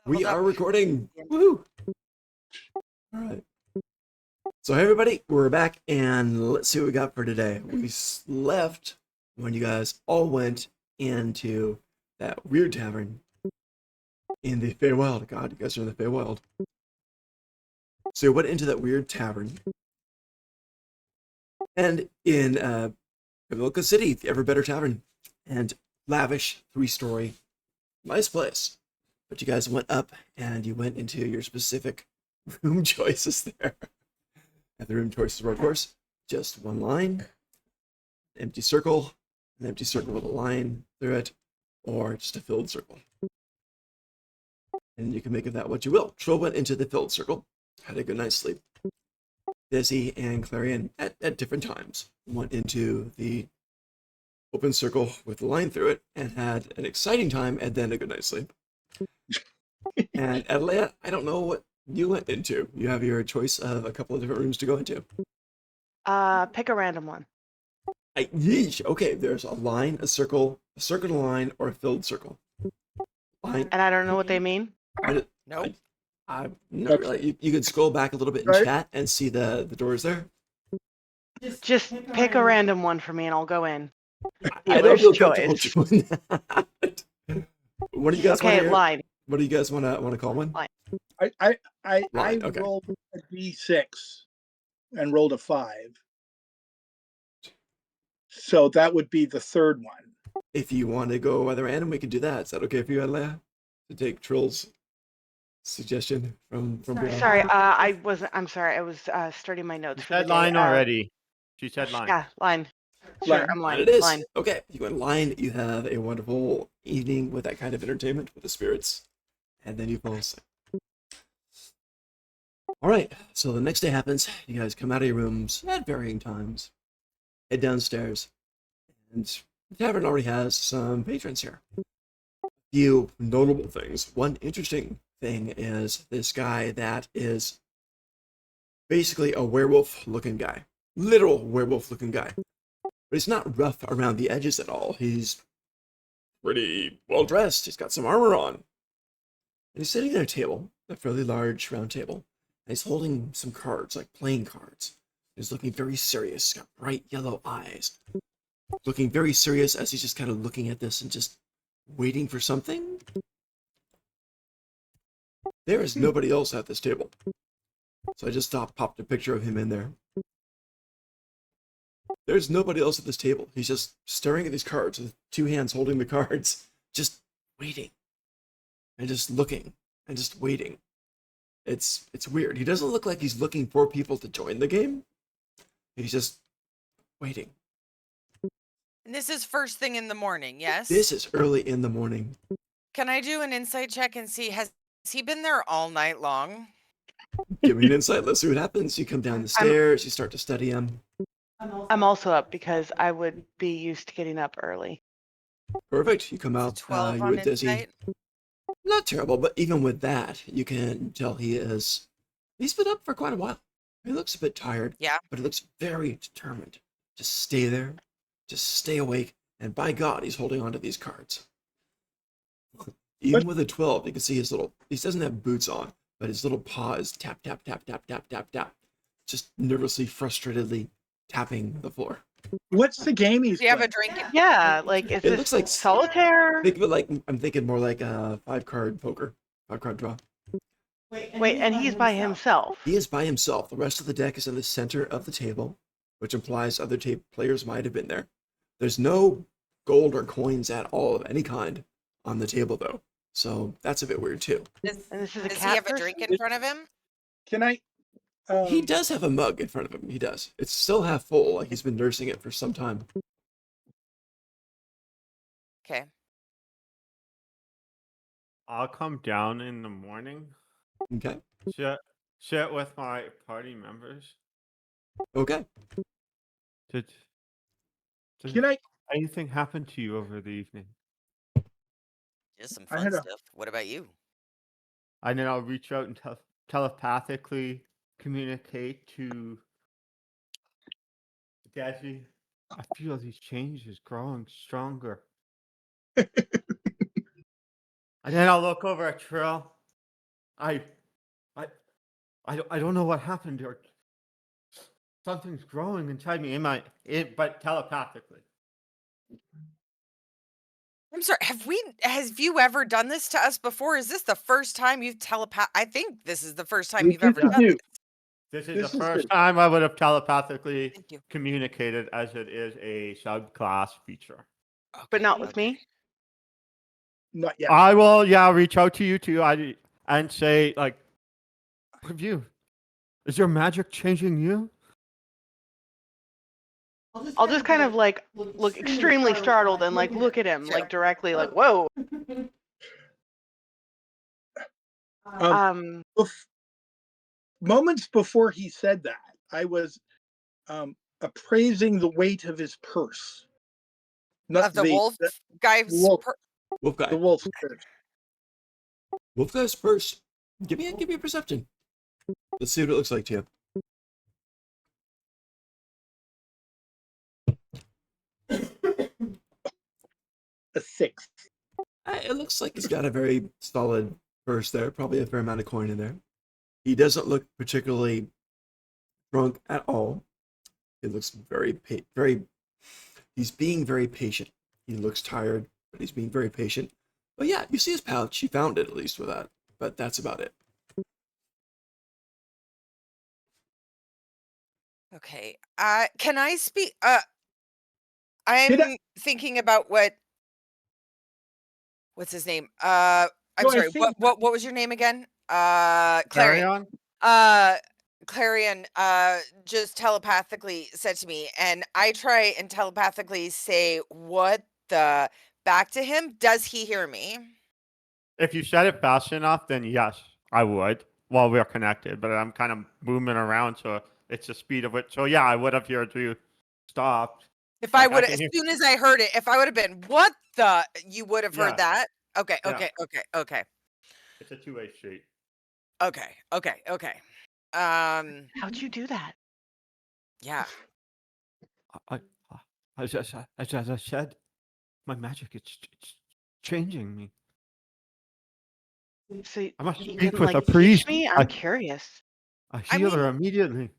We Hold are up. recording. Yeah. Woohoo! All right. So, hey, everybody, we're back, and let's see what we got for today. We left when you guys all went into that weird tavern in the Feywild. God, you guys are in the Feywild. So, you went into that weird tavern, and in Pimlico City, the ever better tavern, and lavish 3-story, nice place. But you guys went up, and you went into your specific room choices there. And the room choices were, of course, just one line, empty circle, an empty circle with a line through it, or just a filled circle. And you can make of that what you will. Trill went into the filled circle, had a good night's sleep. Desi and Clarion, at different times, went into the open circle with a line through it and had an exciting time and then a good night's sleep. And Adelaide, I don't know what you went into. You have your choice of a couple of different rooms to go into. Pick a random one. Yeesh. Okay, there's a line, a circle, a line, or a filled circle. Line. And I don't know what they mean. Nope. I'm not really. You can scroll back a little bit in chat and see the doors there. Just pick a random one for me and I'll go in. I don't feel comfortable choice. doing that. What do you guys want to hear? Line. What do you guys want to call one? Line. I Okay. rolled a d6 and rolled a 5. So that would be the third one. If you want to go other random, we can do that. Is that okay for you, Adelaide? To take Trill's suggestion from Brianna? Sorry, I'm sorry. I was starting my notes. She for the said day. line already. She said line. Yeah, line. Sure, Line. I'm line. It is. Line. Okay, you go in line, you have a wonderful evening with that kind of entertainment with the spirits, and then you fall asleep. Alright, so the next day happens, you guys come out of your rooms at varying times, head downstairs, and the tavern already has some patrons here. A few notable things. One interesting thing is this guy that is basically a werewolf-looking guy. Literal werewolf-looking guy. But he's not rough around the edges at all. He's pretty well dressed. He's got some armor on. And he's sitting at a table, a fairly large round table. And he's holding some cards, like playing cards. He's looking very serious. He's got bright yellow eyes. Looking very serious as he's just kind of looking at this and just waiting for something. There is nobody else at this table. So I just popped a picture of him in there. There's nobody else at this table. He's just staring at these cards with 2 hands holding the cards, just waiting and just looking and just waiting. It's weird. He doesn't look like he's looking for people to join the game. He's just waiting. And this is first thing in the morning, yes? This is early in the morning. Can I do an insight check and see, has he been there all night long? Give me an insight. Let's see what happens. You come down the stairs. You start to study him. I'm also up because I would be used to getting up early. Perfect. You come out. 12 You're on with Desi. insight? Not terrible, but even with that, you can tell he's been up for quite a while. He looks a bit tired. Yeah. But he looks very determined. Just stay there. Just stay awake. And by God, he's holding on to these cards. Even with a 12, you can see he doesn't have boots on, but his little paw is tap, tap, tap, tap, tap, tap, tap. Just nervously, frustratedly tapping the floor. What's the game he's Do you have a playing? drink? Yeah, like is It this looks like solitaire? Think of it like, I'm thinking more like a 5-card poker, 5-card draw. Wait, and he's by himself. He is by himself. The rest of the deck is in the center of the table, which implies other players might have been there. There's no gold or coins at all of any kind on the table, though. So that's a bit weird, too. And this is a Does he cat have a person? drink in front of him? Can I? He does have a mug in front of him. He does. It's still half full, like he's been nursing it for some time. Okay. I'll come down in the morning. Okay. Chat with my party members. Okay. Did Can I? anything happen to you over the evening? Just some I fun had a- stuff. What about you? And then I'll reach out and telepathically communicate to Desi. I feel these changes growing stronger. And then I'll look over at Trill. I, I don't know what happened. Or something's growing inside me. But telepathically. I'm sorry. Have you ever done this to us before? Is this the first time you've I think this is the first time you've ever This is done new. this. This is This the is first good. time I would have telepathically Thank you. communicated, as it is a subclass feature. But Okay, not with okay. me. Not yet. I will, reach out to you too. And say like, review. Is your magic changing you? I'll just kind of like look extremely startled and like look at him like directly, like, whoa. Moments before he said that, I was appraising the weight of his purse, not Of the wolf the guy's wolf, Wolf guy. the wolf's purse. Wolf guy's purse. Give me a perception. Let's see what it looks like to you. A 6. It looks like he's got a very solid purse there. Probably a fair amount of coin in there. He doesn't look particularly drunk at all. He looks very. He's being very patient. He looks tired, but he's being very patient. But yeah, you see his pouch. He found it at least with that. But that's about it. Okay. Can I speak? Did I'm thinking about what's his name? I'm No, I sorry. think- What was your name again? Carry Clarion. on. Clarion just telepathically said to me, and I try and telepathically say what the back to him. Does he hear me? If you said it fast enough, then yes, I would. While we're connected, but I'm kind of moving around, so it's the speed of it. So yeah, I would have heard you stopped. If Like, I I would, can as hear- soon as I heard it, if I would have been, what the, you would have Yeah. heard that. Okay, Yeah. okay. It's a two-way street. Okay. How'd you do that? Yeah. I, as I said, my magic it's changing me. So I must you speak can with like a priest. teach me? I'm curious. I I heal her mean- immediately.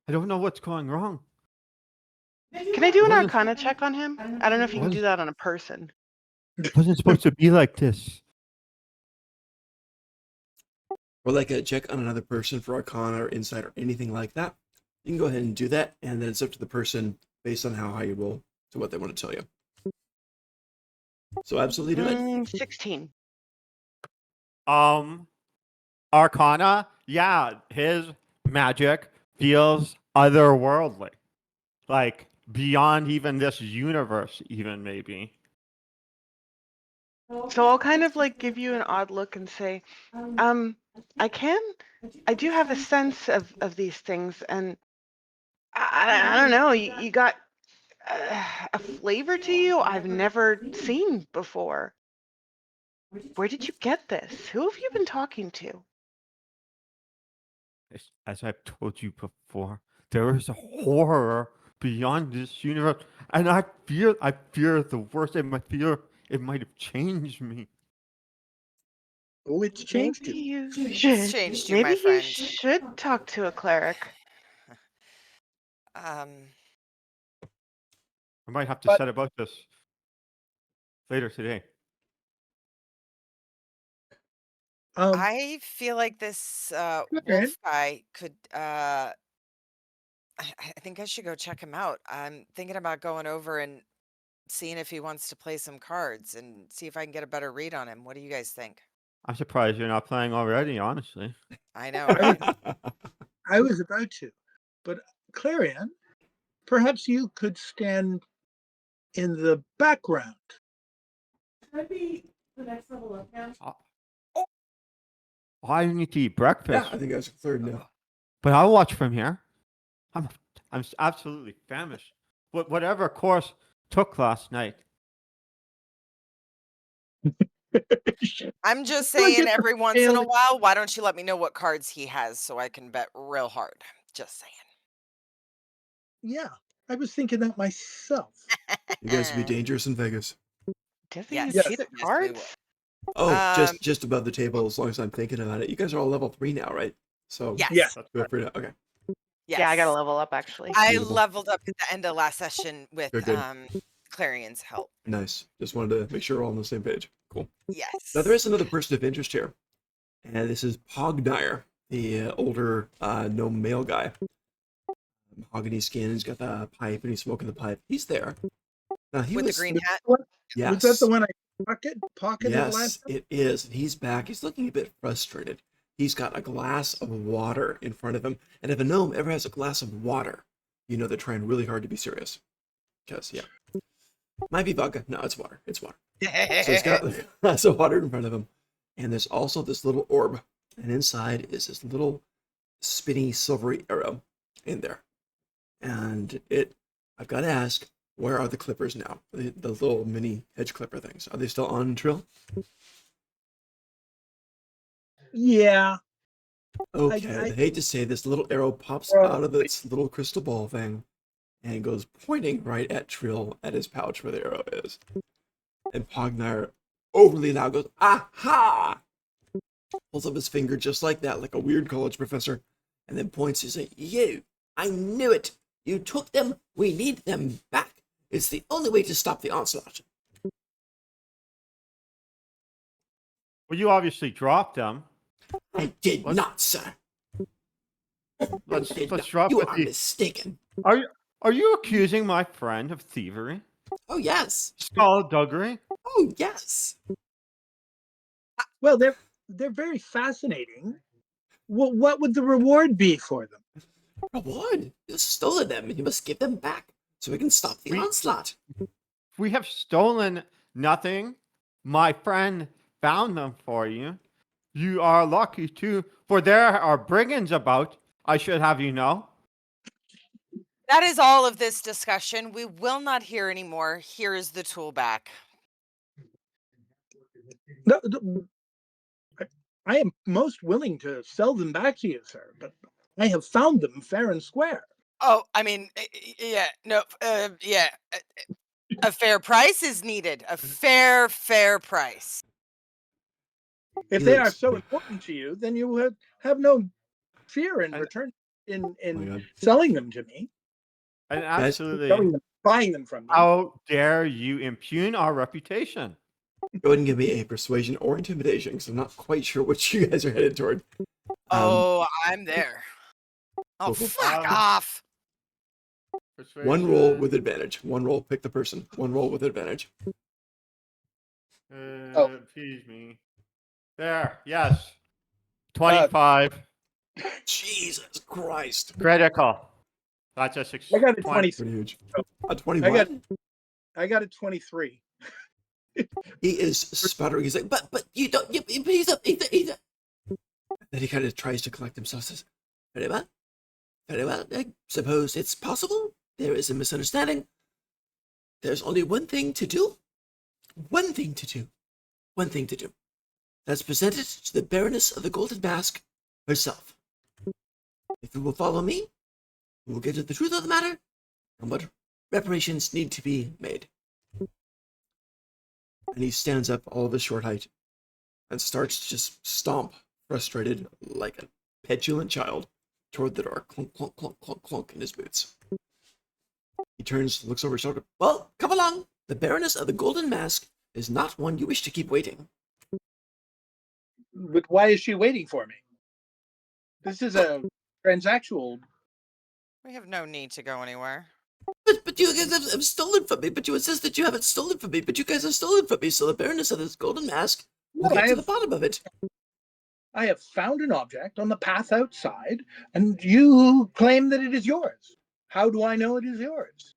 I don't know what's going wrong. Can I do an What is- Arcana check on him? I don't know if you can What do is- that on a person. It wasn't supposed to be like this. Or like a check on another person for Arcana or Insight or anything like that. You can go ahead and do that, and then it's up to the person based on how high you roll to what they want to tell you. So absolutely do it. 16. Arcana, yeah, his magic feels otherworldly. Like beyond even this universe, even maybe. So I'll kind of like give you an odd look and say, I do have a sense of these things, and I don't know, you got a flavor to you I've never seen before. Where did you get this? Who have you been talking to? As I've told you before, there is a horror beyond this universe, and I fear the worst. I fear it might have changed me. Oh, it's changed Maybe you. you It's should. changed you, Maybe my you friend. should talk to a cleric. I might have to But- set about this later today. I feel like this Good. wolf guy could. I think I should go check him out. I'm thinking about going over and seeing if he wants to play some cards and see if I can get a better read on him. What do you guys think? I'm surprised you're not playing already, honestly. I know, right? I was about to, but Clarion, perhaps you could stand in the background. I need to eat breakfast, Yeah, I think that's a third now. but I'll watch from here. I'm absolutely famished. Whatever course took last night. I'm just Well, saying get the every once in a failing- while, why don't you let me know what cards he has so I can bet real hard? Just saying. Yeah, I was thinking that myself. You guys would be dangerous in Vegas. Does he Yes, even yes, see the yes, we cards? will. Oh, just above the table. As long as I'm thinking about it, you guys are all level 3 now, right? So Yes. Yeah. That's feel right. free to. Okay, Yes. Yeah, I got to level up actually. I Beautiful. leveled up at the end of last session with Very good. Clarion's help. Nice. Just wanted to make sure we're all on the same page. Cool. Yes. Now there is another person of interest here, and this is Pognire, the older gnome male guy. Mahogany skin. He's got the pipe, and he's smoking the pipe. He's there. Now he with was the green hat. Yes. Was that the one I pocketed Yes, last time? it is. And he's back. He's looking a bit frustrated. He's got a glass of water in front of him. And if a gnome ever has a glass of water, you know they're trying really hard to be serious. Because, yeah. Might be vodka. No, it's water. It's water. So he's got a glass of water in front of him. And there's also this little orb. And inside is this little spinny silvery arrow in there. And I've got to ask, where are the clippers now? The little mini hedge clipper things. Are they still on Trill? Yeah. Okay, I hate to say this, little arrow pops out of its little crystal ball thing and goes pointing right at Trill at his pouch where the arrow is. And Pognire overly loud goes, aha! Pulls up his finger just like that, like a weird college professor, and then points and says, you, I knew it. You took them. We need them back. It's the only way to stop the onslaught. Well, you obviously dropped them. I did What? not, sir. Let's Did let's not. drop You with are the. mistaken. Are you accusing my friend of thievery, Oh, yes. skullduggery? Oh, yes. Well, they're very fascinating. What would the reward be for them? Reward. You stolen them, and you must give them back so we can stop the We- onslaught. We have stolen nothing. My friend found them for you. You are lucky too, for there are brigands about. I should have you know. That is all of this discussion. We will not hear anymore. Here is the tool back. No, I am most willing to sell them back to you, sir, but I have found them fair and square. Oh, I mean, yeah, no, yeah. A fair price is needed. A fair price. If He they are looks- so important to you, then you have no fear in And- return Oh my in God. selling them to me, And Guys, selling absolutely, them, buying them from me. how dare you impugn our reputation? Go ahead and give me a persuasion or intimidation, because I'm not quite sure which you guys are headed toward. Oh, I'm there. Oh, Cool, cool. fuck off. One roll with advantage. One roll, pick the person. One roll with advantage. Excuse me. There, yes. 25. Jesus Christ. Critical. That's just I got a 23. Pretty huge. A 21? I got a 23. He is sputtering. He's like, but you don't, he's a. Then he kind of tries to collect himself, says, very well. I suppose it's possible. There is a misunderstanding. There's only one thing to do. One thing to do. That's presented to the Baroness of the Golden Mask herself. If you will follow me, we will get to the truth of the matter and what reparations need to be made. And he stands up all of his short height and starts to just stomp, frustrated, like a petulant child, toward the door. Clunk, clunk, clunk, clunk, clunk in his boots. He turns, looks over his shoulder. Well, come along. The Baroness of the Golden Mask is not one you wish to keep waiting. But why is she waiting for me? This is a transactional. We have no need to go anywhere. But you guys have stolen from me. But you insist that you haven't stolen from me. But you guys have stolen from me. So the Baroness of this Golden Mask will No, get to the bottom of it. I have found an object on the path outside, and you claim that it is yours. How do I know it is yours?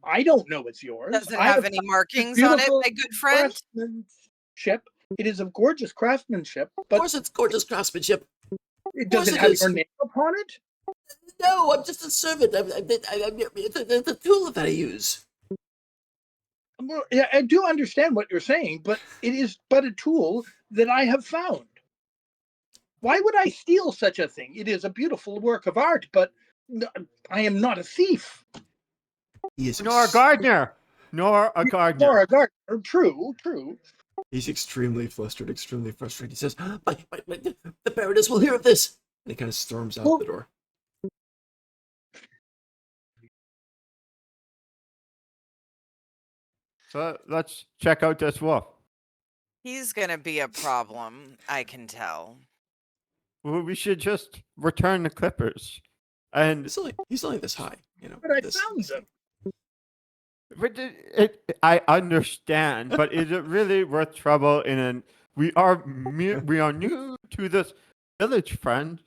I don't know it's yours. Doesn't I have any markings on it, beautiful my good friend. craftsmanship. It is of gorgeous craftsmanship, Of but course, it's gorgeous craftsmanship. it course doesn't it have is. your name upon it. No, I'm just a servant. It's a tool that I use. Well, yeah, I do understand what you're saying, but it is but a tool that I have found. Why would I steal such a thing? It is a beautiful work of art, but I am not a thief. He is Nor a gardener. Nor a gardener. Nor a gardener. True. He's extremely flustered, extremely frustrated. He says, the Baroness will hear of this. And he kind of storms out Well- the door. So let's check out this wolf. He's gonna be a problem, I can tell. Well, we should just return the clippers. And He's only this high, you know. But I this- found them. but I understand, but is it really worth trouble in an we are new to this village, friend.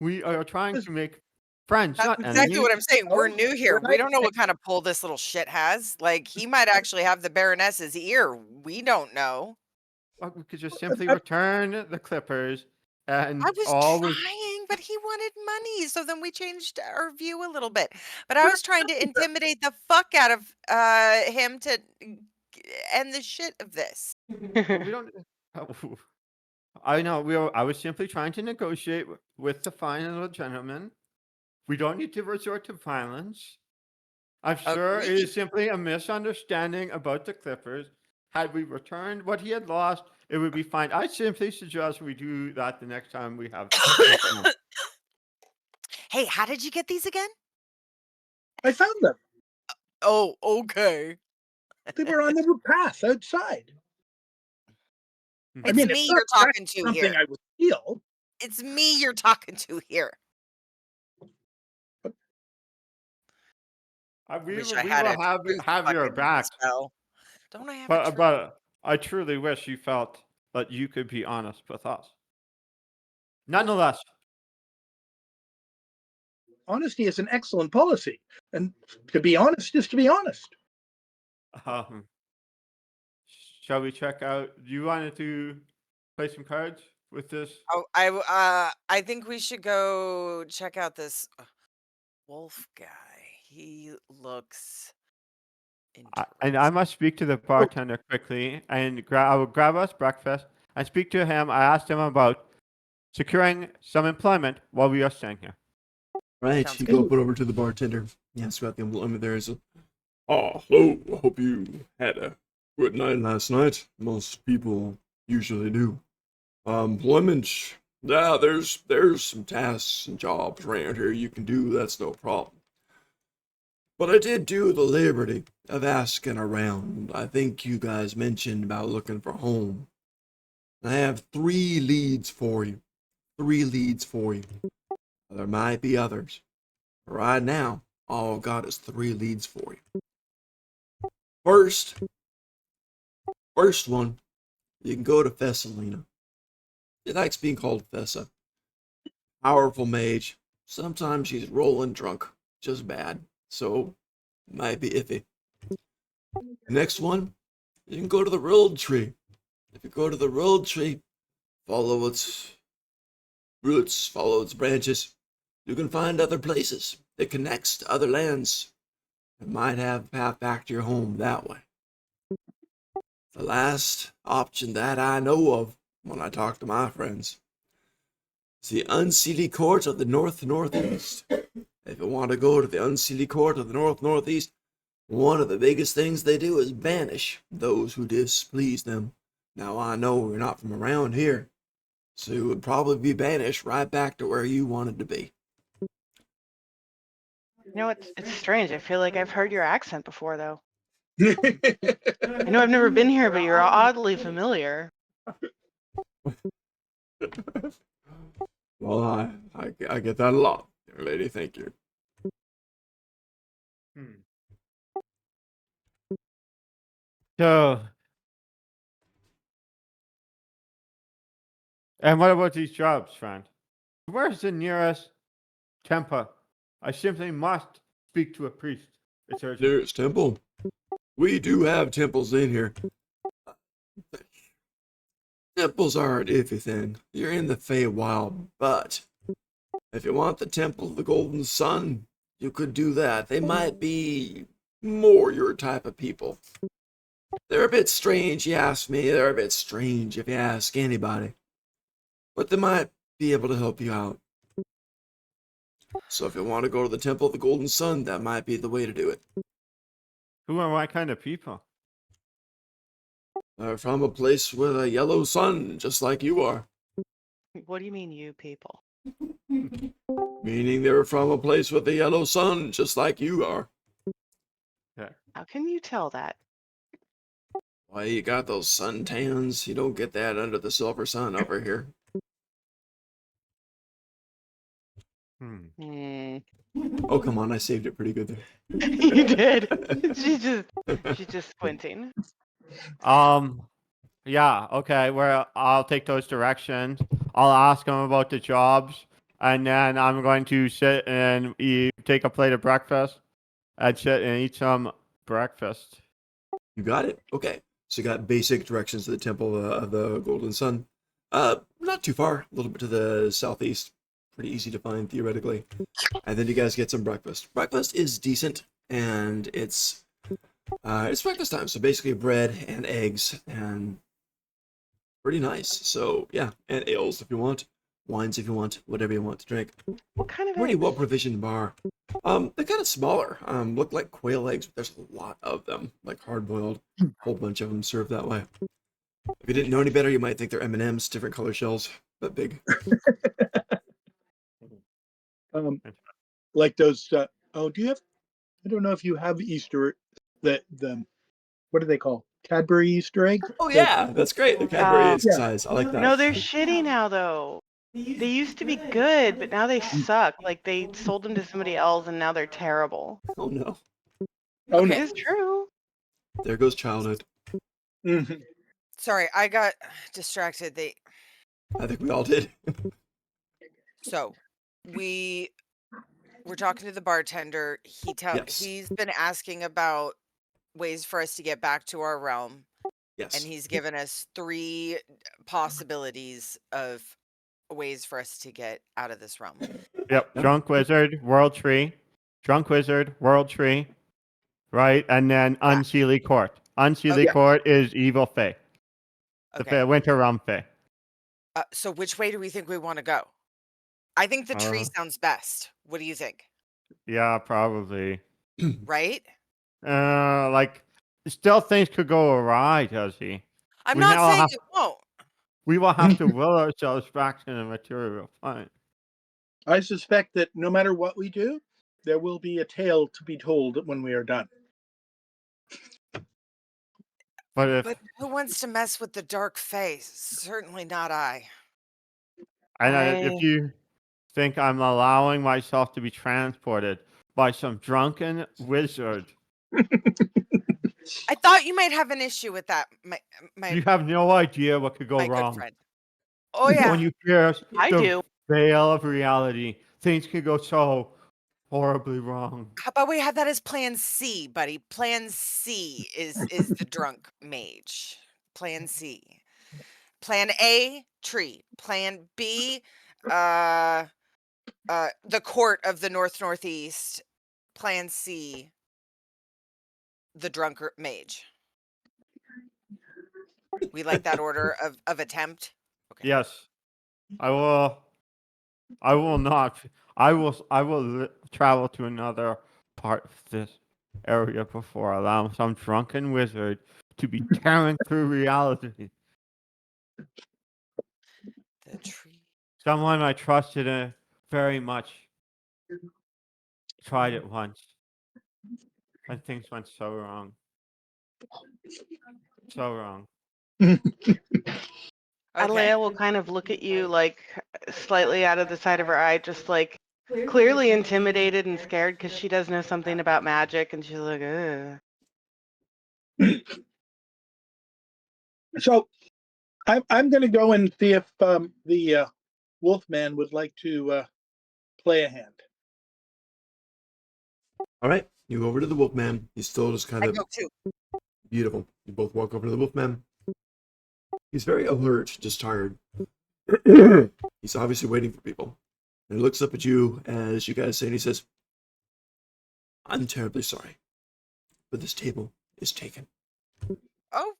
We are trying to make friends, That's not exactly enemies. what I'm saying. We're Oh, new here. what We I don't know say- what kind of pull this little shit has. Like, he might actually have the Baroness's ear. We don't know. Well, we could just simply return the clippers and I was always. trying, but he wanted money. So then we changed our view a little bit. But I was trying to intimidate the fuck out of him to end the shit of this. We don't. Oh, I know. I was simply trying to negotiate with the fine little gentleman. We don't need to resort to violence. I'm sure it Agreed. is simply a misunderstanding about the clippers. Had we returned what he had lost, it would be fine. I simply suggest we do that the next time we have. Hey, how did you get these again? I found them. Oh, okay. They were on the path outside. I It's mean, me it's you're not talking to something here. I would steal. It's me you're talking to here. We Wish will I had a have your fucking back. spell. Don't I have a truth? But I truly wish you felt that you could be honest with us. Nonetheless, Honesty is an excellent policy. And to be honest is to be honest. um, shall we check out? You wanted to play some cards with this? Oh, I think we should go check out this wolf guy. He looks And I must speak to the bartender quickly, and I will grab us breakfast and speak to him. I asked him about securing some employment while we are staying here. Right, Sounds you good. go up over to the bartender. You ask about the employment there. Oh, hello. I hope you had a good night last night. Most people usually do. Employment. Yeah, there's some tasks and jobs around here you can do. That's no problem. But I did do the liberty of asking around. I think you guys mentioned about looking for home. I have 3 leads for you. 3 leads for you. There might be others. Right now, all I've got is 3 leads for you. First one, you can go to Fessalina. She likes being called Fessa. Powerful mage. Sometimes she's rolling drunk. Just bad. So, might be iffy. Next one, you can go to the Road Tree. If you go to the Road Tree, follow its roots, follow its branches, you can find other places. It connects to other lands. It might have a path back to your home that way. The last option that I know of when I talk to my friends is the Unseelie Court of the Northeast. If you want to go to the Unseelie Court of the Northeast, one of the biggest things they do is banish those who displease them. Now I know you're not from around here, so you would probably be banished right back to where you wanted to be. You know, it's strange. I feel like I've heard your accent before, though. I know I've never been here, but you're oddly familiar. Well, I get that a lot, young lady. Thank you. So, and what about these jobs, friend? Where's the nearest temple? I simply must speak to a priest. It's urgent. Nearest temple. We do have temples in here. Temples are an iffy thing. You're in the Feywild, but if you want the Temple of the Golden Sun, you could do that. They might be more your type of people. They're a bit strange, you ask me. They're a bit strange if you ask anybody. But they might be able to help you out. So if you want to go to the Temple of the Golden Sun, that might be the way to do it. Who are what kind of people? They're from a place with a yellow sun, just like you are. What do you mean, you people? Meaning they're from a place with a yellow sun, just like you are. How can you tell that? Why, you got those sun tans. You don't get that under the silver sun over here. Hmm. Hmm. Oh, come on, I saved it pretty good there. You did. She's just squinting. Yeah, okay, well, I'll take those directions. I'll ask him about the jobs, and then I'm going to sit and take a plate of breakfast and sit and eat some breakfast. You got it? Okay. So you got basic directions to the Temple of the Golden Sun. Not too far, a little bit to the southeast. Pretty easy to find, theoretically. And then you guys get some breakfast. Breakfast is decent, and it's breakfast time. So basically bread and eggs, and pretty nice. So yeah, and ales if you want, wines if you want, whatever you want to drink. What kind of Pretty eggs? well provisioned bar. They're kind of smaller. Look like quail eggs, but there's a lot of them, like hard boiled. Whole bunch of them served that way. If you didn't know any better, you might think they're M&Ms, different color shells, but big. Like those. Oh, do you have? I don't know if you have Easter. The what do they call Cadbury Easter eggs? Oh yeah, that's great. They're Cadbury Yeah. size. I like that. No, they're shitty now, though. They used to be good, but now they suck. Like they sold them to somebody else, and now they're terrible. Oh no, Oh It Okay. no. is true. there goes childhood. Mhm. Sorry, I got distracted. I think we all did. So we were talking to the bartender. Yes. He's been asking about ways for us to get back to our realm, Yes. and he's given us 3 possibilities of ways for us to get out of this realm. Yep, Drunk Wizard, World Tree. Drunk Wizard, World Tree, right? And then Yeah. Unseelie Court. Unseelie Okay. Court is Evil Fae, the Okay. Winter Realm Fae. So which way do we think we want to go? I think the tree Uh, sounds best. What do you think? Yeah, probably. Right? Like, still things could go awry, does he? I'm We not now saying have it won't. we will have to will ourselves back to the material plane. I suspect that no matter what we do, there will be a tale to be told when we are done. But if But who wants to mess with the dark face? Certainly not I. if I you think I'm allowing myself to be transported by some drunken wizard, I thought you might have an issue with that, my you have no idea what could go my good wrong. friend. Oh When yeah. you pierce I the do. veil of reality, things can go so horribly wrong. How about we have that as plan C, buddy? Plan C is the drunk mage. Plan C. Plan A, tree. Plan B, uh the court of the northeast. Plan C, the drunker mage. We like that order of attempt. Okay. Yes, I will. I will not. I will travel to another part of this area before allowing some drunken wizard to be tearing through reality. The tree. Someone I trusted very much tried it once, and things went so wrong. So wrong. Okay. Alea will kind of look at you like slightly out of the side of her eye, just like clearly intimidated and scared because she does know something about magic, and she's like, ugh. So I'm going to go and see if the Wolfman would like to play a hand. All right, you go over to the Wolfman. He's still just kind I of go too. beautiful. You both walk over to the Wolfman. He's very alert, just tired. He's obviously waiting for people. And he looks up at you as you guys say, and he says, I'm terribly sorry, but this table is taken. Oh,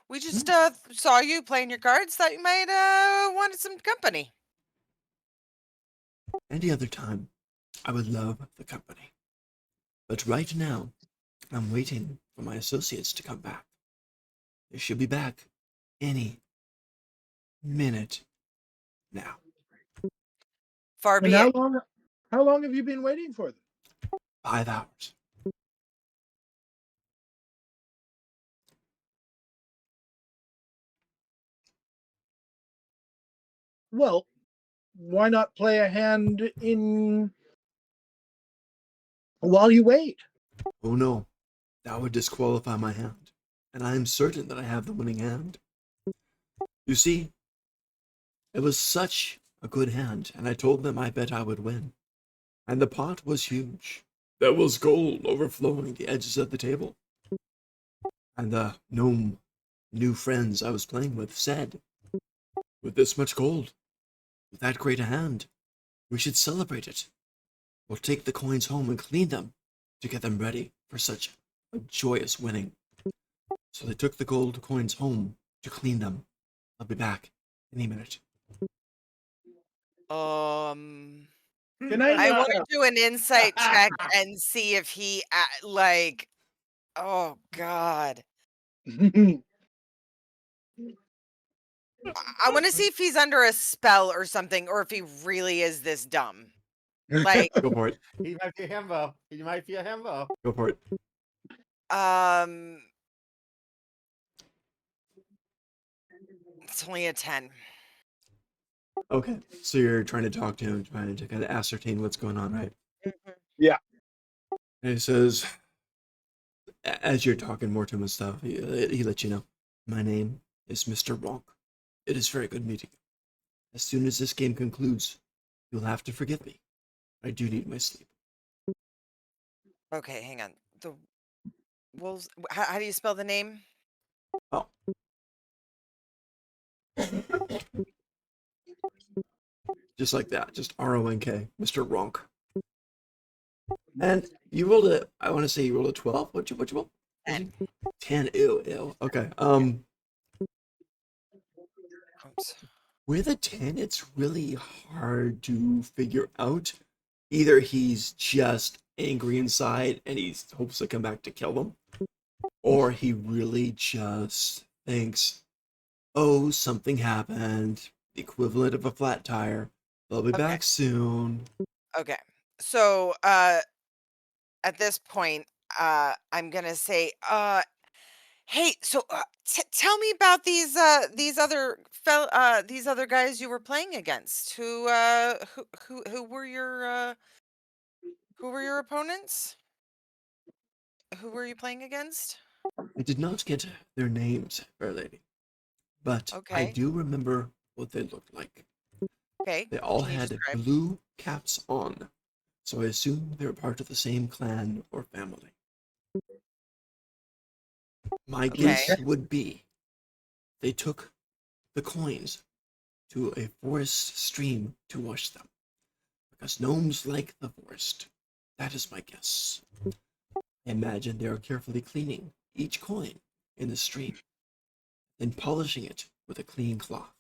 we just saw you playing your cards. Thought you might wanted some company. Any other time, I would love the company. But right now, I'm waiting for my associates to come back. They should be back any minute now. Far And be it. how long have you been waiting for them? 5 hours. Well, why not play a hand in while you wait? Oh no, that would disqualify my hand. And I am certain that I have the winning hand. You see, it was such a good hand, and I told them I bet I would win. And the pot was huge. There was gold overflowing the edges of the table. And the gnome new friends I was playing with said, with this much gold, with that great a hand, we should celebrate it. We'll take the coins home and clean them to get them ready for such a joyous winning. So they took the gold coins home to clean them. I'll be back any minute. Can I I? want to do an insight check and see if he like. Oh God. I want to see if he's under a spell or something, or if he really is this dumb. Like, Go for it. He might be a himbo. He might be a himbo. Go for it. it's only a 10. Okay, so you're trying to talk to him, trying to kind of ascertain what's going on, right? Yeah. And he says, as you're talking more to him and stuff, he lets you know, my name is Mr. Ronk. It is very good meeting you. As soon as this game concludes, you'll have to forgive me. I do need my sleep. Okay, hang on. The wolves. How do you spell the name? Oh. Just like that, just R-O-N-K, Mr. Ronk. And you rolled a, I want to say you rolled a 12. What'd you roll? 10. 10, ew. Okay, Oops. with a 10, it's really hard to figure out. Either he's just angry inside and he hopes to come back to kill them, or he really just thinks, oh, something happened, the equivalent of a flat tire. They'll be Okay. back soon. Okay. So, at this point, I'm gonna say, hey, so tell me about these these other guys you were playing against. Who were your opponents? Who were you playing against? I did not get their names, fair lady, but I Okay. do remember what they looked like. Okay. They all Can you had describe? blue caps on, so I assume they were part of the same clan or family. My Okay. guess would be they took the coins to a forest stream to wash them, because gnomes like the forest. That is my guess. Imagine they are carefully cleaning each coin in the stream, then polishing it with a clean cloth.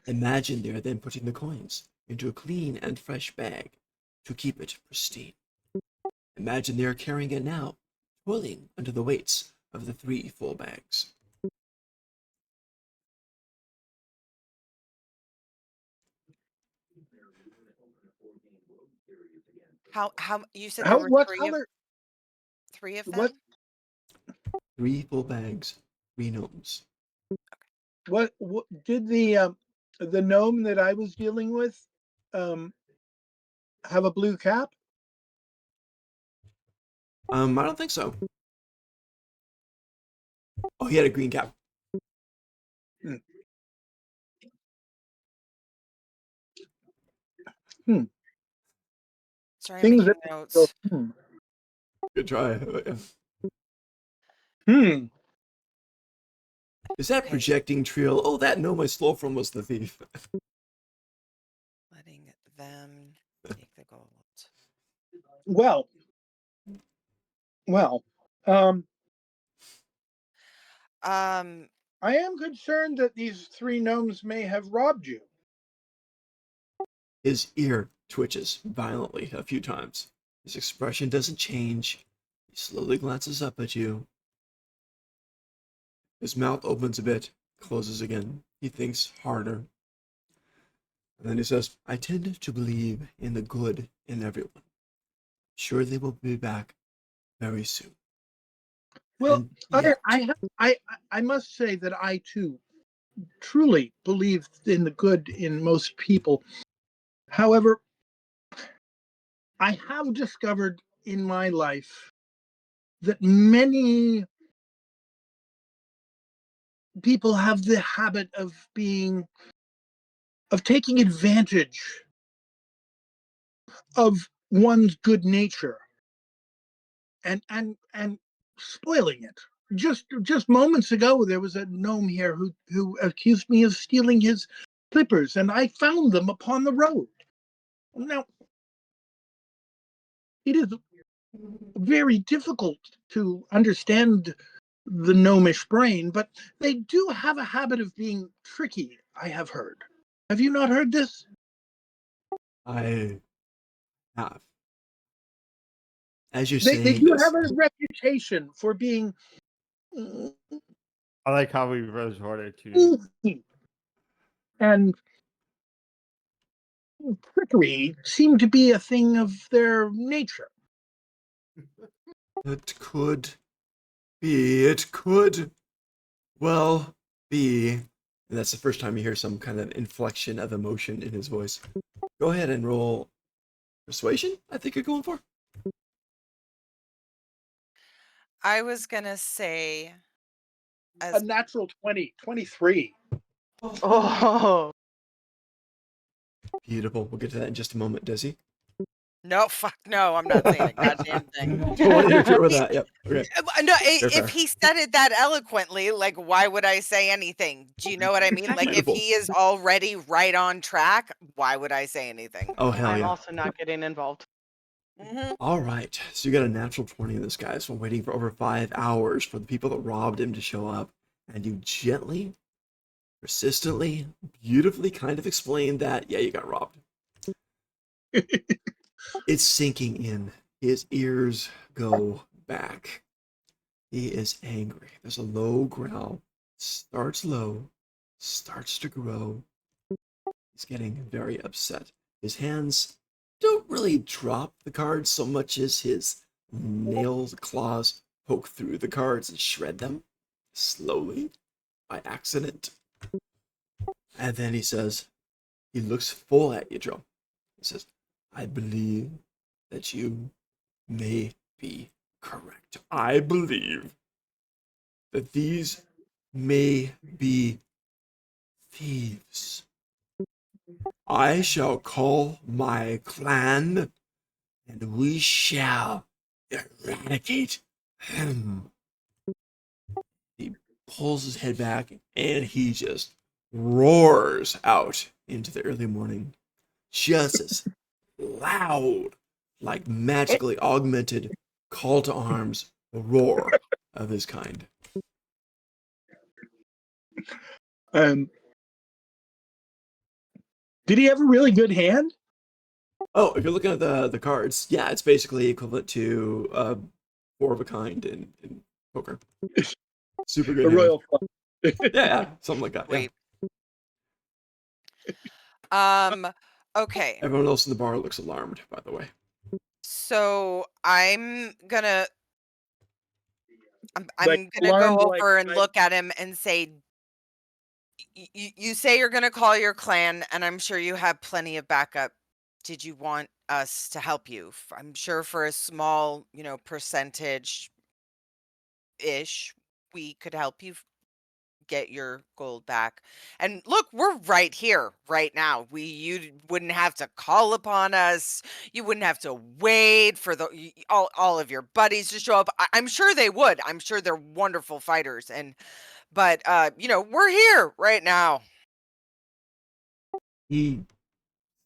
Imagine they are then putting the coins into a clean and fresh bag to keep it pristine. Imagine they are carrying it now, toiling under the weights of the 3 full bags. How you said there How? were What color? three of What? them? 3 full bags, 3 gnomes. What did the gnome that I was dealing with um have a blue cap? I don't think so. Oh, he had a green cap. Sorry, I'm Things making that go, notes. Good try. hmm. Is that Okay. projecting trail? Oh, that gnome I stole from was the thief. Letting them take the gold. Well, um, Um, I am concerned that these 3 gnomes may have robbed you. His ear twitches violently a few times. His expression doesn't change. He slowly glances up at you. His mouth opens a bit, closes again. He thinks harder. And then he says, I tend to believe in the good in everyone. Sure, they will be back very soon. Well, And yet, I must say that I too truly believe in the good in most people. However, I have discovered in my life that many people have the habit of taking advantage of one's good nature and spoiling it. Just moments ago, there was a gnome here who accused me of stealing his clippers, and I found them upon the road. Now, it is very difficult to understand the gnomish brain, but they do have a habit of being tricky, I have heard. Have you not heard this? I have. As you're They saying do this, have a reputation for being I like how we resorted to. sneaky, and trickery seem to be a thing of their nature. it could it could well be. And that's the first time you hear some kind of inflection of emotion in his voice. Go ahead and roll persuasion, I think you're going for. I was gonna say A as natural 20, 23. Oh, Beautiful. We'll get to that in just a moment, Desi. no, fuck no, I'm not saying a goddamn thing. Don't want to interfere with that. Yep. Okay. No, Fair, if fair. he said it that eloquently, like, why would I say anything? Do you know what I mean? Like, if Beautiful. he is already right on track, why would I say anything? Oh, hell I'm yeah. also not getting involved. All right. So you got a natural 20 in this guy. So waiting for over 5 hours for the people that robbed him to show up. And you gently, persistently, beautifully kind of explain that, yeah, you got robbed. It's sinking in. His ears go back. He is angry. There's a low growl. Starts low, starts to grow. He's getting very upset. His hands don't really drop the cards so much as his nails, claws poke through the cards and shred them slowly by accident. And then he says, he looks full at you, Joe. He says, I believe that you may be correct. I believe that these may be thieves. I shall call my clan, and we shall eradicate him. He pulls his head back, and he just roars out into the early morning. Just as loud, like magically augmented call to arms roar of his kind. Did he have a really good hand? Oh, if you're looking at the cards, yeah, it's basically equivalent to four of a kind in poker. Super good A hand. royal flush. Yeah, something like that. Wait. Yeah. Okay. Everyone else in the bar looks alarmed, by the way. So I'm gonna Like, go alarmed, like, over and look at him and say, you say you're gonna call your clan, and I'm sure you have plenty of backup. Did you want us to help you? I'm sure for a small, percentage ish, we could help you get your gold back. And look, we're right here, right now. You wouldn't have to call upon us. You wouldn't have to wait for all of your buddies to show up. I'm sure they would. I'm sure they're wonderful fighters. But we're here right now. He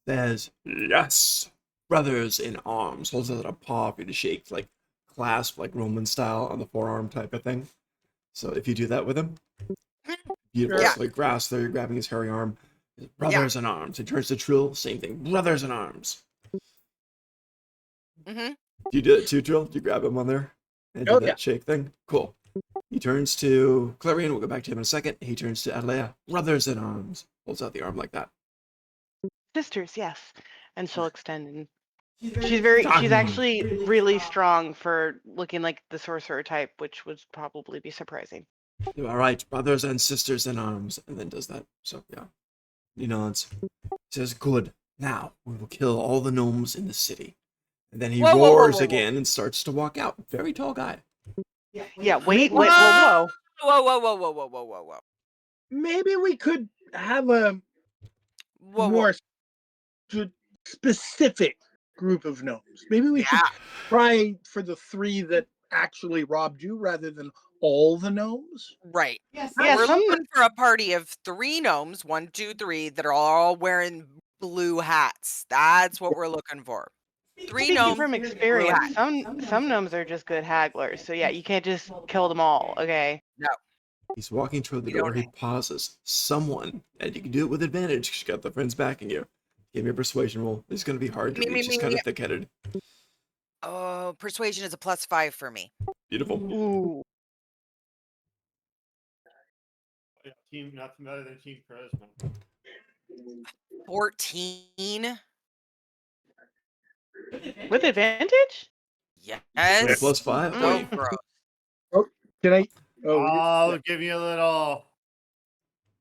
says, yes, brothers in arms. Holds out a paw for you to shake, like clasp, like Roman style on the forearm type of thing. So if you do that with him, beautiful. Yeah. So like grasp there, you're grabbing his hairy arm. Brothers in arms. He turns to Trill, same thing. Brothers in arms. Mm-hmm. Do you do it too, Trill? Do you grab him on there and do Oh, that yeah. shake thing? Cool. He turns to Clarion. We'll go back to him in a second. He turns to Adelaide. Brothers in arms. Holds out the arm like that. Sisters, yes. And she'll extend and she's actually really strong for looking like the sorcerer type, which would probably be surprising. All right, brothers and sisters in arms. And then does that. So, yeah. He nods. He says, good. Now, we will kill all the gnomes in the city. And then he Whoa, whoa, whoa, roars whoa, whoa. again and starts to walk out. Very tall guy. Yeah, wait, Whoa, whoa. whoa, whoa, whoa, whoa, whoa, whoa, whoa, whoa. Maybe we could have a Whoa, whoa. more specific group of gnomes. Maybe we should Yeah. try for the 3 that actually robbed you rather than all the gnomes. Right. Yeah, We're some looking for a party of 3 gnomes, 1, 2, 3, that are all wearing blue hats. That's what we're looking for. 3 speaking gnomes, from blue experience, hats. some gnomes are just good hagglers. So yeah, you can't just kill them all, okay? No. He's walking toward the You door. don't- He pauses. Someone, and you can do it with advantage because you got the friends backing you. Give me a persuasion roll. It's going to be hard to Me, reach. He's me, kind me. of thick-headed. Oh, persuasion is a +5 for me. Beautiful. Ooh. Yeah, team, nothing better than team charisma. 14. With advantage? With a Yes. +5. Mm. Boy, So gross. Can I? Oh, I'll give you a little.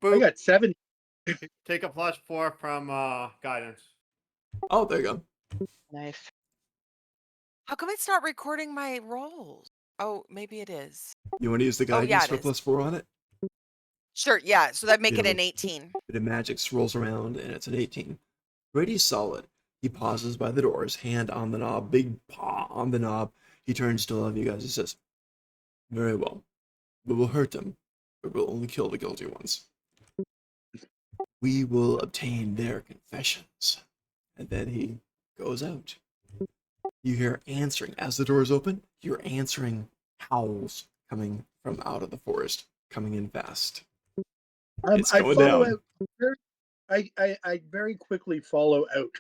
I Boop. got 7. Take a +4 from guidance. oh, there you go. Nice. How come it's not recording my rolls? Oh, maybe it is. You want to use the Oh, yeah, guidance it for is. +4 on it? Sure, yeah. So that make it an Beautiful. 18. Bit of magic rolls around, and it's an 18. Pretty solid. He pauses by the door, his hand on the knob, big paw on the knob. He turns to all of you guys and says, very well. We will hurt them, but we'll only kill the guilty ones. We will obtain their confessions. And then he goes out. You hear answering. As the doors open, you're answering howls coming from out of the forest, coming in fast. It's I going follow down. out. I very quickly follow out.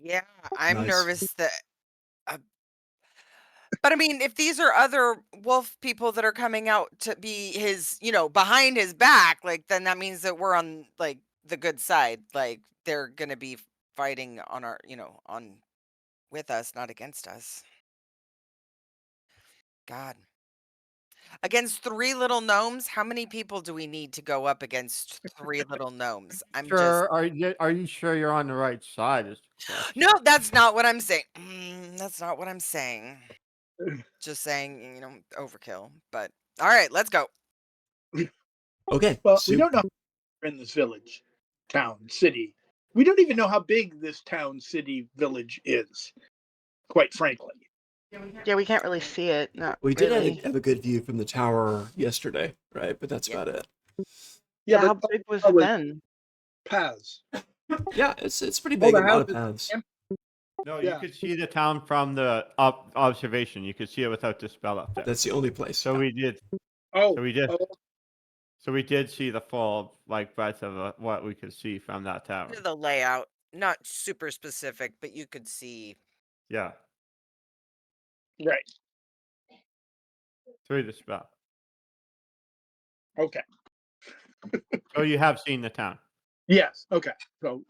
Yeah, I'm Nice. nervous that. But I mean, if these are other wolf people that are coming out to be his, behind his back, like then that means that we're on like the good side. Like they're gonna be fighting on our, on with us, not against us. God. Against 3 little gnomes, how many people do we need to go up against 3 little gnomes? I'm just Sure. Are you sure you're on the right side? Is the question. No, that's not what I'm saying. That's not what I'm saying. Just saying, overkill. But all right, let's go. Okay. Well, so we don't know how we're in this village, town, city. We don't even know how big this town, city, village is, quite frankly. Yeah, we can't really see it. Not we did really. have a good view from the tower yesterday, right? But that's Yeah. about it. Yeah, how but big was oh, it with then? paths. Yeah, it's pretty All big. the A lot of houses. paths. No, Yeah. you could see the town from the observation. You could see it without the spell up there. That's the only place. So we did. Oh, So we did. oh, So we did see the full breadth of what we could see from that tower. The layout, not super specific, but you could see. Yeah, right. through the spell. Okay. So you have seen the town. Yes. Okay. So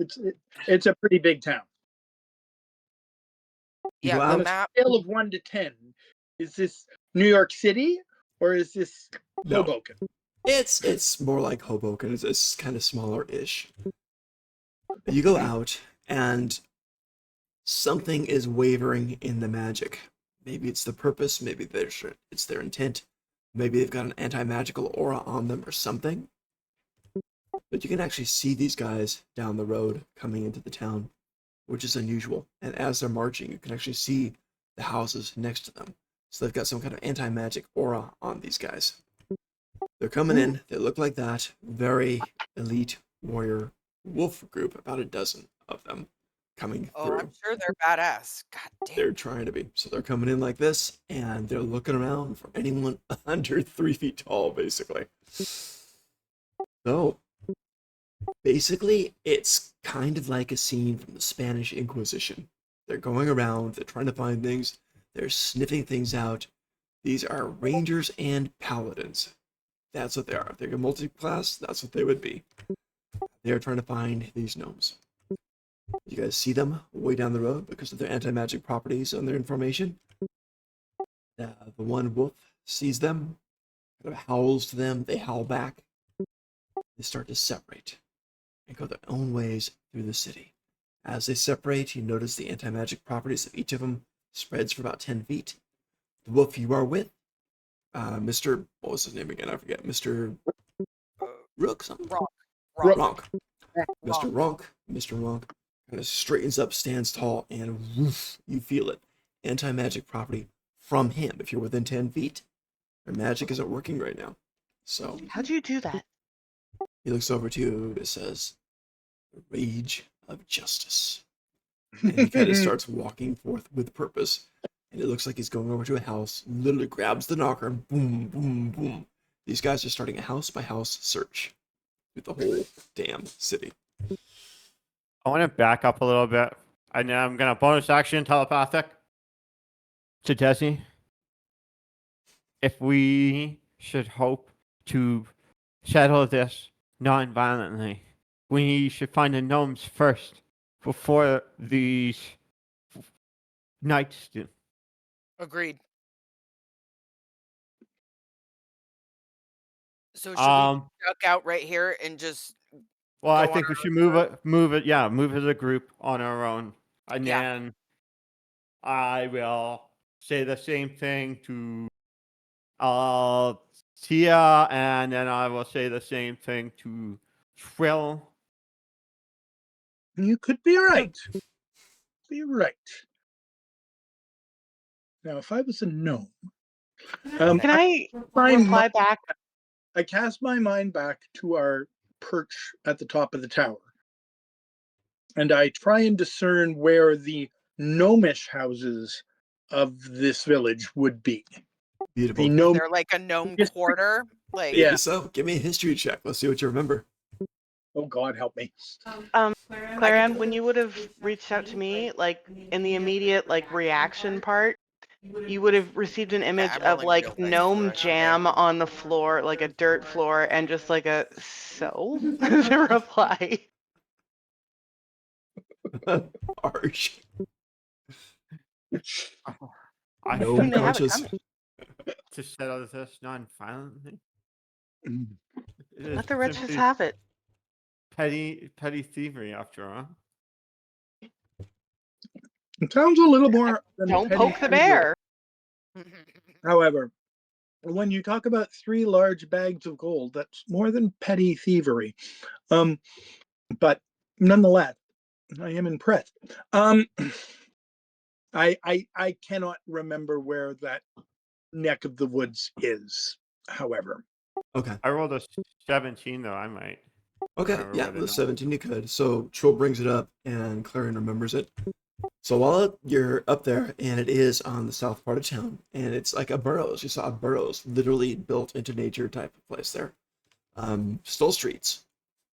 it's a pretty big town. You go Yeah, out. the On a map. scale of 1 to 10, is this New York City or is this No. Hoboken? It's more like Hoboken. It's kind of smaller-ish. You go out, and something is wavering in the magic. Maybe it's the purpose. Maybe it's their intent. Maybe they've got an anti-magical aura on them or something. But you can actually see these guys down the road coming into the town, which is unusual. And as they're marching, you can actually see the houses next to them. So they've got some kind of anti-magic aura on these guys. They're coming in. They look like that. Very elite warrior wolf group, about a dozen of them coming Oh, through. I'm sure they're badass. God damn. They're trying to be. So they're coming in like this, and they're looking around for anyone under 3 feet tall, basically. So, basically, it's kind of like a scene from the Spanish Inquisition. They're going around, they're trying to find things, they're sniffing things out. These are rangers and paladins. That's what they are. If they're a multi-class, that's what they would be. They are trying to find these gnomes. You guys see them way down the road because of their anti-magic properties and their information. The one wolf sees them, kind of howls to them. They howl back. They start to separate and go their own ways through the city. As they separate, you notice the anti-magic properties of each of them spreads for about 10 feet. The wolf you are with, Mr. What was his name again? I forget. Mr. Rook something? Ronk. Mr. Ronk kind of straightens up, stands tall, and woof, you feel it. Anti-magic property from him. If you're within 10 feet, your magic isn't working right now. So How'd you do that? he looks over to you and says, "The rage of justice." And he kind of starts walking forth with purpose. And it looks like he's going over to a house, literally grabs the knocker, and boom, boom, boom. These guys are starting a house-by-house search through the whole damn city. I want to back up a little bit. And I'm going to bonus action telepathic to Desi. If we should hope to settle this non-violently, we should find the gnomes first before these knights do. Agreed. So should we duck out right here and just Well, I go on think we our should own move it as a group on our own. And Yeah. then I will say the same thing to Tia, and then I will say the same thing to Trill. You could be right. Be right. Now, if I was a gnome, Can I reply back? I cast my mind back to our perch at the top of the tower, and I try and discern where the gnomish houses of this village would be. Beautiful. The gnome. They're like a gnome quarter. Like Maybe so. Give me a history check. Let's see what you remember. Oh God, help me. Clarion, when you would have reached out to me, like in the immediate like reaction part, you would have received an image I'm of rolling like real dice gnome for us jam on the floor, like a dirt floor, and just like a so as a reply. Harsh. I No I mean, they have it conscious. coming. to settle this non-violently. Let the wretches have it. Petty thievery, after all. It sounds a little more than Don't petty poke the thievery. bear. However, when you talk about 3 large bags of gold, that's more than petty thievery. But nonetheless, I am impressed. I cannot remember where that neck of the woods is, however. Okay. I rolled a 17, though. I might. Okay. Remember Yeah, where the with knob- 17 you could. So Troll brings it up and Clarion remembers it. So while you're up there, and it is on the south part of town, and it's like a burrows. You saw a burrows literally built into nature type of place there. Still streets,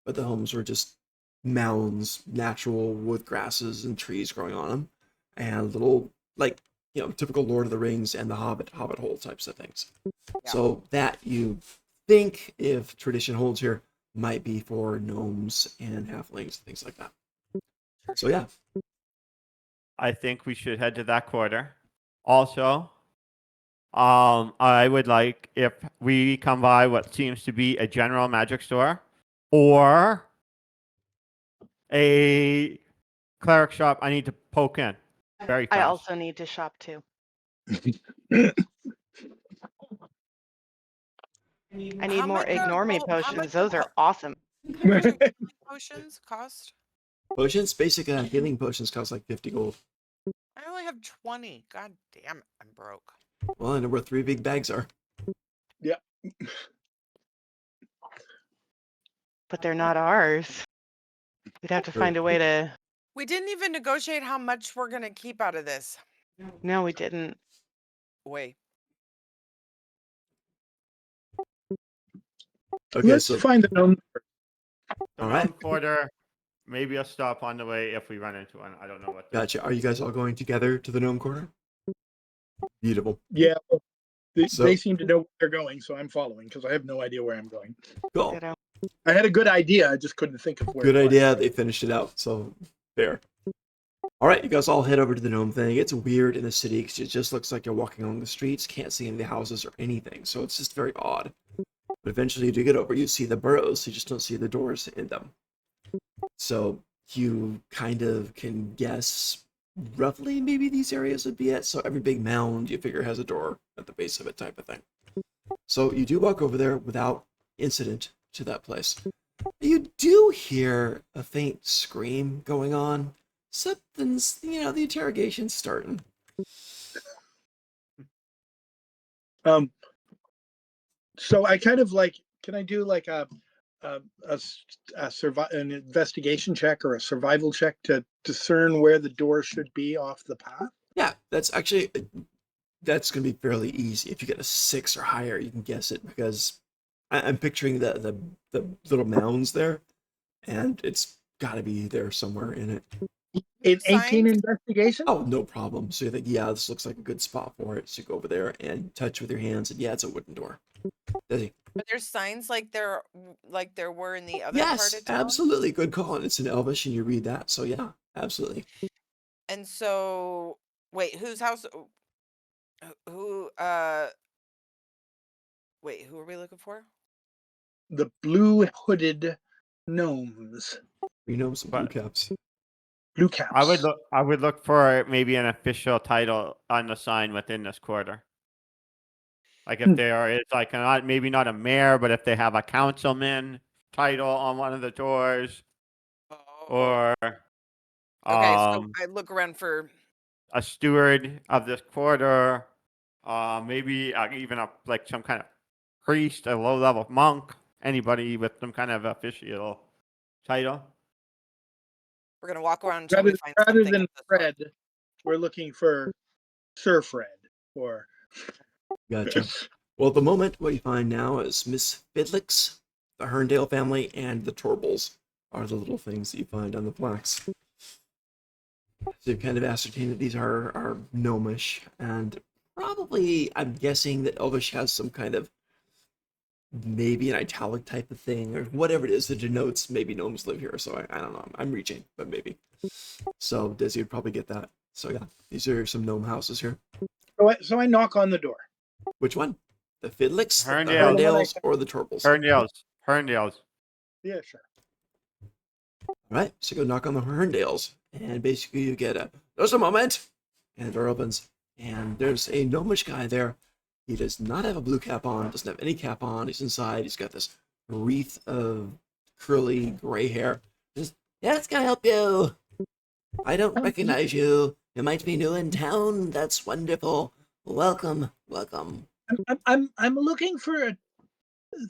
but the homes were just mounds, natural wood grasses and trees growing on them, and little like typical Lord of the Rings and the Hobbit hole types of things. Yeah. So that you think, if tradition holds here, might be for gnomes and halflings, things like that. So yeah. I think we should head to that quarter. Also, I would like if we come by what seems to be a general magic store or a cleric shop. I need to poke in very fast. I also need to shop too. I need How more much are ignore me how much potions. are Those are awesome. How much do potions cost? Potions, basic healing potions cost like 50 gold. I only have 20. God damn it, I'm broke. Well, I know where 3 big bags are. Yeah. But they're not ours. We'd have to Sure. find a way to. We didn't even negotiate how much we're gonna keep out of this. No, we didn't. Wait. Okay, Let's so find the gnome. The all right. gnome quarter. Maybe a stop on the way if we run into one. I don't know what. Gotcha. Are you guys all going together to the gnome quarter? Beautiful. Yeah, They seem to know where they're going, so I'm following because I have no idea where I'm going. Cool. Ditto. I had a good idea, I just couldn't think of where. Good it was. idea. They finished it out. So there. All right, you guys all head over to the gnome thing. It's weird in the city because it just looks like you're walking along the streets, can't see any of the houses or anything. So it's just very odd. But eventually you do get over, you see the burrows, you just don't see the doors in them. So you kind of can guess roughly maybe these areas would be it. So every big mound you figure has a door at the base of it type of thing. So you do walk over there without incident to that place. You do hear a faint scream going on. Something's, the interrogation's starting. So I kind of like, can I do like an investigation check or a survival check to discern where the door should be off the path? Yeah, that's going to be fairly easy. If you get a 6 or higher, you can guess it because I'm picturing the little mounds there, and it's got to be there somewhere in it. In 18 Signs? investigation? Oh, no problem. So you think, yeah, this looks like a good spot for it. So you go over there and touch with your hands, and yeah, it's a wooden door. Does he? Are there signs like there were in the other part Yes, of town? absolutely. Good call. And it's in Elvish, and you read that. So yeah, absolutely. And so, wait, whose house? Who? Wait, who are we looking for? The blue hooded gnomes. You know some blue But- caps. Blue caps. I would look for maybe an official title on the sign within this quarter. Like if there is like maybe not a mayor, but if they have a councilman title on one of the doors, or Okay, so I look around for. a steward of this quarter, maybe even like some kind of priest, a low level monk, anybody with some kind of official title. We're gonna walk around until we find rather something. than at this point. Fred, we're looking for Sir Fred or Gotcha. Well, at the moment, what you find now is Miss Fidlix, the Herndale family, and the Torbles are the little things that you find on the plaques. So you've kind of ascertained that these are gnomish, and probably, I'm guessing that Elvish has some kind of maybe an italic type of thing, or whatever it is that denotes maybe gnomes live here. So I don't know. I'm reaching, but maybe. So Desi would probably get that. So yeah, these are some gnome houses here. so I knock on the door. Which one? The Fidlix, the Herndales. Herndales, or the Torbles? Herndales. Yeah, sure. Right, so go knock on the Herndales, and basically you get there's a moment, and the door opens, and there's a gnomish guy there. He does not have a blue cap on, doesn't have any cap on. He's inside. He's got this wreath of curly gray hair. Just, yes, can I help you? I don't recognize you. You might be new in town. That's wonderful. Welcome. I'm looking for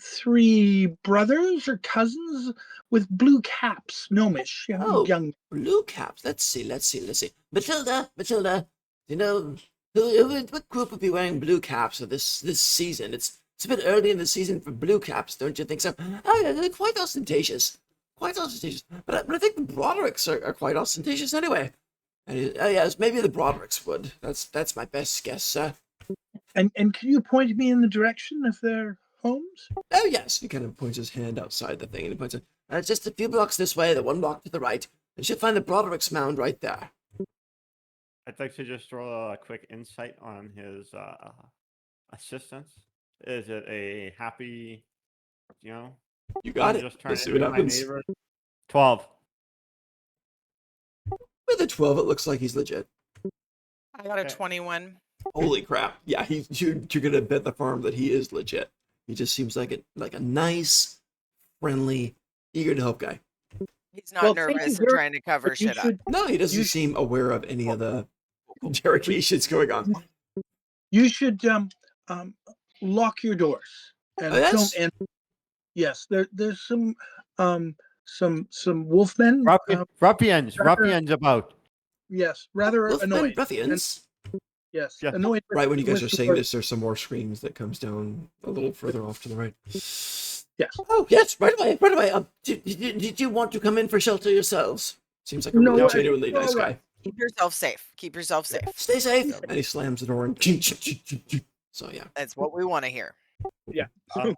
3 brothers or cousins with blue caps, gnomish, young. Blue caps. Let's see. Matilda. You know, what group would be wearing blue caps this season? It's a bit early in the season for blue caps, don't you think so? Oh yeah, they're quite ostentatious. But I think the Brodericks are quite ostentatious anyway. Yes, maybe the Brodericks would. That's my best guess, sir. And can you point me in the direction of their homes? Oh yes, he kind of points his hand outside the thing, and he points it. Just a few blocks this way, the 1 block to the right. You should find the Brodericks mound right there. I'd like to just throw a quick insight on his assistance. Is it a happy, You got it. just turn Let's see what into my happens. neighbor? 12. With a 12, it looks like he's legit. I got a Okay. 21. Holy crap! Yeah, you're gonna bet the farm that he is legit. He just seems like a nice, friendly, eager to help guy. He's not Well, thank you nervous and very- trying to cover But you shit up. should No, he doesn't You- seem aware of any of the interrogations going on. you should lock your doors and Oh, yes? don't enter. Yes, there's some wolfmen. Ruffians rather- about. Yes, rather Wolfmen, annoying. ruffians. Yes, Yes. annoying. Right when you guys are with saying your- this, there's some more screams that comes down a little further off to the right. Yes. Oh yes, right away. Did you want to come in for shelter yourselves? Seems like a No, really I- genuinely nice all right. guy. Keep yourself safe. Stay safe. And he slams the door and So yeah. That's what we want to hear. Yeah. Uh,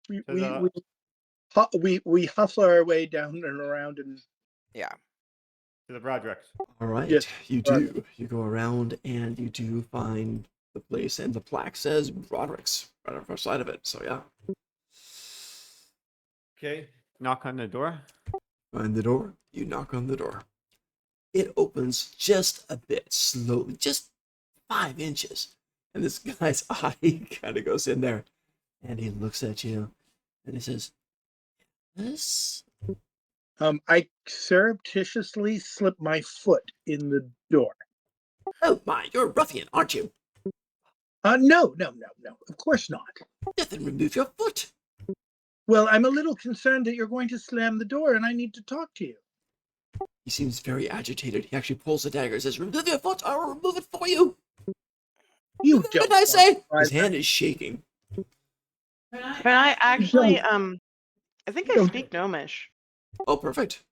we, to we, the- we hustle our way down and around and Yeah. to the Brodricks. All right, Yes, you Broderick. do. You go around and you do find the place, and the plaque says Broderick's right on the first side of it. So yeah, Okay. Knock on the door. find the door. You knock on the door. It opens just a bit slowly, just 5 inches, and this guy's eye kind of goes in there, and he looks at you, and he says, "This." I surreptitiously slip my foot in the door. Oh my, you're a ruffian, aren't you? No. Of course not. Then remove your foot. Well, I'm a little concerned that you're going to slam the door and I need to talk to you. He seems very agitated. He actually pulls the dagger and says, "Remove your foot, I will remove it for you." You What don't. did I say? want His to- hand is shaking. Can I actually don't. I think I Don't. speak Gnomish. Oh, perfect.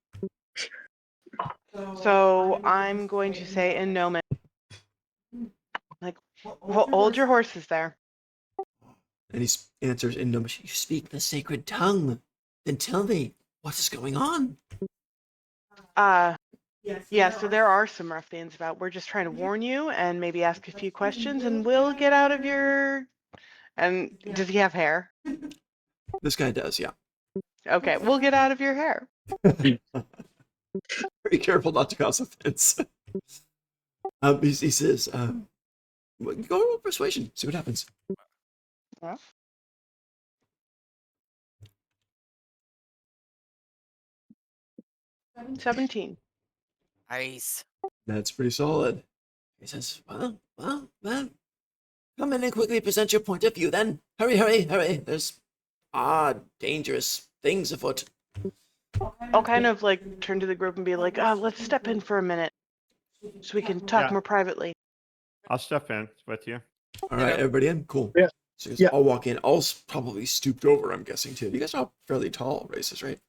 So I'm going to say in Gnomish, like, hold your horses there. And he answers in Gnomish, "You speak the sacred tongue. Then tell me, what is going on?" Yeah, so there are some ruffians about. We're just trying to warn you and maybe ask a few questions and we'll get out of your... And does he have hair? This guy does, yeah. Okay, we'll get out of your hair. Very careful not to cause offense. He says, well, go roll persuasion, see what happens. Well. 17. Nice. That's pretty solid. He says, well, come in and quickly present your point of view then. Hurry. There's dangerous things afoot. I'll kind of like turn to the group and be like, let's step in for a minute so we can talk Yeah. more privately. I'll step in with you. All right, Okay. everybody in? Cool. Yeah. So you guys Yeah. all walk in, all probably stooped over, I'm guessing, too. You guys are all fairly tall races, right?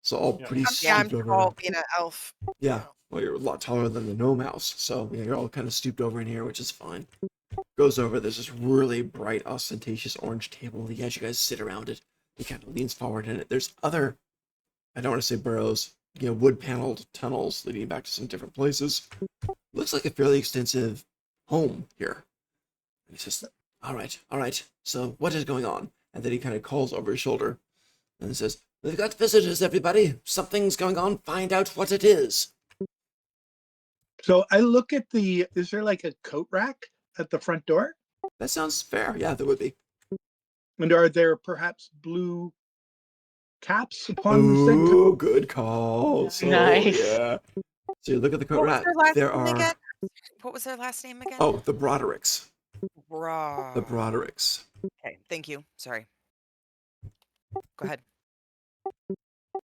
So all Yeah. pretty Yeah, I'm stooped over. tall being an elf. Yeah. Well, you're a lot taller than the gnome house. So yeah, you're all kind of stooped over in here, which is fine. Goes over, there's this really bright, ostentatious orange table. He has you guys sit around it. He kind of leans forward in it. There's other, I don't want to say burrows, wood paneled tunnels leading back to some different places. Looks like a fairly extensive home here. And he says, all right. So what is going on? And then he kind of calls over his shoulder and says, "We've got visitors, everybody. Something's going on. Find out what it is." So I look at is there like a coat rack at the front door? That sounds fair. Yeah, there would be. And are there perhaps blue caps upon the sink? Ooh, good call. So, Nice. yeah. So you look at the coat What was rack. their last There name are again? What was their last name again? oh, the Brodericks. Raw. The Brodericks. Okay, thank you. Sorry. Go ahead.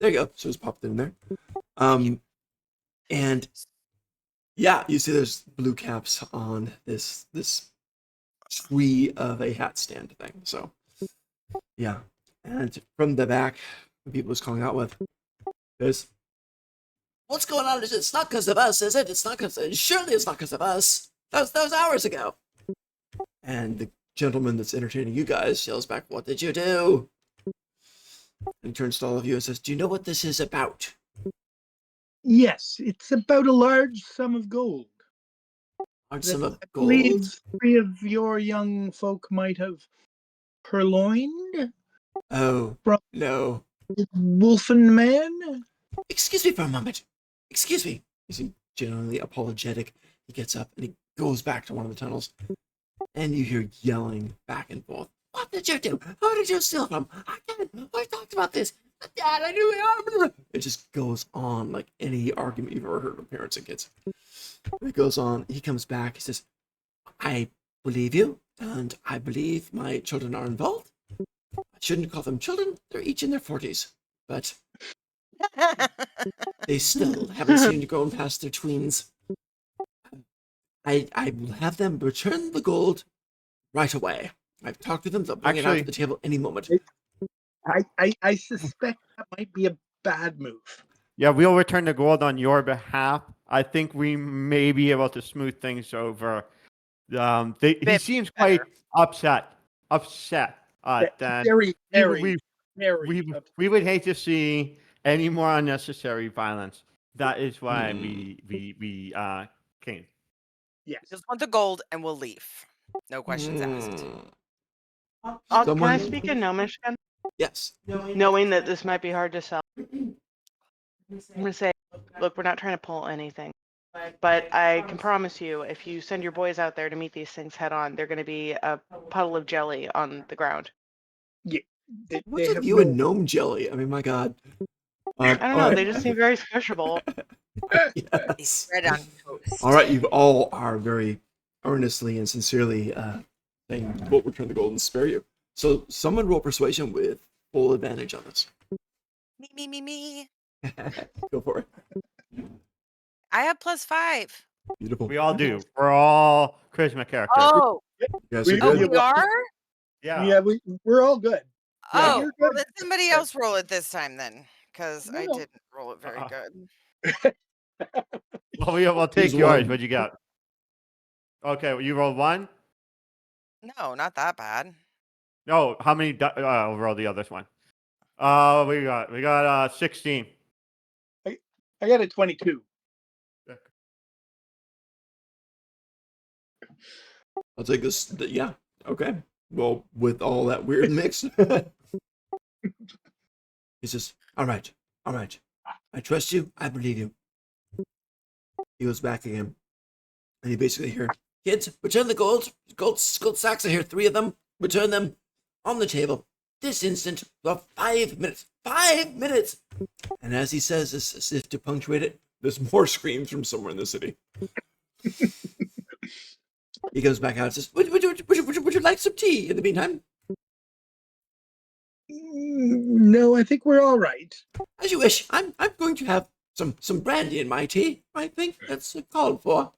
There you go. So it's popped in there. And yeah, you see there's blue caps on this tree of a hat stand thing. So yeah. And from the back, the people was calling out with this. "What's going on? It's not because of us, is it? It's not because. Surely it's not because of us. That was hours ago." And the gentleman that's entertaining you guys yells back, "What did you do?" And he turns to all of you and says, "Do you know what this is about?" Yes, it's about a large sum of gold. Large sum of I gold? believe 3 of your young folk might have purloined. Oh, From- no. Wolfen man? Excuse me for a moment. Excuse me. He's genuinely apologetic. He gets up and he goes back to one of the tunnels. And you hear yelling back and forth. "What did you do? Who did you steal from? I can't. I talked about this. Dad, I knew it." It just goes on like any argument you've ever heard with parents and kids. It goes on. He comes back. He says, "I believe you, and I believe my children are involved. I shouldn't call them children. They're each in their 40s. But they still haven't seemed to grown past their tweens. I will have them return the gold right away. I've talked to them. They'll bring it out Actually- to the table any moment." I suspect that might be a bad move. Yeah, we'll return the gold on your behalf. I think we may be able to smooth things over He Bit seems quite better. upset. That Very, we, very, very. we would hate to see any more unnecessary violence. That is why we came. We Yes. just want the gold and we'll leave. No questions asked. Can Someone- I speak in Gnomish again? Yes. Knowing that this might be hard to sell, I'm gonna say, look, we're not trying to pull anything, but I can promise you, if you send your boys out there to meet these things head on, they're gonna be a puddle of jelly on the ground. Yeah. They What's with have you no. and gnome jelly? I mean, my God. I don't know. They just seem very squishable. They Yes. spread on toast. All right, you all are very earnestly and sincerely saying we'll return the gold and spare you. So someone roll persuasion with full advantage on this. Me. Go for it. I have +5. Beautiful. We all do. We're all charisma characters. Oh, You guys are We- oh, good. we are? Yeah. Yeah, we're all good. Yeah, Oh, you're well, good. let somebody else roll it this time then, because I No. didn't roll it very Uh-uh. good. Well, we'll take Choose yours. one. What'd you got? Okay, well, you rolled 1? No, not that bad. No, how many? I'll roll the other one. We got 16. I got a 22. I'll take this. Yeah. Okay. Well, with all that weird mix. He says, all right. I trust you. I believe you. He goes back again. And you basically hear, kids, return the gold sacks are here, 3 of them. Return them on the table. This instant for 5 minutes. 5 minutes! And as he says this, as if to punctuate it, there's more screams from somewhere in the city. He goes back out and says, would you like some tea in the meantime? No, I think we're all right. As you wish. I'm going to have some brandy in my tea. I think that's called for.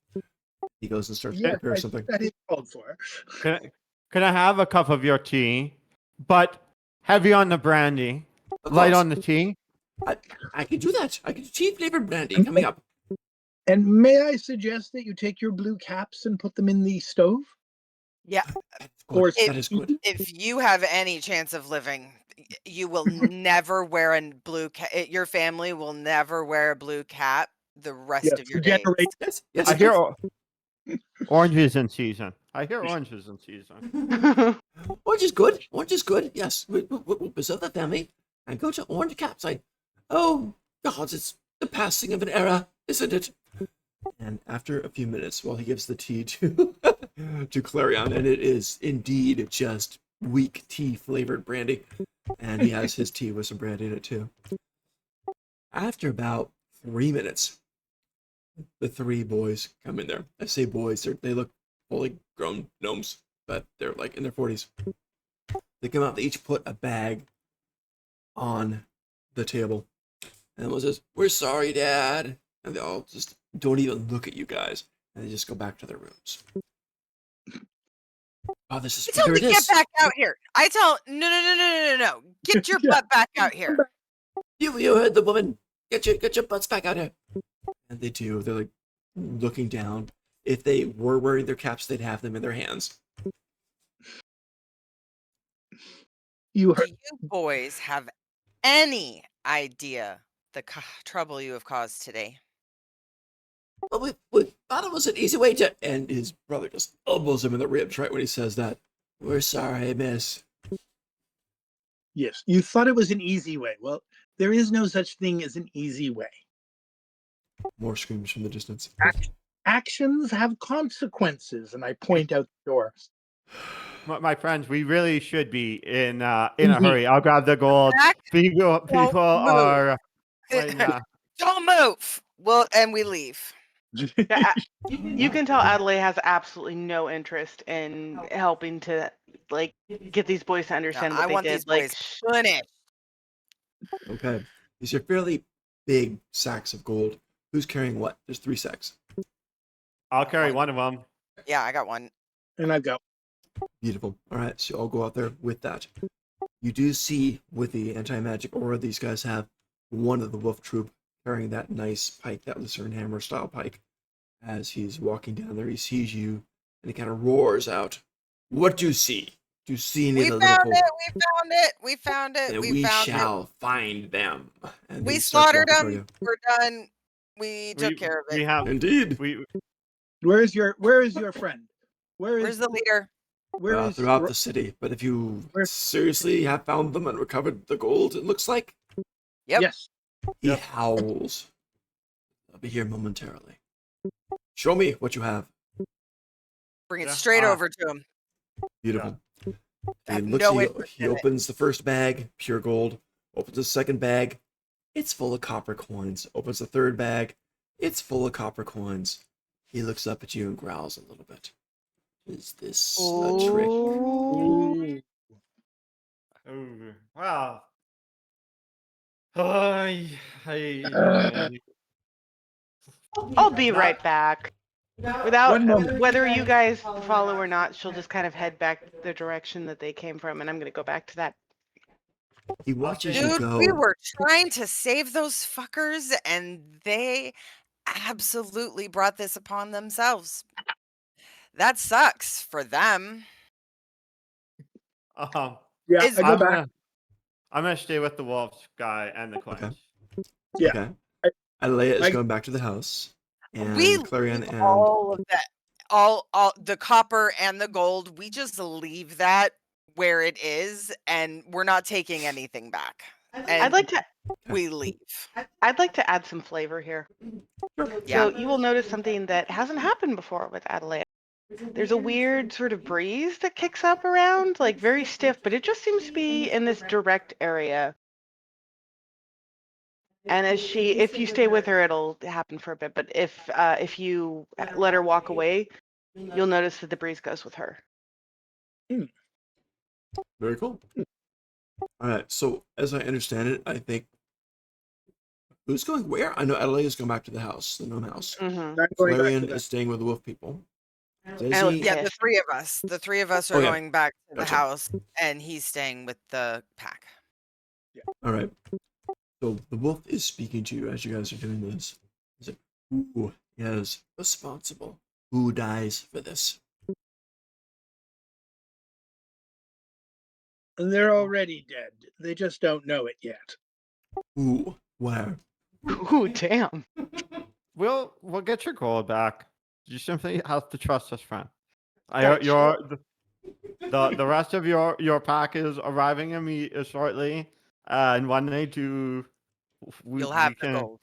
He goes and starts to Yeah, prepare I something. think that is called for. Can I have a cup of your tea, but heavy on the brandy, Of light course. on the tea? I can do that. I can do tea flavored brandy coming up. And may I suggest that you take your blue caps and put them in the stove? Yeah, Of course, If- that is good. if you have any chance of living, you will never wear a blue cap. Your family will never wear a blue cap the rest Yes, of your days. regenerate. Yes, I hear oranges in season. Oranges in season. Orange is good. Orange is good. Yes, we'll preserve the family and go to Orange Caps. Oh, God, it's the passing of an era, isn't it? And after a few minutes, while he gives the tea to to Clarion, and it is indeed just weak tea flavored brandy, and he has his tea with some brandy in it too. After about 3 minutes, the 3 boys come in there. I say boys; they look fully grown gnomes, but they're like in their 40s. They come out. They each put a bag on the table, and one says, "We're sorry, Dad," and they all just don't even look at you guys, and they just go back to their rooms. Oh, this is I tell here them it to get is. back out here. I tell no. Get your Yeah. butt back out here. You heard the woman. Get your butts back out here. And they do. They're like looking down. If they were wearing their caps, they'd have them in their hands. You Do heard. you boys have any idea the trouble you have caused today? Well, we thought it was an easy way to. And his brother just elbows him in the ribs right when he says that. We're sorry, miss. Yes, you thought it was an easy way. Well, there is no such thing as an easy way. More screams from the distance. Actions have consequences, and I point out the door. My friends, we really should be in a Indeed. hurry. I'll grab the gold. Back, People move. are. Waiting, Don't move. Well, and we leave. Yeah, you can tell Adelaide has absolutely no interest in helping to get these boys to No, understand I what they want did. these boys punished. Okay. These are fairly big sacks of gold. Who's carrying what? There's 3 sacks. I'll carry one of them. Yeah, I got one. And I go, Beautiful. All right, so I'll go out there with that. You do see with the anti-magic aura these guys have one of the wolf troop carrying that nice pike, that Lucerne hammer style pike. As he's walking down there, he sees you and he kind of roars out, "What do you see? Do you see any We of the little found folk? it. We found it. We found it. Then We we found it. shall find them." And We he starts slaughtered walking toward them. you. We're done. We took care of it. We have Indeed. Where is your friend? Where's the leader? where is Throughout the city, but if you Where- seriously have found them and recovered the gold, it looks like Yep. Yes. he Yep. howls. I'll be here momentarily. Show me what you have. Bring it Yeah. straight over to him. Beautiful. I He have looks no at you. interest He in it. opens the first bag, pure gold. Opens the second bag. It's full of copper coins. Opens the third bag. It's full of copper coins. He looks up at you and growls a little bit. Is this a trick? Ooh. Oh, wow. Ay, ay, ay. I'll be right back. Without One moment. whether you guys follow or not, she'll just kind of head back the direction that they came from, and I'm gonna go back to that. He watches you Dude, go. we were trying to save those fuckers, and they absolutely brought this upon themselves. That sucks for them. Yeah, Is- I go I'm back. gonna stay with the wolves guy and the coins. Okay. Yeah. Okay. Adelaide is I- going back to the house. And We Clarion leave and all of that, all the copper and the gold. We just leave that where it is, and we're not taking anything back. I'd And like to we leave. I'd like to add some flavor here. Yeah. So you will notice something that hasn't happened before with Adelaide. There's a weird sort of breeze that kicks up around, like very stiff, but it just seems to be in this direct area. And if you stay with her, it'll happen for a bit. But if you let her walk away, you'll notice that the breeze goes with her. very cool. All right. So as I understand it, I think who's going where? I know Adelaide is going back to the house, the gnome house. Mm-hmm. I'm going back Clarion to that. is staying with the wolf people. I Daisy, look Yeah, the pissed. three of us. The three of us are Oh, yeah. going back to the Gotcha. house, and he's staying with the pack. all right. So the wolf is speaking to you as you guys are doing this. He's like, "Who is responsible? Who dies for this?" And they're already dead. They just don't know it yet. Who? Where? Ooh, damn. We'll get your gold back. You simply have to trust us, friend. Gotcha. The rest of your pack is arriving shortly, and when they do, You'll have we the can. gold.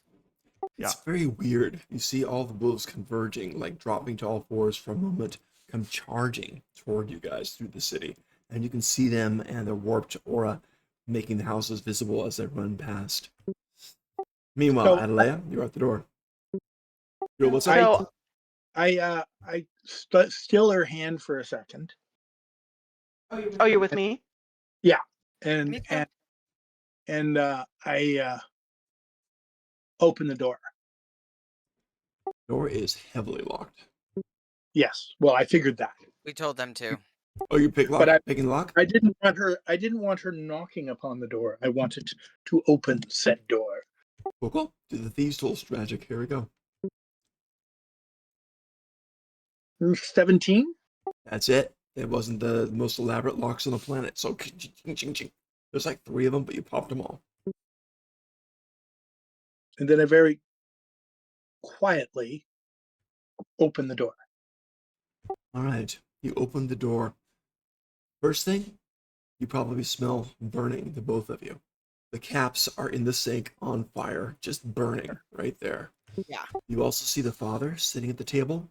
It's very weird. You see all the wolves converging, like dropping to all fours for a moment, come charging toward you guys through the city. And you can see them and their warped aura making the houses visible as they run past. Meanwhile, So- Adelaide, you're at the door. Yo, what's up? So I still her hand for a second, oh, you're with me? and Me too. I open the door. Door is heavily locked. Yes. Well, I figured that. We told them to. Oh, you pick lock? But Picking lock? I didn't want her knocking upon the door. I wanted to open said door. Cool. Do the thieves' tools magic. Here we go. 17. That's it. It wasn't the most elaborate locks on the planet. So there's like 3 of them, but you popped them all. And then I very quietly open the door. All right. You open the door. First thing, you probably smell burning, the both of you. The caps are in the sink on fire, just burning right there. Yeah. You also see the father sitting at the table.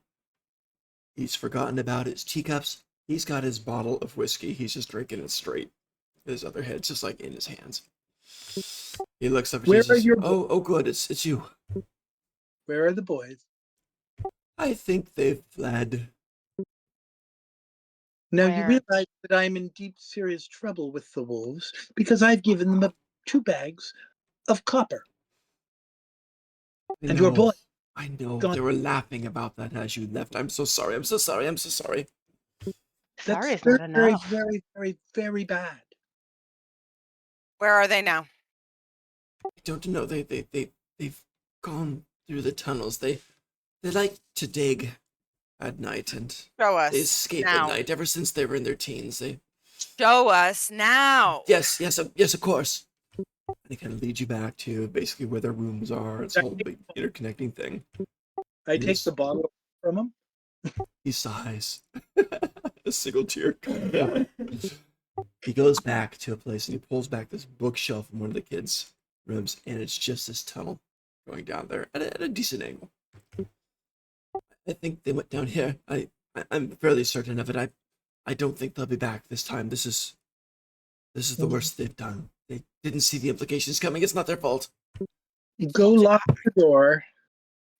He's forgotten about his teacups. He's got his bottle of whiskey. He's just drinking it straight. His other head's just like in his hands. He looks up at Where you. are Says, your oh, good. It's you. Where are the boys? I think they've fled. Now Where? you realize that I'm in deep, serious trouble with the wolves because I've given them 2 bags of copper. I And your know. boy- I know. gone. They were laughing about that as you left. I'm so sorry. I'm so sorry. I'm so sorry. Sorry, That's it's not very, enough. very, very, very bad. Where are they now? I don't know. They've gone through the tunnels. They like to dig. at night, and Show they us escape at now. night ever since they were in their teens. They Show us now. yes, of course. And they kind of lead you back to basically where their rooms are. It's a whole big interconnecting thing. I Yes. take the bottle from him. He sighs. A single tear comes down. He goes back to a place and he pulls back this bookshelf from one of the kids' rooms, and it's just this tunnel going down there at a decent angle. I think they went down here. I'm fairly certain of it. I don't think they'll be back this time. This is the worst they've done. They didn't see the implications coming. It's not their fault. Go lock the door.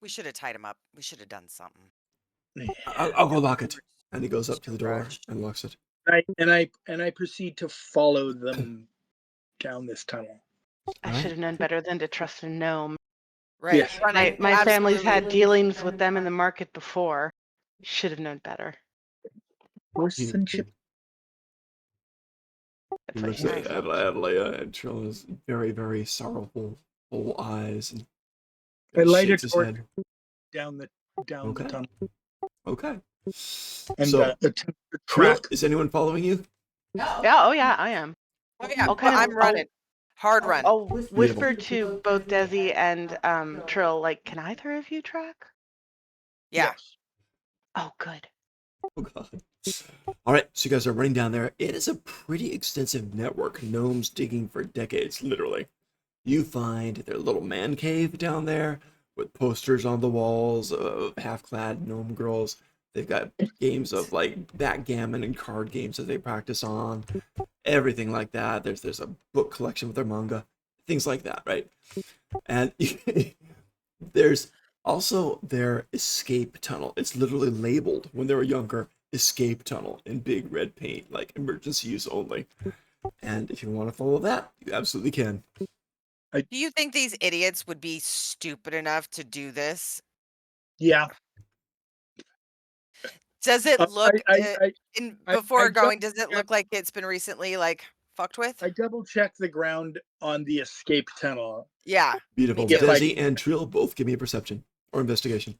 We should have tied him up. We should have done something. I'll go lock it. And he goes up to the door and locks it. And I proceed to follow them down this tunnel. I Alright. should have known better than to trust a gnome. Right. Yes. My family's had absolutely. dealings with them in the market before. Should have known better. Horsemanship. He That's what looks she at said. Adelaia and Trilla's very, very sorrowful full eyes and I light a shakes his torch head. down the Okay. tunnel. Okay. And So, attempt to Trill, track. is anyone following you? Yeah, oh yeah, I am. Oh, yeah, I'll but kind of- I'm running. Hard run. I'll whisper to both Desi and Trill, like, can either of you track? Yeah. Yes. Oh, good. Oh god. All right, so you guys are running down there. It is a pretty extensive network. Gnomes digging for decades, literally. You find their little man cave down there with posters on the walls of half-clad gnome girls. They've got games of like backgammon and card games that they practice on, everything like that. There's a book collection with their manga, things like that, right? And there's also their escape tunnel. It's literally labeled when they were younger, escape tunnel in big red paint, like emergency use only. And if you want to follow that, you absolutely can. Do you think these idiots would be stupid enough to do this? Yeah. Does it look I before don't- going? Does it look like it's been recently like fucked with? I double check the ground on the escape tunnel. Yeah. Beautiful. Me too. Desi and Trill both give me a perception or investigation.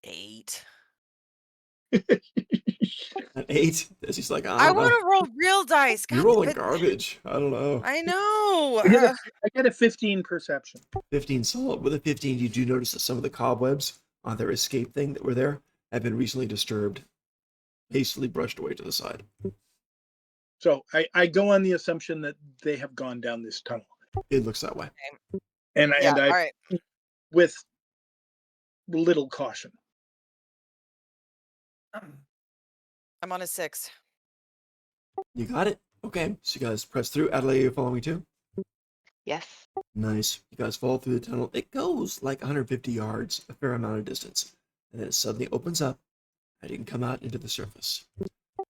8. An 8. Desi's like, I don't know. want to roll real dice. You're God, rolling but- garbage. I don't know. I know. I get a 15 perception. 15 solid. With a 15, you do notice that some of the cobwebs on their escape thing that were there have been recently disturbed, hastily brushed away to the side. So I go on the assumption that they have gone down this tunnel. It looks that way. And Yeah. and I All right. with little caution. I'm on a 6. You got it? Okay, so you guys press through. Adelaide, you're following me too? Yes. Nice. You guys fall through the tunnel. It goes like 150 yards, a fair amount of distance. And then it suddenly opens up, and you can come out into the surface.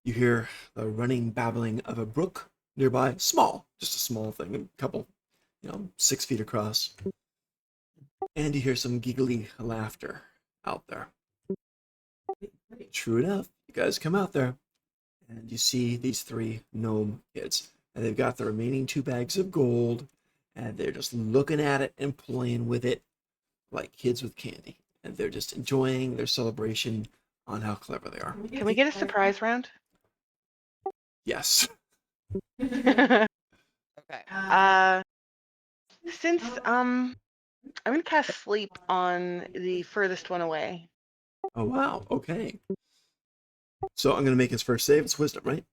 You hear the running, babbling of a brook nearby. Small, just a small thing, a couple, 6 feet across. And you hear some giggly laughter out there. True enough, you guys come out there, and you see these 3 gnome kids. And they've got the remaining 2 bags of gold, and they're just looking at it and playing with it like kids with candy. And they're just enjoying their celebration on how clever they are. Can we get a surprise round? Yes. Okay. Since I'm gonna cast sleep on the furthest one away. Oh, wow. Okay. So I'm going to make his first save. It's wisdom, right?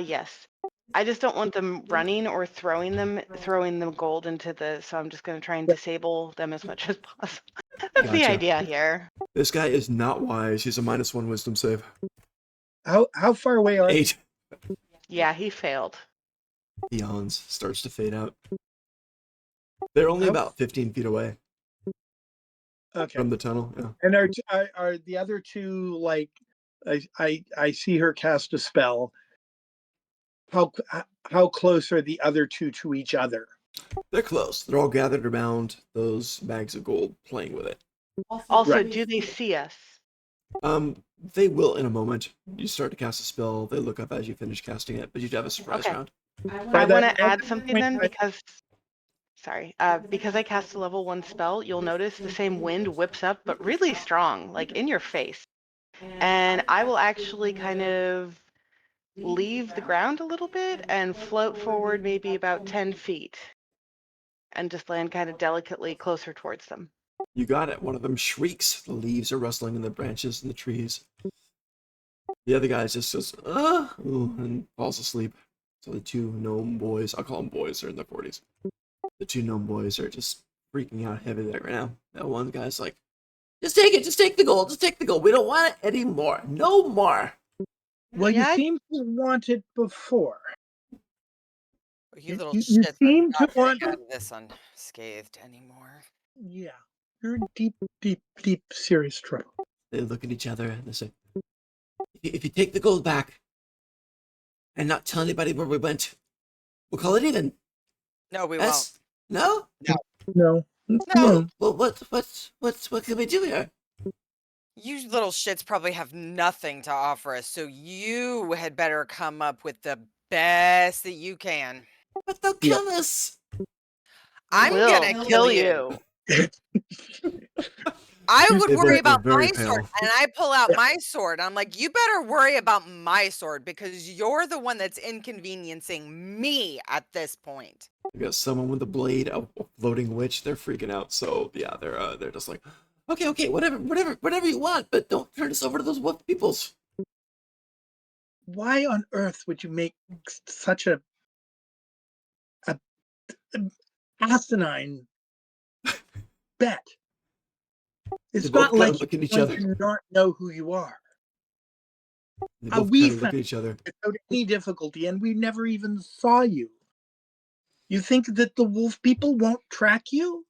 Yes. I just don't want them running or throwing the gold into so I'm just gonna try and disable them as much as possible. That's the Gotcha. idea here. This guy is not wise. He's a -1 wisdom save. How far away are 8. Yeah, he failed. He yawns, starts to fade out. They're only about 15 feet away Okay. from the tunnel. Yeah. And are the other 2 like I see her cast a spell. How close are the other 2 to each other? They're close. They're all gathered around those bags of gold, playing with it. Also, Right. do they see us? They will in a moment. You start to cast a spell. They look up as you finish casting it, but you do have a surprise Okay. round. I By want that to add something point, then I- because. sorry. Because I cast a level 1 spell, you'll notice the same wind whips up, but really strong, like in your face. And I will actually kind of leave the ground a little bit and float forward maybe about 10 feet and just land kind of delicately closer towards them. You got it. One of them shrieks. The leaves are rustling in the branches and the trees. The other guy just says, ooh, and falls asleep. So the two gnome boys, I'll call them boys, they're in their 40s. The two gnome boys are just freaking out heavy there right now. That one guy's like, just take it, just take the gold, just take the gold. We don't want it anymore. No more. Well, Yeah, you seem to want it before. You little You shits, I'm seem to not getting want. out of this unscathed anymore. Yeah, you're in deep, deep, deep, serious trouble. They look at each other and they say, if you take the gold back and not tell anybody where we went, we'll call it even. No, we Yes? No? No, won't. No, Well, what can we do here? you little shits probably have nothing to offer us, so you had better come up with the best that you can. But they'll kill us. I'm will gonna kill you. I would They worry both look about very my sword, pale. and I pull out my sword. I'm like, you better worry about my sword because you're the one that's inconveniencing me at this point. You got someone with a blade, a floating witch. They're freaking out. So yeah, they're just like, okay, whatever you want, but don't turn us over to those wolf peoples. Why on earth would you make such a asinine bet? It's They both not kind like of look at each you're other. going to not know who you are. They both We kind of look found at each other. without any difficulty, and we never even saw you. You think that the wolf people won't track you?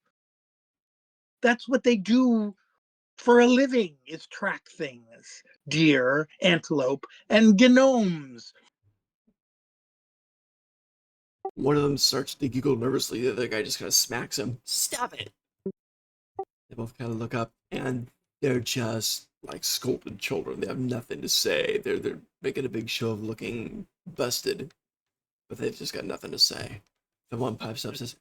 That's what they do for a living, is track things. Deer, antelope, and gnomes. One of them starts to giggle nervously. The other guy just kind of smacks him. Stop it! They both kind of look up, and they're just like scolded children. They have nothing to say. They're making a big show of looking busted, but they've just got nothing to say. The one pipes up and says,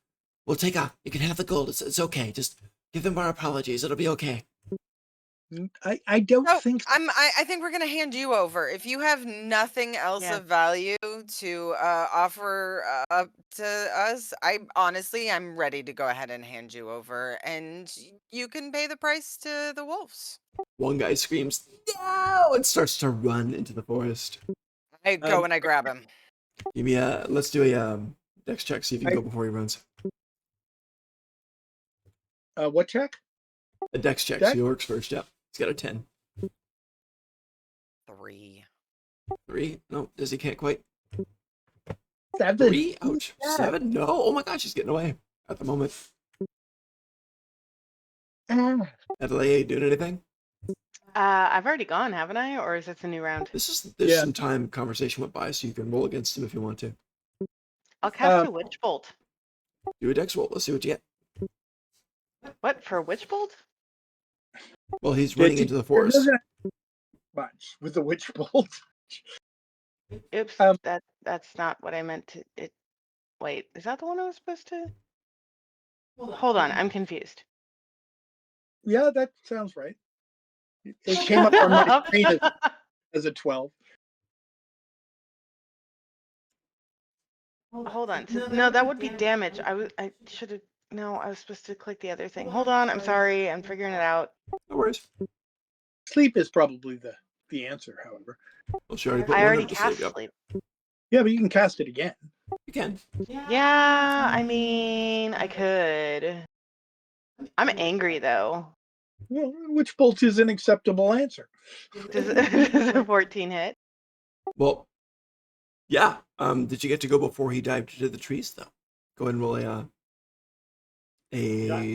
"We'll take off. You can have the gold. It's okay. Just give them our apologies. It'll be okay." I don't So think I think we're gonna hand you over. If you have nothing else Yeah. of value to offer up to us, I'm ready to go ahead and hand you over, and you can pay the price to the wolves. One guy screams, "No!" and starts to run into the forest. I go and I grab him. Give me let's do a dex check. See if you can I- go before he runs. what check? A dex check. Dex? So he works first. Yep. He's got a 10. 3. 3? No, does he can't quite. 7. 3? Ouch. 7? No. Oh my gosh, he's getting away at the moment. Ah, Adelaide, doing anything? I've already gone, haven't I? Or is this a new round? There's Yeah. some time conversation went by, so you can roll against him if you want to. I'll cast a witch bolt. Do a dex roll. Let's see what you get. What, for a witch bolt? Well, he's running into the forest. Much with the witch bolt. Oops, that's not what I meant to. Wait, is that the one I was supposed to? Hold on, I'm confused. Yeah, that sounds right. It came up on my screen as a 12. Hold on. No, that would be damage. I should have. No, I was supposed to click the other thing. Hold on. I'm sorry. I'm figuring it out. No worries. Sleep is probably the answer, however. Well, she already put I one already up to cast sleep. Yep. sleep. Yeah, but you can cast it again. You can. Yeah, I mean, I could. I'm angry though. Well, witch bolt is an acceptable answer. Does a 14 hit? Well, yeah. Did you get to go before he dived into the trees, though? Go ahead and roll a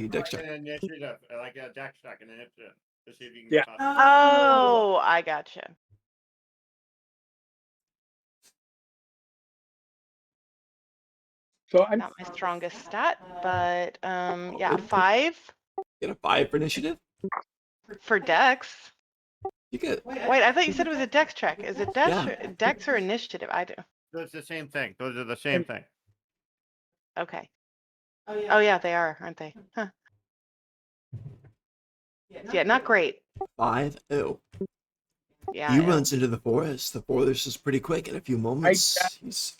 dex check. Initiative, like a dex check, an initiative, to see if you can Yeah. get Oh, I gotcha. So I'm Not my strongest stat, but yeah, 5 Get a 5 for initiative. for Dex. You get. Wait, I thought you said it was a Dex check. Is it Dex, Yeah. or, Dex or initiative? I do. It's the same thing. Those are the same thing. Okay. Oh yeah, they are, aren't they? Huh. Yeah, not great. 5-0. Yeah. He I know. runs into the forest. The forest is pretty quick. In a few moments, he's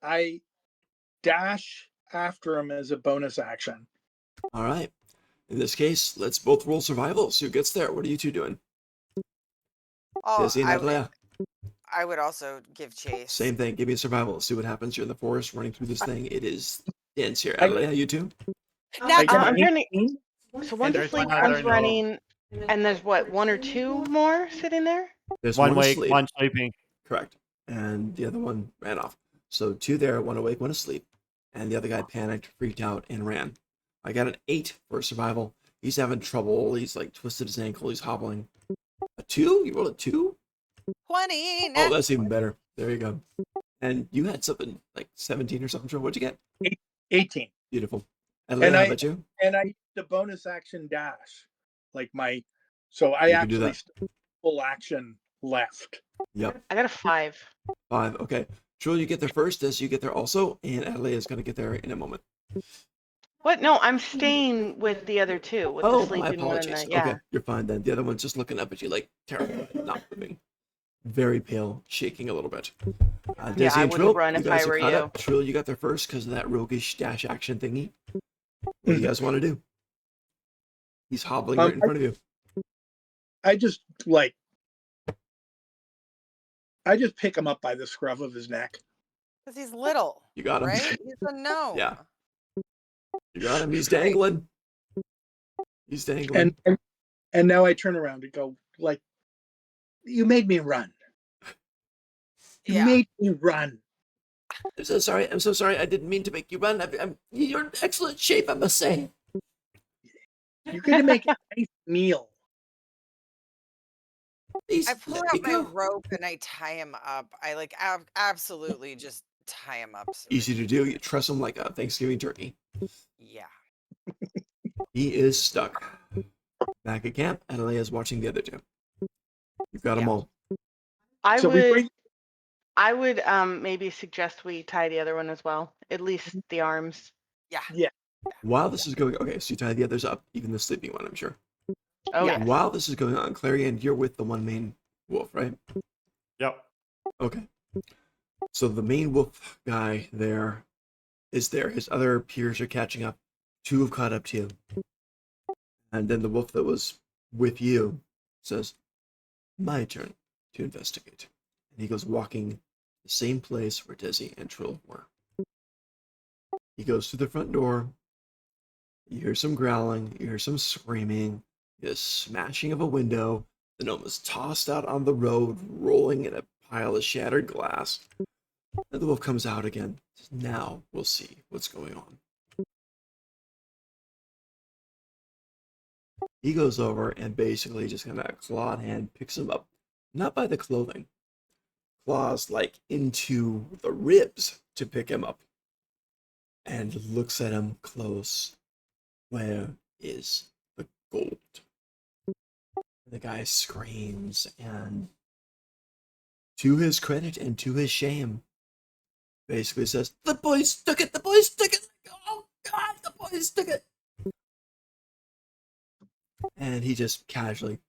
I dash after him as a bonus action. all right. In this case, let's both roll survival. See who gets there. What are you two doing? Oh, Desi and Adlea. I would also give chase. Same thing. Give me a survival. See what happens. You're in the forest running through this thing. It is dense here. I- Adlea, you two? Now, I got I'm an trying to. 18. So one's there's asleep, another one's no. running, and there's what, one or two more sitting there? There's One one awake, asleep. one sleeping. Correct. And the other one ran off. So 2 there, 1 awake, 1 asleep. And the other guy panicked, freaked out, and ran. I got an 8 for survival. He's having trouble. He's like twisted his ankle. He's hobbling. A 2? You rolled a 2? 20. Oh, that's even better. There you go. And you had something like 17 or something. What'd you get? 18. Beautiful. And how about you? And I the bonus action dash. Like so I You can do actually that. full action left. Yep. I got a 5. 5. Okay. Trill, you get there first as you get there also. And Adelaide is going to get there in a moment. What? No, I'm staying with the other two, with the Oh, my sleeping one and apologies. the, yeah. Okay, you're fine then. The other one's just looking up at you like terrified, not moving. Very pale, shaking a little bit. Yeah, Desi I and wouldn't Trill, run you if guys I are were caught you. up. Trill, you got there first because of that roguish dash action thingy. What do you guys want to do? He's hobbling right in front of you. I just pick him up by the scruff of his neck. Because he's little. You got him. Right? He's a gnome. Yeah. You got him. He's dangling. He's dangling. And now I turn around and go, like, you made me run. You made me run. I'm so sorry. I'm so sorry. I didn't mean to make you run. You're in excellent shape, I must say. You're going to make a nice meal. Please, I pull let out me my go. rope and I tie him up. I like absolutely just tie him up. So Easy to do. You truss him like a Thanksgiving turkey. yeah. He is stuck. Back at camp, Adelaide is watching the other two. You've got them Yeah. all. I would maybe suggest we tie the other one as well, at least the arms. Yeah. While this is going, okay, so you tie the others up, even the sleeping one, I'm sure. Oh Yeah. yes. While this is going on, Clarion, you're with the one main wolf, right? Yep. Okay. So the main wolf guy there is there. His other peers are catching up. 2 have caught up to you. And then the wolf that was with you says, my turn to investigate. And he goes walking the same place where Desi and Trill were. He goes through the front door. You hear some growling. You hear some screaming. You hear the smashing of a window. The gnome is tossed out on the road, rolling in a pile of shattered glass. And the wolf comes out again. Now we'll see what's going on. He goes over and basically just kind of clawed hand picks him up. Not by the clothing. Claws like into the ribs to pick him up. And looks at him close. Where is the gold? The guy screams, and to his credit and to his shame, basically says, the boys took it, the boys took it! Oh God, the boys took it! And he just casually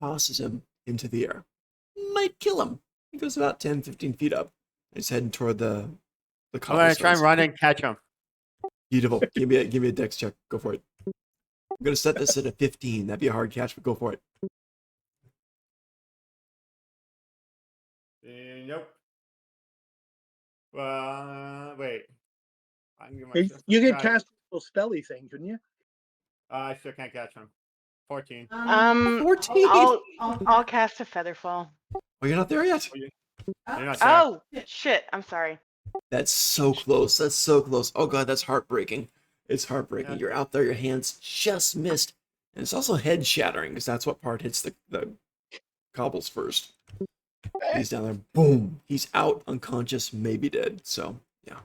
tosses him into the air. Might kill him. He goes about 10, 15 feet up. He's heading toward the I'm gonna try and run and catch him. Beautiful. Give me a dex check. Go for it. I'm gonna set this at a 15. That'd be a hard catch, but go for it. Nope. Wait. I can give You myself you a could try. cast a little spelly thing, couldn't you? I still can't catch him. 14. 14. I'll cast a featherfall. Oh, you're not there yet? You're not there. Oh shit! I'm sorry. That's so close. That's so close. Oh God, that's heartbreaking. It's heartbreaking. Yeah. You're out there, your hands just missed. And it's also head shattering because that's what part hits the cobbles first. He's down there. Boom. He's out, unconscious, maybe dead. So, yeah.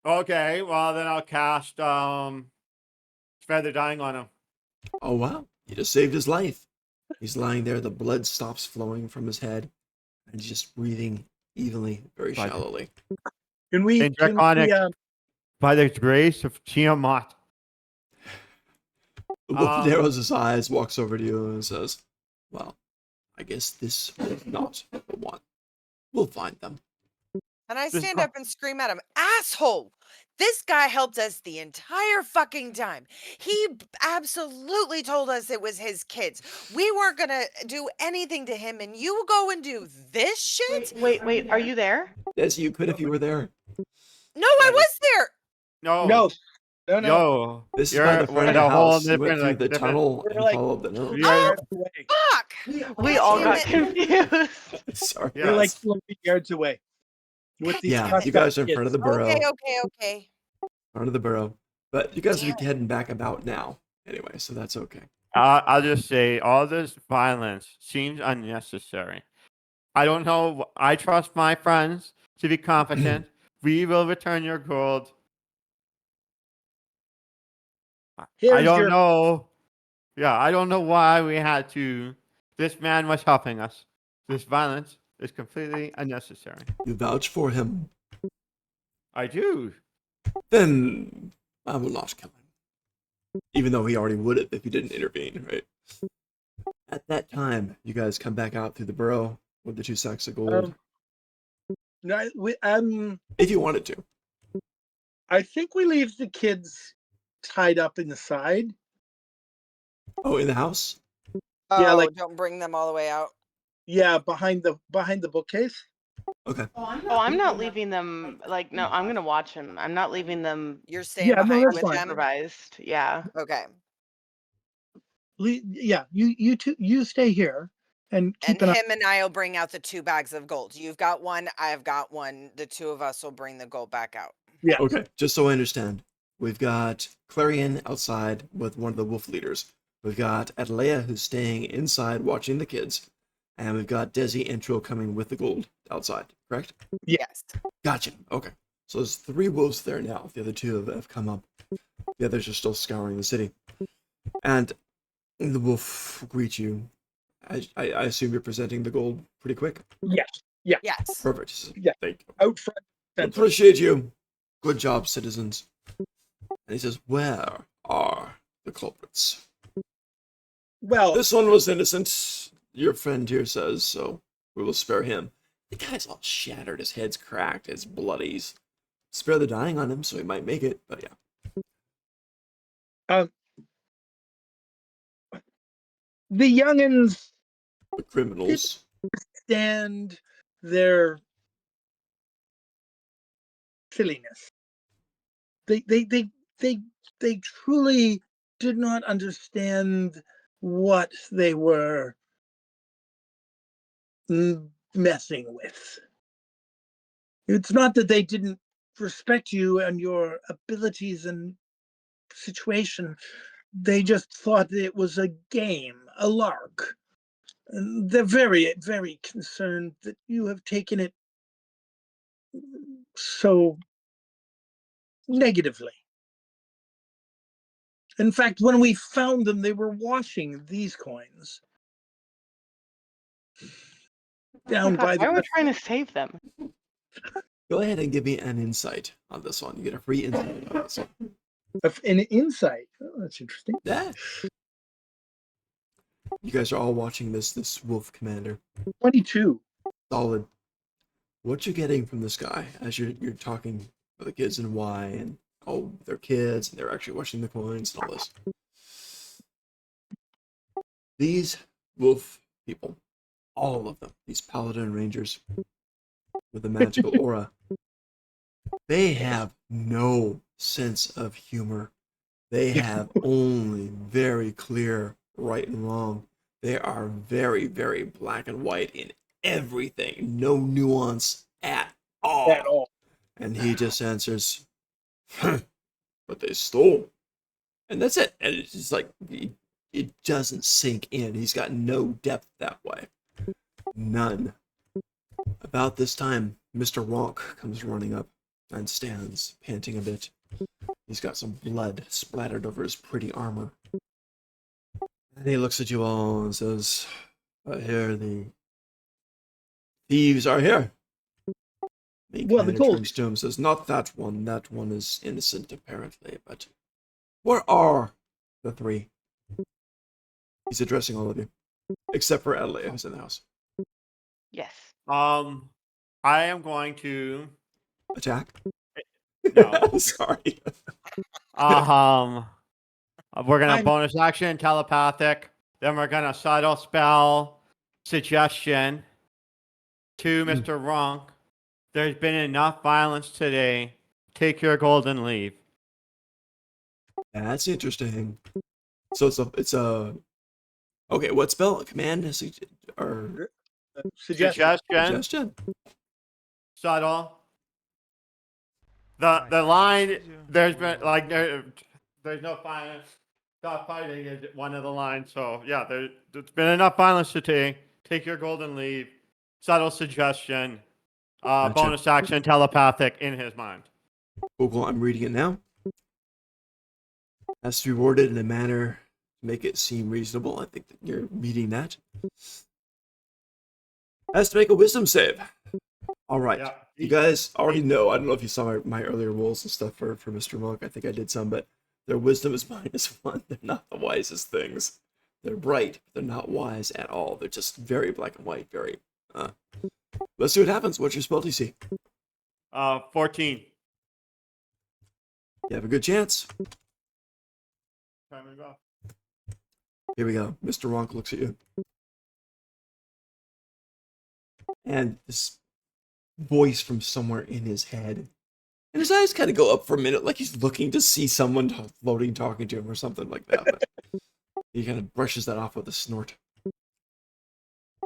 Okay, well then I'll cast Feather Dying on him. Oh, wow. You just saved his life. He's lying there. The blood stops flowing from his head. And he's just breathing evenly, very Right. shallowly. Can we, In Draconic. by the grace of Tiamat. The wolf Um, narrows his eyes, walks over to you, and says, "Well, I guess this was not the one. We'll find them." And I This stand guy- up and scream at him, asshole! This guy helped us the entire fucking time. He absolutely told us it was his kids. We weren't gonna do anything to him, and you go and do this shit? Wait. Are you there? Yes, you could if you were there. No, I was there. No. Yo, This is by the we're front of in the a whole house. You went different, through like, the different. tunnel We're and like- followed the nose. We are, away. Fuck! We all damn got it. confused. Sorry. Yeah. We're like guys. 200 yards away. With these Yeah, cussed you guys are out in front of the kids. burrow. Okay. Front of the burrow. But you guys Damn are it. heading back about now. Anyway, so that's okay. I'll just say all this violence seems unnecessary. I don't know. I trust my friends to be competent. We will return your gold. I Here's don't your know. Yeah, I don't know why we had to. This man was helping us. This violence is completely unnecessary. You vouch for him. I do. Then I will not kill him. Even though he already would have if he didn't intervene, right? At that time, you guys come back out through the burrow with the 2 sacks of gold. I If you wanted to. think we leave the kids tied up in the side. Oh, in the house? Yeah, Oh, like- don't bring them all the way out. Yeah, behind the bookcase. Okay. Oh, I'm not leaving them. Like, no, I'm gonna watch him. I'm not leaving them You're staying Yeah, no, behind that's with fine. them? supervised. Yeah. Okay. Yeah, you stay here and keep And an eye. him and I will bring out the 2 bags of gold. You've got one, I've got one. The 2 of us will bring the gold back out. Yeah. Okay, just so I understand. We've got Clarion outside with one of the wolf leaders. We've got Atalea who's staying inside watching the kids. And we've got Desi and Trill coming with the gold outside, correct? Yeah. Yes. Gotcha. Okay. So there's 3 wolves there now. The other 2 have come up. The others are still scouring the city. And the wolf greets you. I assume you're presenting the gold pretty quick. Yes. Yes. Perfect. Yeah. Thank you. Out front. center. Appreciate you. Good job, citizens. And he says, "Where are the culprits?" Well, This one was innocent, your friend here says, so we will spare him. The guy's all shattered, his head's cracked, his bloodies. Spare the dying on him, so he might make it, but yeah. the youngins The criminals. stand their silliness. They truly did not understand what they were messing with. It's not that they didn't respect you and your abilities and situation. They just thought it was a game, a lark. And they're very, very concerned that you have taken it so negatively. In fact, when we found them, they were washing these coins Oh my down God, by why are we the. trying to save them? Go ahead and give me an insight on this one. You get a free insight on this one. An insight. Oh, that's interesting. Yeah. You guys are all watching this wolf commander. 22. Solid. What you getting from this guy as you're talking to the kids and why and oh they're kids and they're actually watching the coins and all this. These wolf people, all of them, these paladin rangers with a magical aura, they have no sense of humor. They have only very clear right and wrong. They are very, very black and white in everything. No nuance at all. At all. And he just answers, but they stole. And that's it. And it's just like, it doesn't sink in. He's got no depth that way. None. About this time, Mr. Wonk comes running up and stands, panting a bit. He's got some blood splattered over his pretty armor. And he looks at you all and says, I hear the thieves are here. Main Well, the commander gold. turns to him and says, "Not that one. That one is innocent, apparently. But where are the three?" He's addressing all of you, except for Adelaide, who's in the house. Yes. I am going to Attack? no. Sorry. We're gonna I'm- bonus action telepathic. Then we're gonna subtle spell suggestion to Mr. Ronk. There's been enough violence today. Take your gold and leave. That's interesting. So it's a okay. What spell? Command or Suggestion. suggestion? Subtle. The line there's been like there's no violence. Stop fighting is one of the lines. So yeah, there's been enough violence today. Take your gold and leave. Subtle suggestion. Gotcha. Bonus action telepathic in his mind. Cool. I'm reading it now. Has to be worded in a manner to make it seem reasonable. I think that you're meeting that. Has to make a wisdom save. All right. Yeah. You guys already know. I don't know if you saw my earlier rolls and stuff for Mr. Monk. I think I did some, but their wisdom is -1. They're not the wisest things. They're bright, but they're not wise at all. They're just very black and white. Very. Let's see what happens. What's your spell DC? 14. You have a good chance. Time to go. Here we go. Mr. Ronk looks at you. And this voice from somewhere in his head. And his eyes kind of go up for a minute, like he's looking to see someone floating, talking to him or something like that. But he kind of brushes that off with a snort.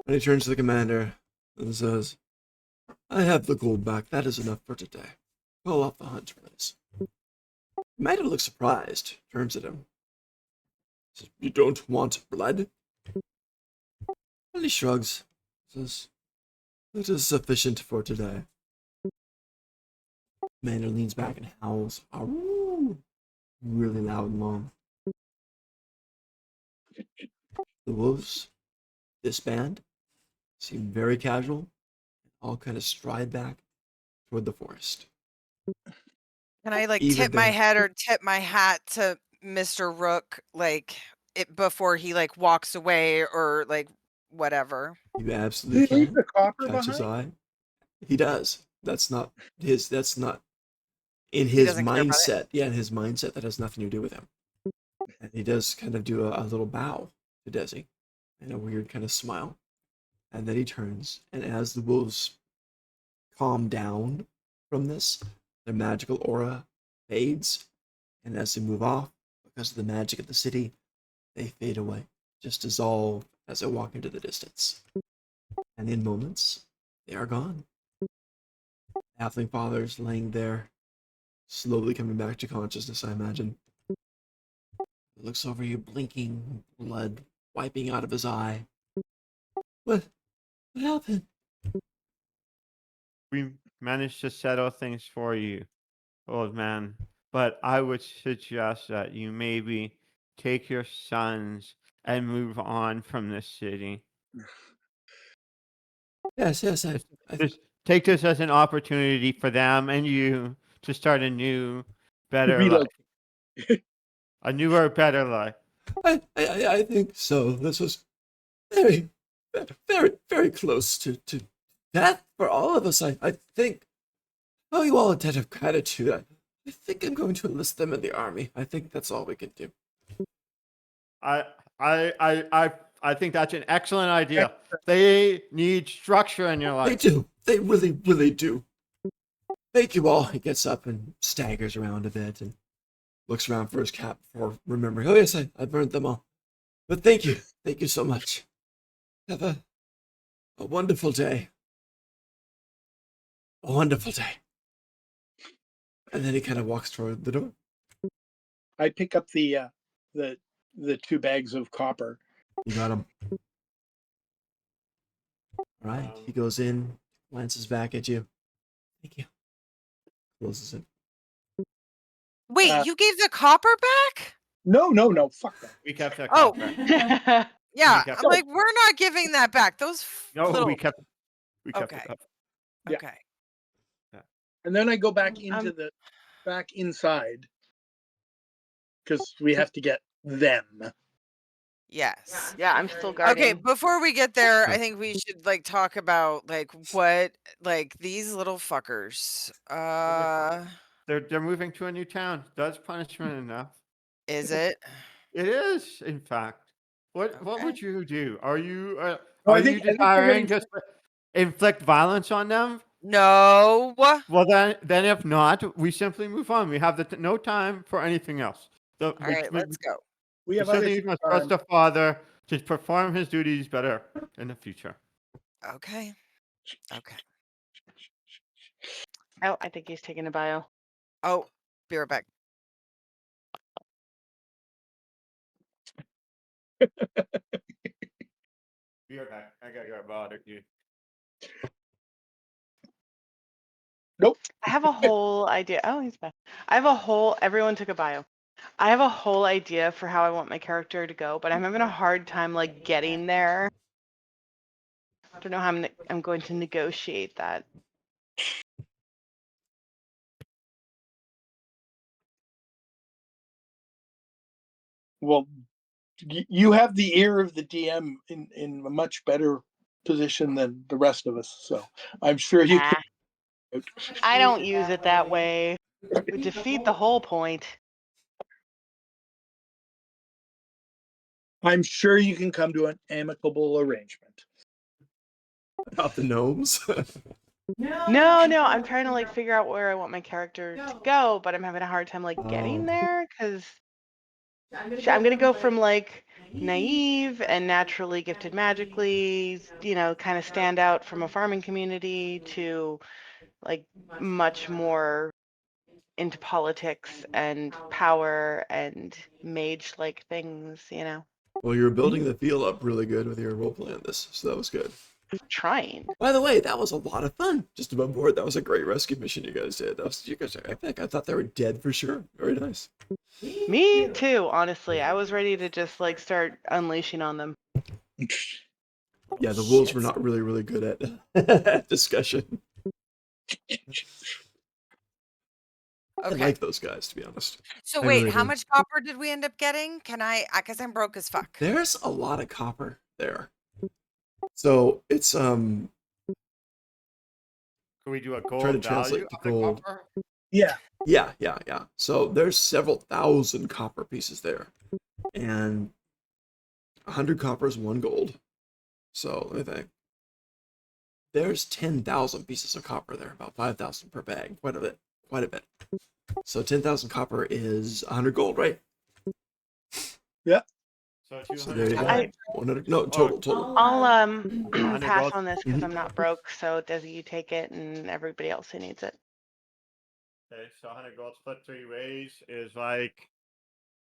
And he turns to the commander and says, "I have the gold back. That is enough for today. Call off the hunt, please." The commander looks surprised, turns at him. Says, "You don't want blood?" And he shrugs. Says, "It is sufficient for today." Commander leans back and howls. "Aroo!" Really loud and long. The wolves disband, seem very casual, all kind of stride back toward the forest. Can I like Even tip my though- head or tip my hat to Mr. Rook like it before he like walks away or like whatever? You Did absolutely he leave can. the copper Catch his behind? eye. He does. That's not in his doesn't care about it? mindset. Yeah, in his mindset, that has nothing to do with him. And he does kind of do a little bow to Desi and a weird kind of smile. And then he turns, and as the wolves calm down from this, their magical aura fades. And as they move off, because of the magic of the city, they fade away, just dissolve as they walk into the distance. And in moments, they are gone. Halfling father's laying there, slowly coming back to consciousness, I imagine. He looks over you, blinking, blood wiping out of his eye. What happened? We managed to settle things for you, old man. But I would suggest that you maybe take your sons and move on from this city. Yes, Just take this as an opportunity for them and you to start a new, better life. Relocate. A newer, better life. I think so. This was very, very, very close to death for all of us. I think. Oh, you all a debt of gratitude. I think I'm going to enlist them in the army. I think that's all we can do. I think that's an excellent idea. They need structure in your They life. do. They really, really do. Thank you all. He gets up and staggers around a bit and looks around for his cap before remembering. Oh yes, I burned them all. But thank you. Thank you so much. Have a wonderful day. A wonderful day. And then he kind of walks toward the door. I pick up the 2 bags of copper. You got him. All right. He goes in, glances back at you. Thank you. Closes it. Wait, you gave the copper back? No, fuck that. We kept that. Oh. copper. Yeah, kept I'm it. like, we're not giving that back. Those No, little... we kept the Okay. cup. Yeah. Okay. Yeah. And then I go back back inside because we have to get them. Yes. Yeah, I'm still Okay, guarding. before we get there, I think we should like talk about like what like these little fuckers. They're moving to a new town. That's punishment enough. Is it? It is, in fact. What Okay. would you do? Are you No, are I think you they're desiring getting. just to inflict violence on them? No. Well, then if not, we simply move on. We have no time for anything else. All right, let's go. We We have other simply shit must on. trust the father to perform his duties better in the future. Okay. Okay. Oh, I think he's taking a bio. Oh, be right back. Be right back. I got your bother you. Nope. I have a whole idea. Oh, he's back. I have a whole. Everyone took a bio. I have a whole idea for how I want my character to go, but I'm having a hard time like getting there. I don't know how I'm going to negotiate that. Well, you have the ear of the DM in a much better position than the rest of us, so I'm sure you can. I don't use it that way. It would defeat the whole point. I'm sure you can come to an amicable arrangement. About the gnomes. No, I'm trying to like figure out where I want my character to go, but I'm having a hard time like getting there because I'm gonna go from like naive and naturally gifted magically, kind of stand out from a farming community to like much more into politics and power and mage-like things. Well, you were building the feel up really good with your roleplay on this, so that was good. Trying. By the way, that was a lot of fun. Just above board, that was a great rescue mission you guys did. I thought they were dead for sure. Very nice. Me too, honestly. I was ready to just like start unleashing on them. Yeah, the wolves Shit. were not really, really good at discussion. I Okay. like those guys, to be honest. So I wait, really how do. much copper did we end up getting? Can I? Because I'm broke as fuck. There's a lot of copper there. So it's Can we do a trying to gold value translate to of the gold. copper? Yeah. Yeah. So there's several thousand copper pieces there, and 100 copper is 1 gold. So let me think. There's 10,000 pieces of copper there, about 5,000 per bag. Quite a bit. So 10,000 copper is 100 gold, right? So So there you 200 go. I- 100. No, total. I'll 100 pass gold. on this because I'm not broke, so Desi, you take it and everybody else who needs it. Okay, so 100 gold split 3 ways is like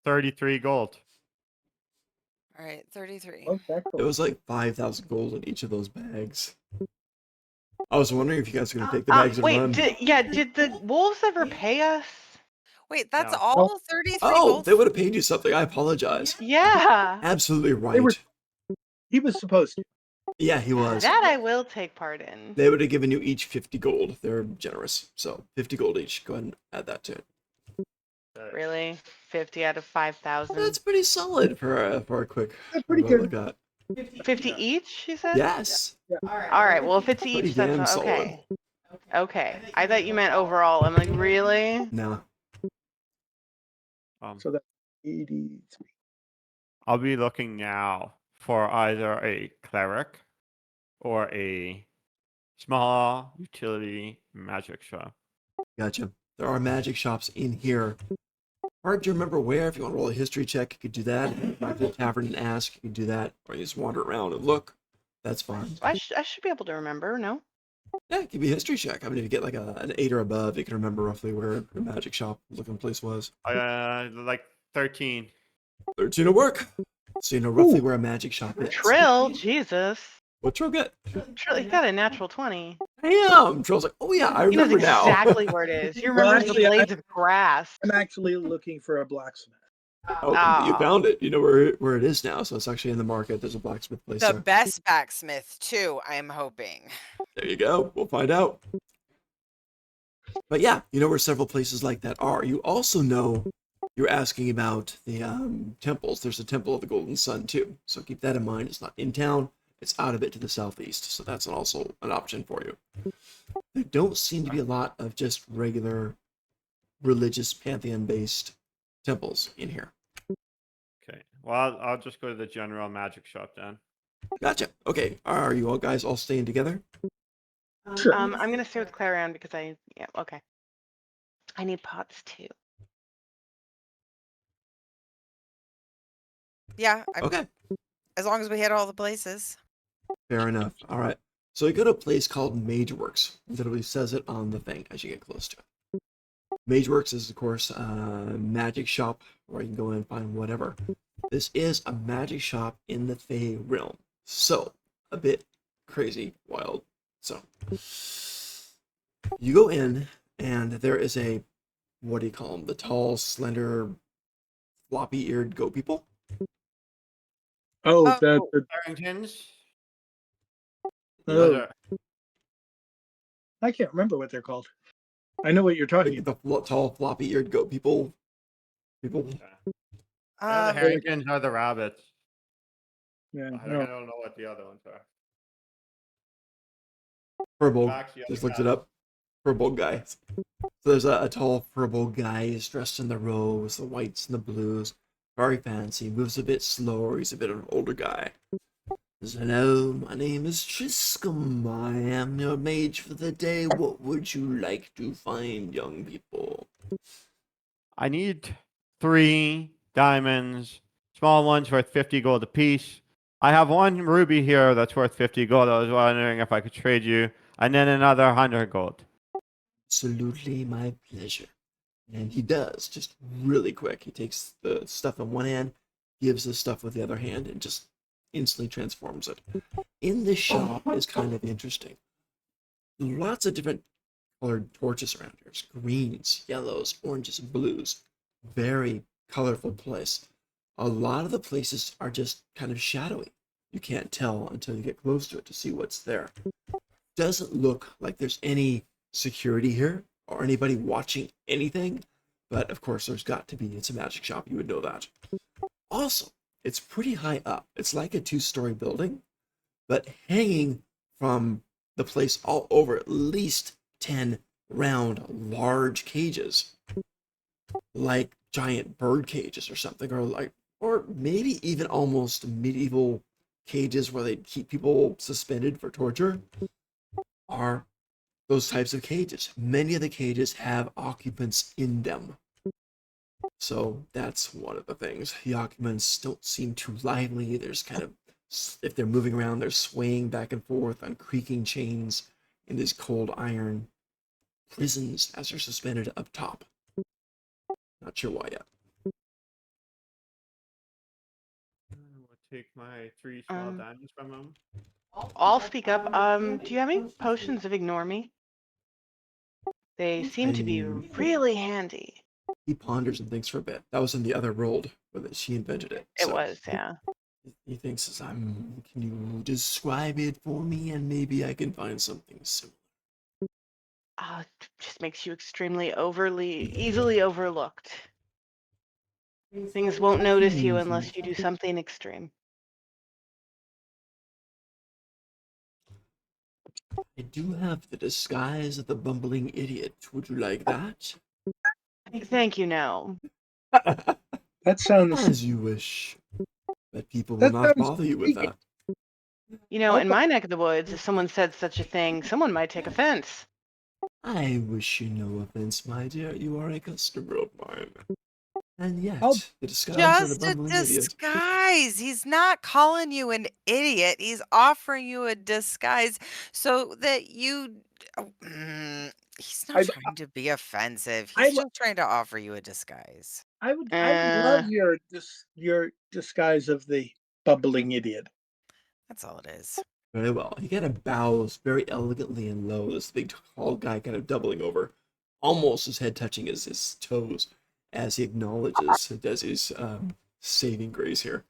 33 gold. All right, 33. It was like 5,000 gold in each of those bags. I was wondering if you guys were gonna take the bags and Wait, run. did the wolves ever pay us? Wait, that's No. all 33 Oh, gold? they would have paid you something. I apologize. Yeah, Absolutely They were- right. He was supposed to. Yeah, he was. that I will take part in. They would have given you each 50 gold. They're generous. So 50 gold each. Go ahead and add that to it. Really, 50 out of 5,000. That's pretty solid for a quick That's pretty roll good. like that. 50 each, you said? Yes. All right. Well, if it's Pretty each, that's damn not, solid. okay. Okay. I thought you meant overall. I'm like, really? Nah. So that's 83. I'll be looking now for either a cleric or a small utility magic shop. Gotcha. There are magic shops in here. Hard to remember where. If you want to roll a history check, you could do that. Go to the tavern and ask, you could do that. Or you just wander around and look. That's fine. I should be able to remember, no? Yeah, it could be a history check. I mean, if you get like an 8 or above, you can remember roughly where the magic shop looking place was. Like 13. 13 will work. So you know roughly where a magic shop is. Trill, Jesus. What Trill get? Trill, he's got a natural 20. Damn! Trill's like, oh yeah, I He knows remember now. exactly where it is. He remembers actually, the blades of grass. I'm actually looking for a blacksmith. Oh, you found it. You know where it is now. So it's actually in the market. There's a blacksmith place The there. best blacksmith, too, I'm hoping. There you go. We'll find out. But yeah, you know where several places like that are. You also know you're asking about the temples. There's a Temple of the Golden Sun too, so keep that in mind. It's not in town; it's out of it to the southeast, so that's also an option for you. There don't seem to be a lot of just regular religious pantheon-based temples in here. Okay. Well, I'll just go to the general magic shop then. Gotcha. Okay, are you all guys all staying together? Sure. I'm gonna stay with Clarion because yeah, okay. I need pots too. Yeah, Okay, as long as we hit all the places. fair enough. All right. So you go to a place called Mageworks. Literally says it on the thing as you get close to it. Mageworks is, of course, a magic shop where you can go in and find whatever. This is a magic shop in the Fey realm. So, a bit crazy, wild. So, you go in, and there is a, what do you call them? The tall, slender, floppy-eared goat people. Oh, Oh, Harringtons. oh, Other- I can't remember what they're called. I know what you're talking about. The tall, floppy-eared goat people. People. Yeah. I know the um, Harringtons are the rabbits. Yeah, I no. don't know what the other ones are. Furbolg. Max, the Just other looked it rabbit. up. Furbolg guy. So there's a tall Furbolg guy. He's dressed in the robes, the whites and the blues. Very fancy. Moves a bit slower. He's a bit of an older guy. He says, hello, my name is Triscom. I am your mage for the day. What would you like to find, young people? I need 3 diamonds, small ones worth 50 gold apiece. I have 1 ruby here that's worth 50 gold. I was wondering if I could trade you, and then another 100 gold. Absolutely my pleasure. And he does, just really quick. He takes the stuff in one hand, gives the stuff with the other hand, and just instantly transforms it. In the shop is kind of interesting. Lots of different colored torches around here. There's greens, yellows, oranges, and blues. Very colorful place. A lot of the places are just kind of shadowy. You can't tell until you get close to it to see what's there. Doesn't look like there's any security here or anybody watching anything, but of course there's got to be. It's a magic shop, you would know that. Also, it's pretty high up. It's like a 2-story building, but hanging from the place all over at least 10 round large cages, like giant bird cages or something, or maybe even almost medieval cages where they keep people suspended for torture, are those types of cages. Many of the cages have occupants in them. So that's one of the things. The occupants don't seem too lively. There's kind of, if they're moving around, they're swaying back and forth on creaking chains in these cold iron prisons as they're suspended up top. Not sure why yet. I'll take my 3 small Um, diamonds from him. I'll speak up. Do you have any potions of ignore me? They seem to be really handy. He ponders and thinks for a bit. That was in the other world, but she invented it. It So was, yeah. he thinks, can you describe it for me and maybe I can find something similar? It just makes you extremely easily overlooked. Things won't notice you unless you do something extreme. I do have the disguise of the bumbling idiot. Would you like that? Thank you, no. That sounds As you wish. But people will not bother you with intriguing. that. You know, I'll in my neck of the woods, if someone said such a thing, someone might take offense. I wish you no offense, my dear. You are a customer of mine. And yet, I'll- the disguise of the just a bumbling idiot. disguise. He's not calling you an idiot. He's offering you a disguise so that you. He's not I'd, trying to be offensive. I, He's just trying to offer you a disguise. I would love your disguise of the bubbling idiot. That's all it is. Very well. He kind of bows very elegantly and low, this big tall guy kind of doubling over, almost his head touching his toes as he acknowledges, does his saving grace here.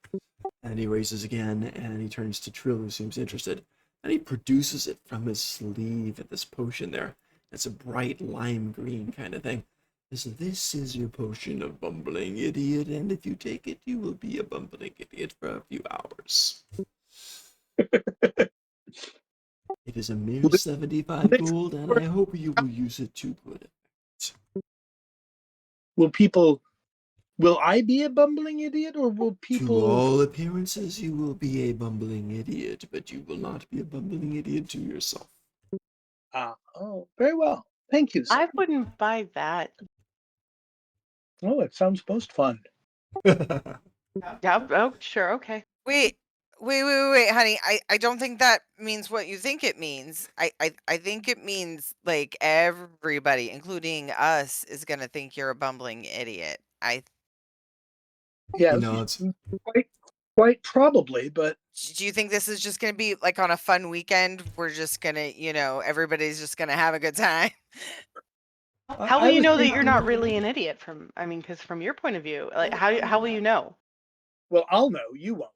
And he raises again, and he turns to Trill, who seems interested, and he produces it from his sleeve at this potion there. It's a bright lime green kind of thing. This is your potion of bumbling idiot, and if you take it, you will be a bumbling idiot for a few hours. It is a mere 75 gold, and I hope you will use it to good effect. Will I be a bumbling idiot, or will To people? all appearances, you will be a bumbling idiot, but you will not be a bumbling idiot to yourself. Oh, very well. Thank you, sir. I wouldn't buy that. Oh, it sounds most fun. Yeah. Oh, sure. Okay. Wait, wait, honey. I don't think that means what you think it means. I think it means like everybody, including us, is gonna think you're a bumbling idiot. Yeah, He nods. quite probably, but Do you think this is just gonna be like on a fun weekend? We're just gonna, everybody's just gonna have a good time. How will I you was know that thinking, you're not really an idiot? Because from your point of view, like how will you know? well, I'll know, you won't.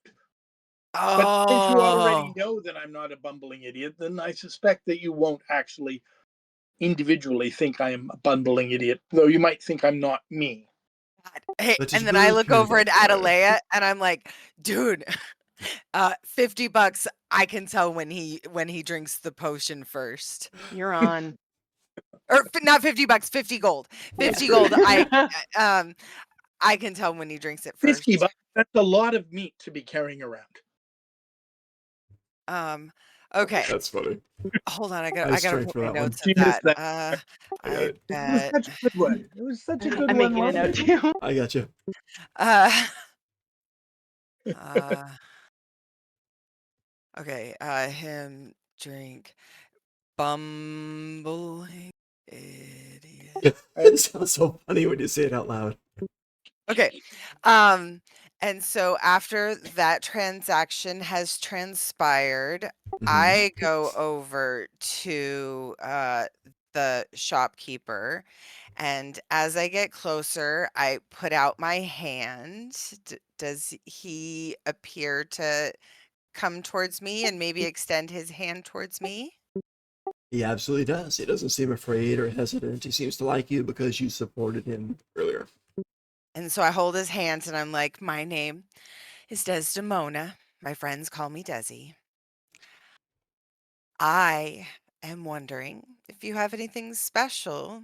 But since you already Oh, know that I'm not a bumbling idiot, then I suspect that you won't actually individually think I am a bumbling idiot, though you might think I'm not me. God. Hey, But and it then will I look appear over that at way. Adalea and I'm like, dude, $50. I can tell when he drinks the potion first. You're on. Or not $50, 50 gold. That's 50 great. gold. I can tell when he drinks it 50 first. bucks, that's a lot of meat to be carrying around. Okay. That's funny. Hold on, I Nice gotta strength put for my that one. notes of You missed that. that. I got I it. It was bet. such a good one. It was such a good I'm one. making a note Wasn't it? too. I got you. Uh, uh, okay. Him drink bumbling idiot. It sounds so funny when you say it out loud. Okay. And so after that transaction has transpired, Mhm. I go over to the shopkeeper, and as I get closer, I put out my hand. Does he appear to come towards me and maybe extend his hand towards me? He absolutely does. He doesn't seem afraid or hesitant. He seems to like you because you supported him earlier. And so I hold his hands and I'm like, my name is Desdemona. My friends call me Desi. I am wondering if you have anything special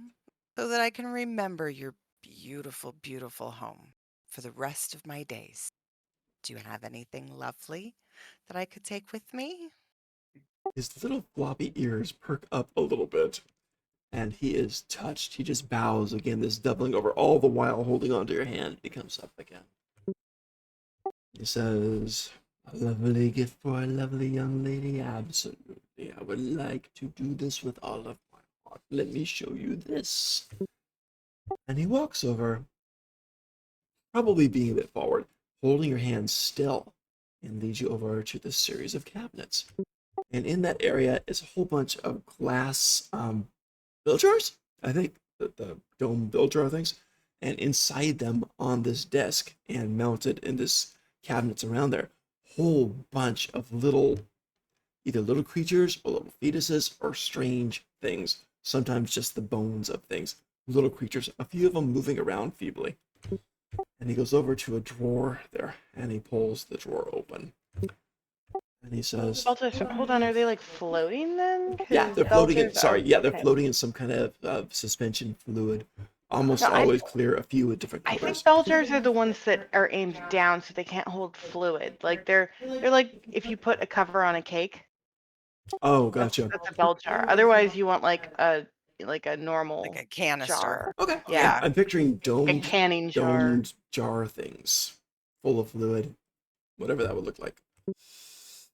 so that I can remember your beautiful, beautiful home for the rest of my days. Do you have anything lovely that I could take with me? His little floppy ears perk up a little bit, and he is touched. He just bows again, this doubling over, all the while holding onto your hand. He comes up again. He says, "A lovely gift for a lovely young lady, absolutely. I would like to do this with all of my heart. Let me show you this." And he walks over, probably being a bit forward, holding your hand still, and leads you over to this series of cabinets. And in that area is a whole bunch of glass bill jars, I think, the dome bill jar things. And inside them on this desk and mounted in this cabinets around there, whole bunch of either little creatures or little fetuses or strange things, sometimes just the bones of things, little creatures, a few of them moving around feebly. And he goes over to a drawer there and he pulls the drawer open. And he says, Hold on, are they like floating then? yeah, they're 'Cause floating in, Belchers sorry, are yeah, they're okay. floating in some kind of suspension fluid. Almost No, always clear, a few with different I think colors. Belchers are the ones that are aimed down so they can't hold fluid. Like they're like if you put a cover on a cake, Oh, gotcha. that's a bell jar. Otherwise you want like a Like normal a canister. jar. Okay, yeah, Yeah. I'm picturing A canning jar. domed jar things full of fluid, whatever that would look like.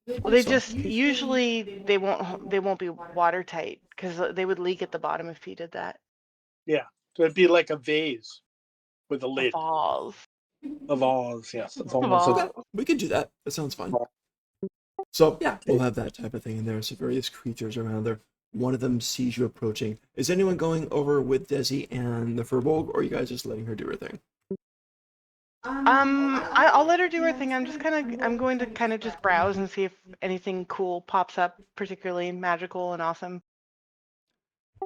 Well, they So, just usually they won't be watertight because they would leak at the bottom if you did that. Yeah. So it'd be like a vase with a The lid. balls. A vase, yes. A The vase. okay, balls. we can do that. That sounds fun. So, yeah, we'll have that type of thing in there. So, various creatures around there. One of them sees you approaching. Is anyone going over with Desi and the Furbolg, or are you guys just letting her do her thing? I'll let her do her thing. I'm going to kind of just browse and see if anything cool pops up, particularly magical and awesome.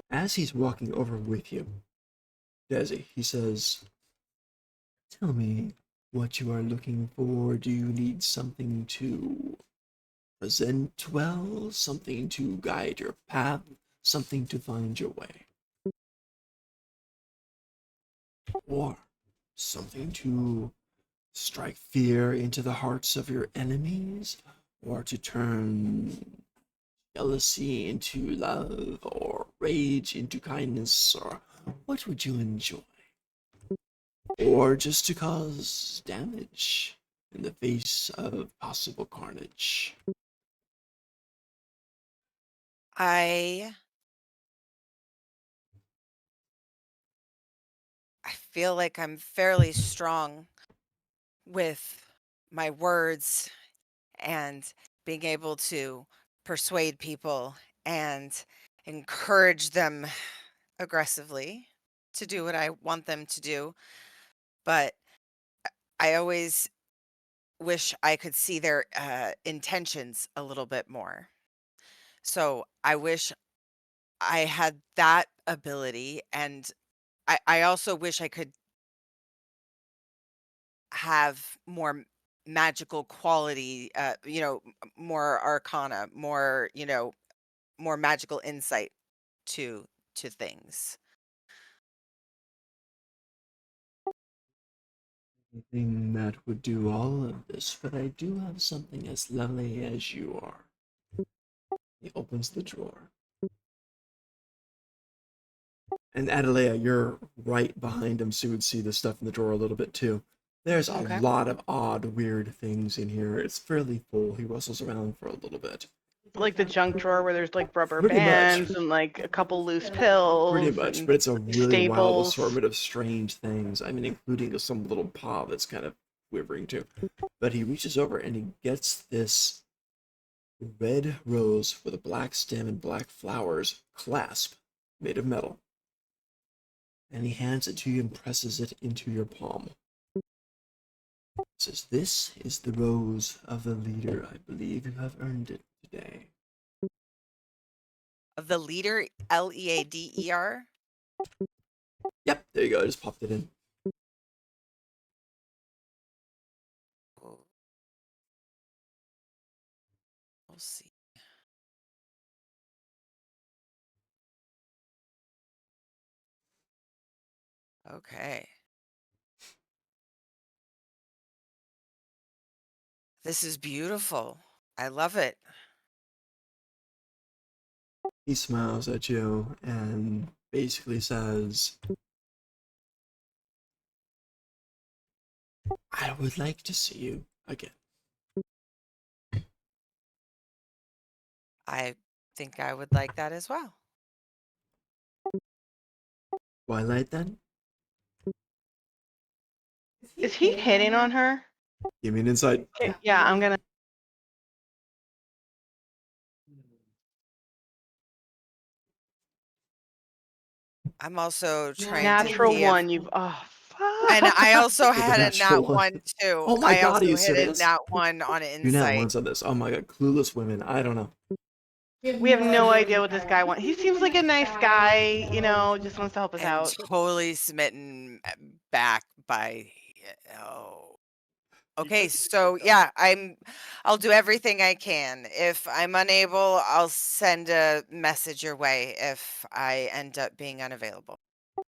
As he's walking over with you, Desi, he says, "Tell me what you are looking for. Do you need something to present well, something to guide your path, something to find your way, or something to strike fear into the hearts of your enemies, or to turn jealousy into love, or rage into kindness, or what would you enjoy? Or just to cause damage in the face of possible carnage?" I feel like I'm fairly strong with my words and being able to persuade people and encourage them aggressively to do what I want them to do. But I always wish I could see their intentions a little bit more. So I wish I had that ability. And I also wish I could have more magical quality, more arcana, more, more magical insight to things. I think that would do all of this, but I do have something as lovely as you are. He opens the drawer. And Adelea, you're right behind him, so you would see the stuff in the drawer a little bit too. There's a Okay. lot of odd, weird things in here. It's fairly full. He rustles around for a little bit. Like the junk drawer where there's like rubber Pretty much. bands and like a couple loose Pretty pills much, and but it's a really wild staples. assortment of strange things. I mean, including some little paw that's kind of quivering too. But he reaches over and he gets this red rose with a black stem and black flowers clasp made of metal. And he hands it to you and presses it into your palm. He says, "This is the rose of the leader. I believe you have earned it today." Of the leader, Leader. Yep, there you go. I just popped it in. We'll see. Okay. This is beautiful. I love it. He smiles at you and basically says, "I would like to see you again." I think I would like that as well. Twilight, then? Is he hitting on her? Give me an insight. Okay, yeah, I'm gonna. I'm also trying to Natural see if, one. You've and I also With a had a natural nat one. one too. Oh my I god, are also you hit a serious? nat one on You're not insight. once on this. Oh my god, clueless women. I don't know. We have no idea what this guy wants. He seems like a nice guy, just wants to help us And out. totally smitten back by, oh. Okay, so yeah, I'll do everything I can. If I'm unable, I'll send a message your way if I end up being unavailable.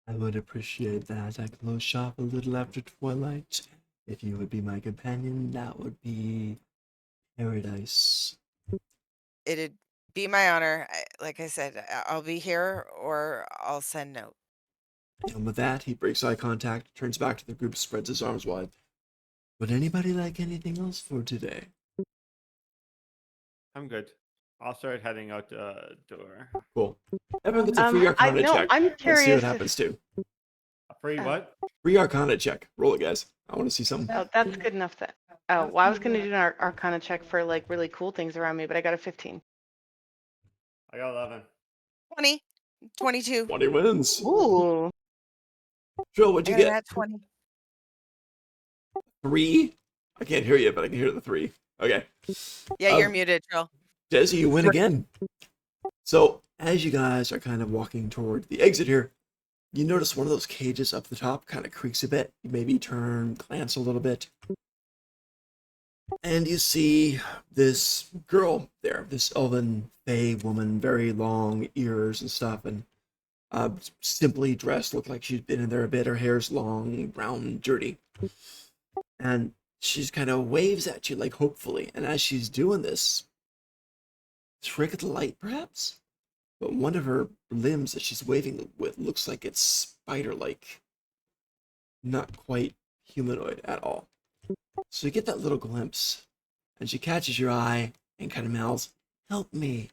I would appreciate that. I close shop a little after twilight. If you would be my companion, that would be paradise. It'd be my honor. Like I said, I'll be here or I'll send note. And with that, he breaks eye contact, turns back to the group, spreads his arms wide. Would anybody like anything else for today? I'm good. I'll start heading out the door. Cool. Everyone gets a free Arcana check. I'm Let's see curious. what happens too. A free what? Free Arcana check. Roll it, guys. I want to see something. Oh, that's good enough. Well, I was gonna do an Arcana check for like really cool things around me, but I got a 15. I got 11. 20, 22. 20 wins. Ooh. Joe, what'd I you got a get? nat 20. 3? I can't hear you, but I can hear the 3. Okay. Yeah, you're muted, Jill. Desi, you win again. So As you guys are kind of walking toward the exit here, you notice one of those cages up the top kind of creaks a bit. You maybe turn, glance a little bit, and you see this girl there, this elven fey woman, very long ears and stuff, and simply dressed, look like she's been in there a bit. Her hair's long, brown, dirty, and she's kind of waves at you like hopefully. And as she's doing this, trick of the light perhaps, but one of her limbs that she's waving with looks like it's spider-like, not quite humanoid at all. So you get that little glimpse, and she catches your eye and kind of mouths, "Help me."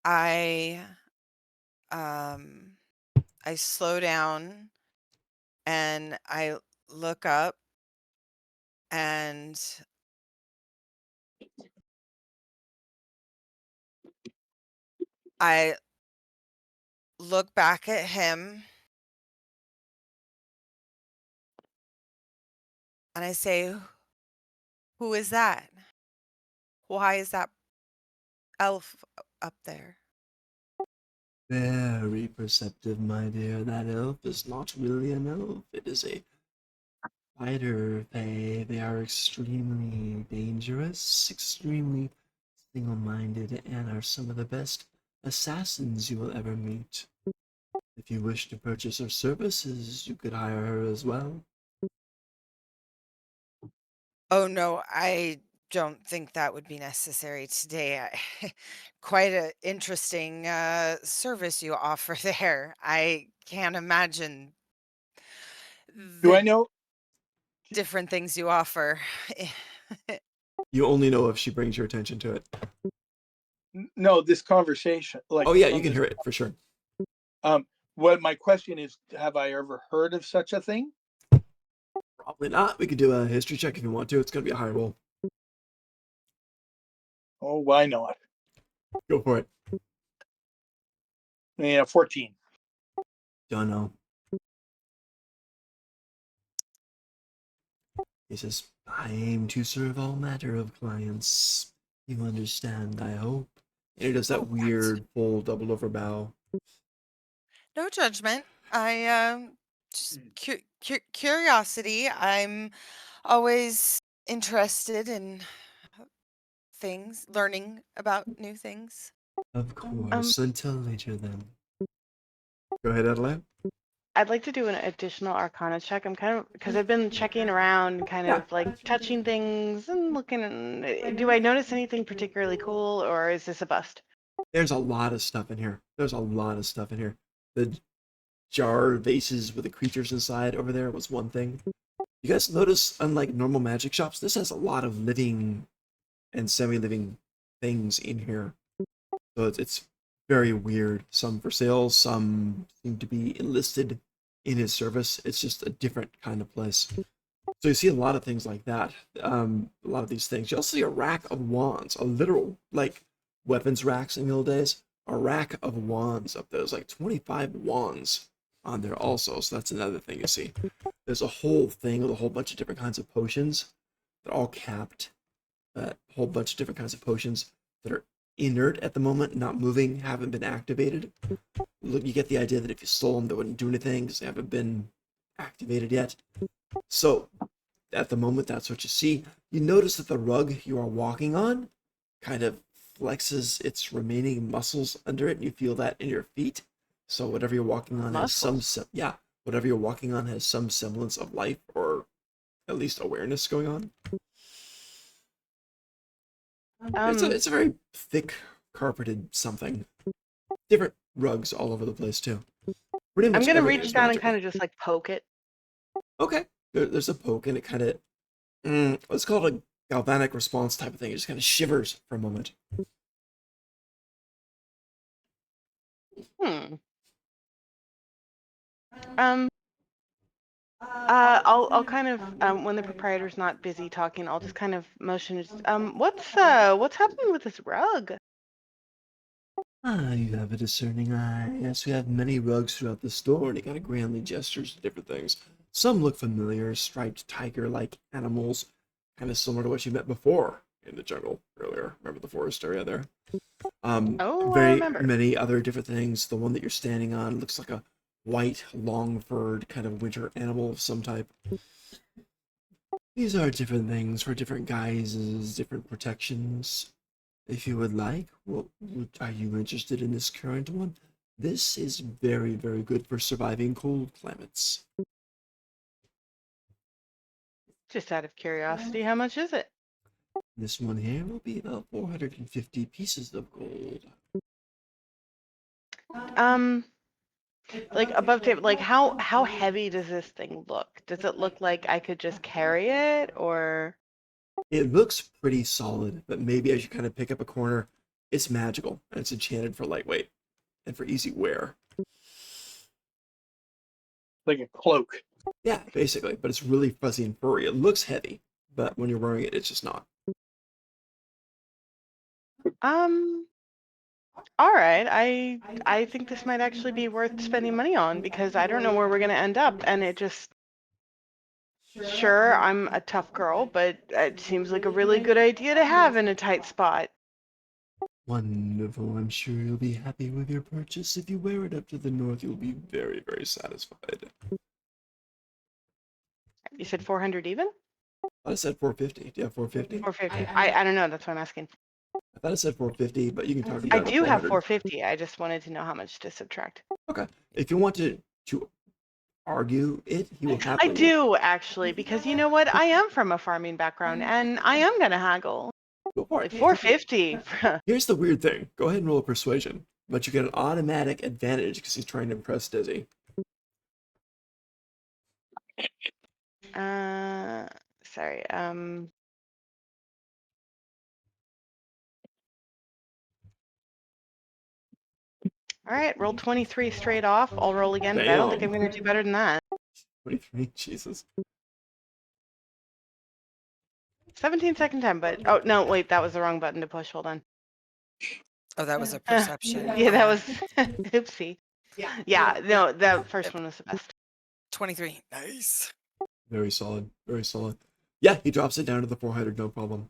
I I slow down and I look up and I look back at him and I say, "Who is that? Why is that elf up there?" Very perceptive, my dear. That elf is not really an elf. It is a spider fae. They are extremely dangerous, extremely single-minded, and are some of the best assassins you will ever meet. If you wish to purchase her services, you could hire her as well. Oh no, I don't think that would be necessary today. Quite a interesting service you offer there. I can't imagine Do I the know? different things you offer. You only know if she brings your attention to it. No, this conversation, like Oh yeah, you from can this. hear it for sure. What my question is, have I ever heard of such a thing? Probably not. We could do a history check if you want to. It's gonna be a high roll. Oh, why not? Go for it. Yeah, 14. Don't know. He says, "I aim to serve all matter of clients. You understand, I hope." And he does that Oh, weird full double over bow. no judgment. I just curiosity. I'm always interested in things, learning about new things. Of course, until later then. Go ahead, Adelaide. I'd like to do an additional Arcana check. I'm kind of, because I've been checking around, kind Yeah. of like touching things and looking. Do I notice anything particularly cool, or is this a bust? There's a lot of stuff in here. There's a lot of stuff in here. The jar vases with the creatures inside over there was one thing. You guys notice, unlike normal magic shops, this has a lot of living and semi-living things in here. So it's very weird. Some for sale, some seem to be enlisted in his service. It's just a different kind of place. So you see a lot of things like that. A lot of these things. You also see a rack of wands, a literal like weapons racks in the old days. A rack of wands up there. There's like 25 wands on there also. So that's another thing you see. There's a whole thing with a whole bunch of different kinds of potions. They're all capped. A whole bunch of different kinds of potions that are inert at the moment, not moving, haven't been activated. Look, you get the idea that if you stole them, they wouldn't do anything because they haven't been activated yet. So, at the moment, that's what you see. You notice that the rug you are walking on kind of flexes its remaining muscles under it, and you feel that in your feet. So, whatever you're walking on has some, whatever you're walking on has some semblance of life or at least awareness going on. It's a very thick carpeted something. Different rugs all over the place too. Pretty much I'm gonna everything reach is down and magical. kind of just like poke it. Okay, there's a poke and it kind of let's call it a galvanic response type of thing. It just kind of shivers for a moment. Hmm. I'll kind of when the proprietor's not busy talking, I'll just kind of motion. What's happening with this rug? Ah, you have a discerning eye. Yes, we have many rugs throughout the store, and he kind of grandly gestures to different things. Some look familiar, striped tiger-like animals, kind of similar to what you met before in the jungle earlier. Remember the forest area there? Oh, I Very remember. many other different things. The one that you're standing on looks like a white, long-furred kind of winter animal of some type. These are different things for different guises, different protections. If you would like, are you interested in this current one? This is very, very good for surviving cold climates. Just out of curiosity, how much is it? This one here will be about 450 pieces of gold. Um, like above table, like how heavy does this thing look? Does it look like I could just carry it, or? It looks pretty solid, but maybe as you kind of pick up a corner, it's magical and it's enchanted for lightweight and for easy wear. Like a cloak. Yeah, basically, but it's really fuzzy and furry. It looks heavy, but when you're wearing it, it's just not. Um, all right. I think this might actually be worth spending money on because I don't know where we're gonna end up, and it just sure I'm a tough girl, but it seems like a really good idea to have in a tight spot. Wonderful. I'm sure you'll be happy with your purchase. If you wear it up to the north, you'll be very, very satisfied. You said 400 even? I said 450. Do you have 450? 450. I don't know. That's what I'm asking. I thought I said 450, but you can talk to I about do have 400. 450. I just wanted to know how much to subtract. Okay. If you want to argue it, he will I happily. do actually, because you know what? I am from a farming background, and I am gonna haggle. Go for Like it. 450. Here's the weird thing. Go ahead and roll a persuasion, but you get an automatic advantage because he's trying to impress Dizzy. Sorry. All right, roll 23 straight off. I'll roll again, but I don't think I'm gonna do better than that. 23. Jesus. 17 second time, but oh no, wait, that was the wrong button to push. Hold on. Oh, that was a perception. Yeah, that was oopsie. Yeah, no, the first one was the best. 23. Nice. Very solid. Very solid. Yeah, he drops it down to the 400, no problem.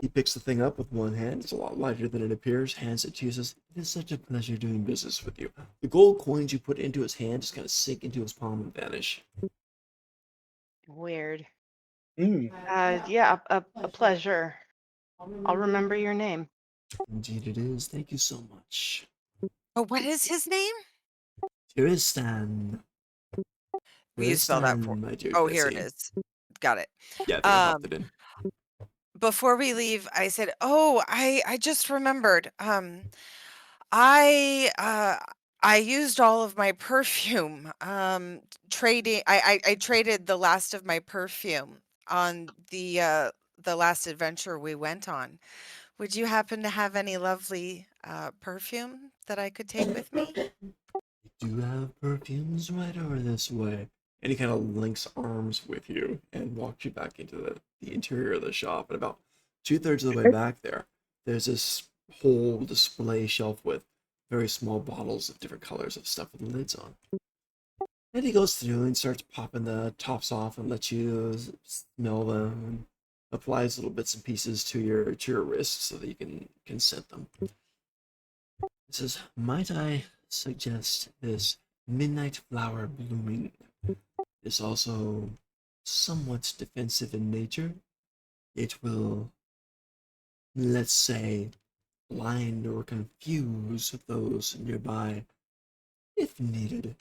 He picks the thing up with one hand. It's a lot lighter than it appears. Hands it to you. Says, "It is such a pleasure doing business with you." The gold coins you put into his hand just kind of sink into his palm and vanish. Weird. Mm. Yeah, a pleasure. I'll remember your name. Indeed it is. Thank you so much. Oh, what is his name? Tiristan. Will you spell that for? My dear Oh, here it Dizzy. is. Got it. Yeah, I think I popped it in. Before we leave, I said, "Oh, I just remembered. I used all of my perfume. Trading. I traded the last of my perfume on the last adventure we went on. Would you happen to have any lovely perfume that I could take with me?" We do have perfumes right over this way. And he kind of links arms with you and walks you back into the interior of the shop. And about 2/3 of the way back there, there's this whole display shelf with very small bottles of different colors of stuff with lids on. And he goes through and starts popping the tops off and lets you smell them and applies little bits and pieces to your wrists so that you can scent them. He says, "Might I suggest this midnight flower blooming is also somewhat defensive in nature. It will, let's say, blind or confuse those nearby if needed."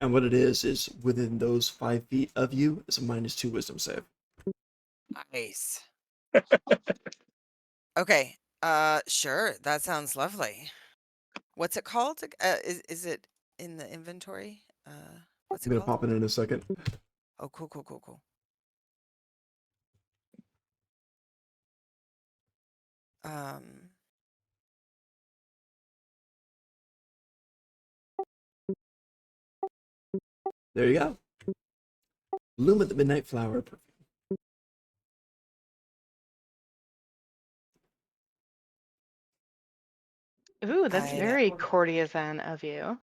And what it is within those 5 feet of you is a -2 wisdom save. Nice. Okay. Sure. That sounds lovely. What's it called? Is it in the inventory? What's I'm it gonna called? pop it in a second. Oh, cool, cool, cool, cool. Um, There you go. Bloom at the midnight flower perfume. Ooh, that's I very courtesan of you.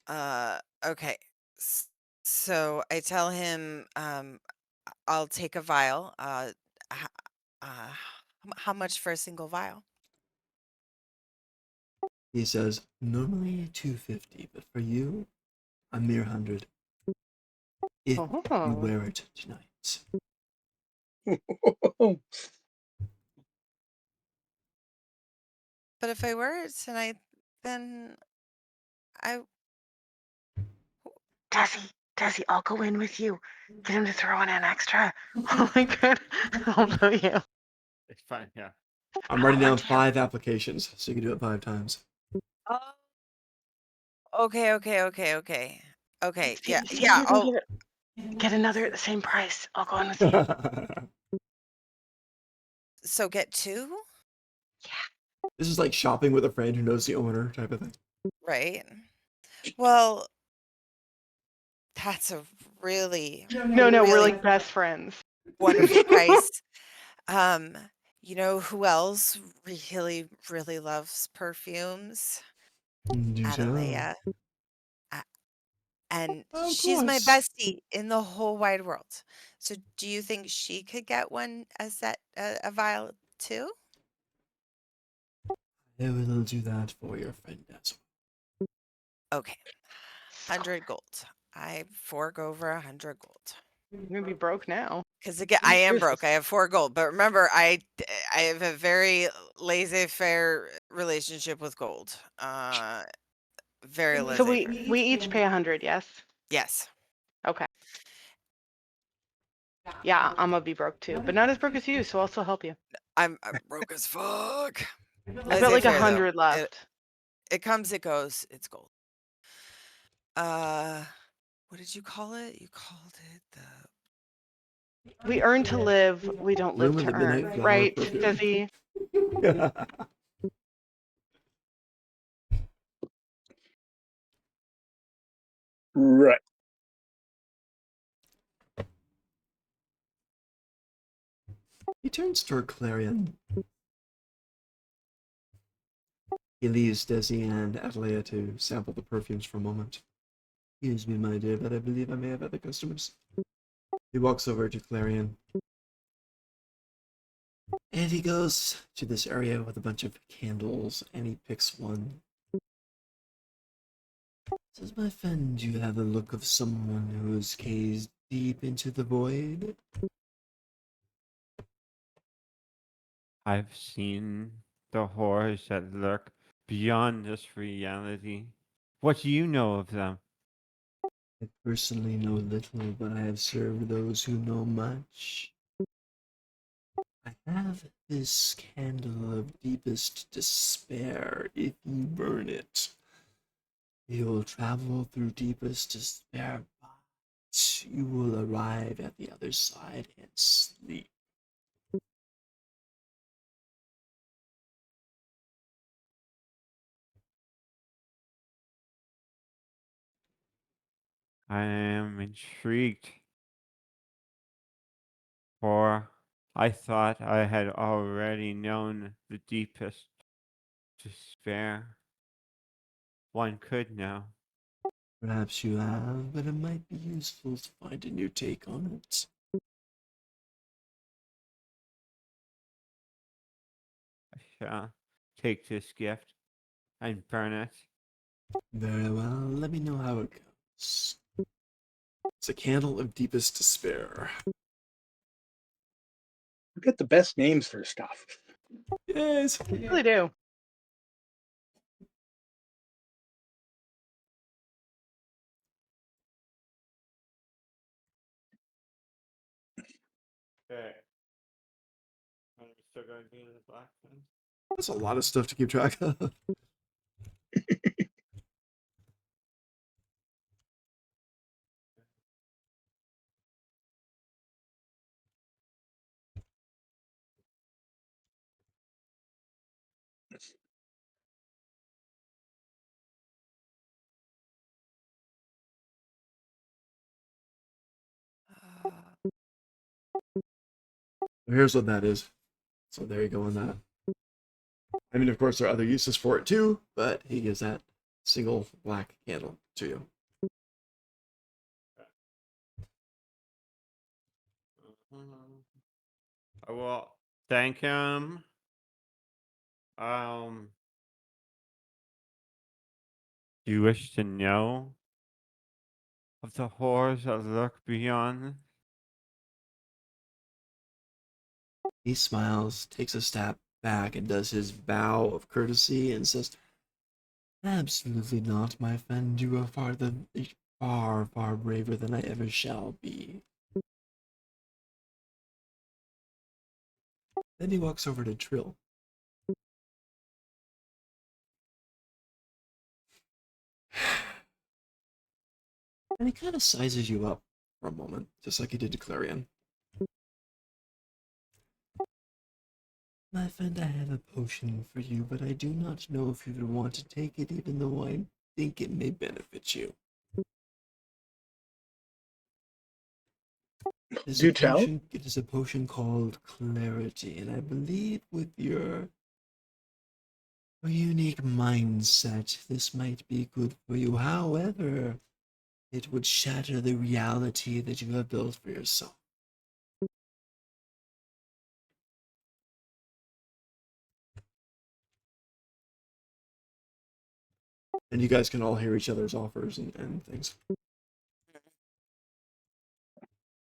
okay. So I tell him I'll take a vial. How much for a single vial? He says, normally 250, but for you, a mere 100. If you Oh, wear it tonight. But if I wear it tonight, then I Desi, I'll go in with you. Get him to throw in an extra. Oh my god, I'll know you. It's fine. Yeah. I'm writing down 5 applications, so you can do it 5 times. Oh, okay. Okay. See Yeah. if Yeah. you can get another at the same price. I'll go in with you. So get 2, This is like shopping with a friend who knows the owner type of thing. right? Well, that's a really, No, we're really like best friends. wonderful price. Um, you know who else really, really loves perfumes? Do tell. Adelia. And Of she's my course. bestie in the whole wide world. So do you think she could get one a vial too? I will do that for your friend as Okay, 100 gold. I fork over 100 gold. You're gonna be broke now. Because again, I am Here's the broke. I have 4 gold, but remember, I have a very laissez-faire relationship with gold. Very So laissez-faire. we each pay 100, yes? Yes. Okay. Yeah, I'm gonna be broke too, but not as broke as you, so I'll still help you. I'm broke as fuck. I've got like Laissez-faire, though. 100 left. It comes, it goes. It's gold. What did you call it? You called it the We earn to live, we don't live Bloom of to the Midnight earn, Flower right, perfume. Desi? Right. He turns toward Clarion. He leaves Desi and Adelia to sample the perfumes for a moment. Excuse me, my dear, but I believe I may have other customers. He walks over to Clarion. And he goes to this area with a bunch of candles, and he picks one. Says, my friend, you have the look of someone who is gazed deep into the void. I've seen the horrors that lurk beyond this reality. What do you know of them? I personally know little, but I have served those who know much. I have this candle of deepest despair. If you burn it, you will travel through deepest despair, but you will arrive at the other side and sleep. I am intrigued, for I thought I had already known the deepest despair one could know. Perhaps you have, but it might be useful to find a new take on it. I shall take this gift and burn it. Very well, let me know how it goes. It's a candle of deepest despair. You get the best names for stuff. Yes. I really do. Okay. I'm still going to be in the black then. That's a lot of stuff to keep track of. uh, Here's what that is. So there you go on that. I mean, of course, there are other uses for it too, but he gives that single black candle to you. I will thank him. Do you wish to know of the horrors that lurk beyond? He smiles, takes a step back, and does his bow of courtesy and says, "Absolutely not, my friend. You are far, far braver than I ever shall be." Then he walks over to Trill. And he kind of sizes you up for a moment, just like he did to Clarion. "My friend, I have a potion for you, but I do not know if you would want to take it, even though I think it may benefit you. Do tell. It is a potion called Clarity, and I believe with your unique mindset, this might be good for you. However, it would shatter the reality that you have built for yourself." And you guys can all hear each other's offers and things.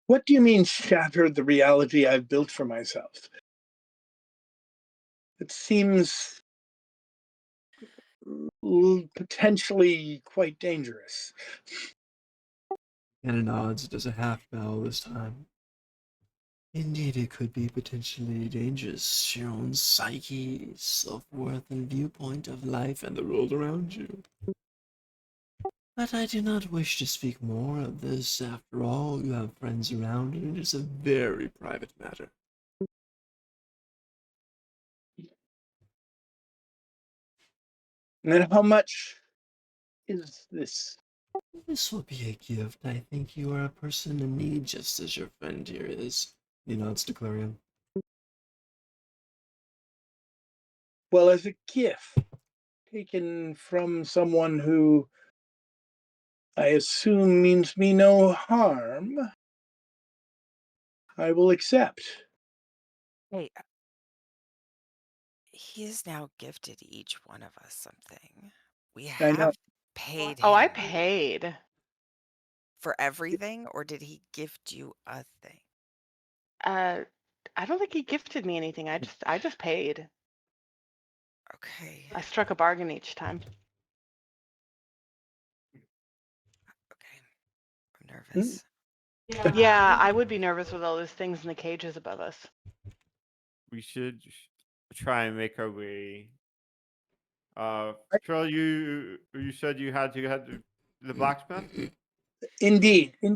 What do you mean shatter the reality I've built for myself? It seems potentially quite dangerous. Anna nods, does a half bow this time. "Indeed, it could be potentially dangerous to your own psyche, self-worth, and viewpoint of life and the world around you. But I do not wish to speak more of this. After all, you have friends around, and it is a very private matter." And how much is this? "This will be a gift. I think you are a person in need, just as your friend here is." He nods to Clarion. Well, as a gift taken from someone who I assume means me no harm, I will accept. Hey, he has now gifted each one of us something. We I know. have paid Oh, I him paid. for everything, or did he gift you a thing? I don't think he gifted me anything. I just paid. Okay. I struck a bargain each time. Okay. I'm nervous. Yeah, I would be nervous with all those things in the cages above us. We should try and make our way. Trill, you said you had to head to the blacksmith? Indeed. We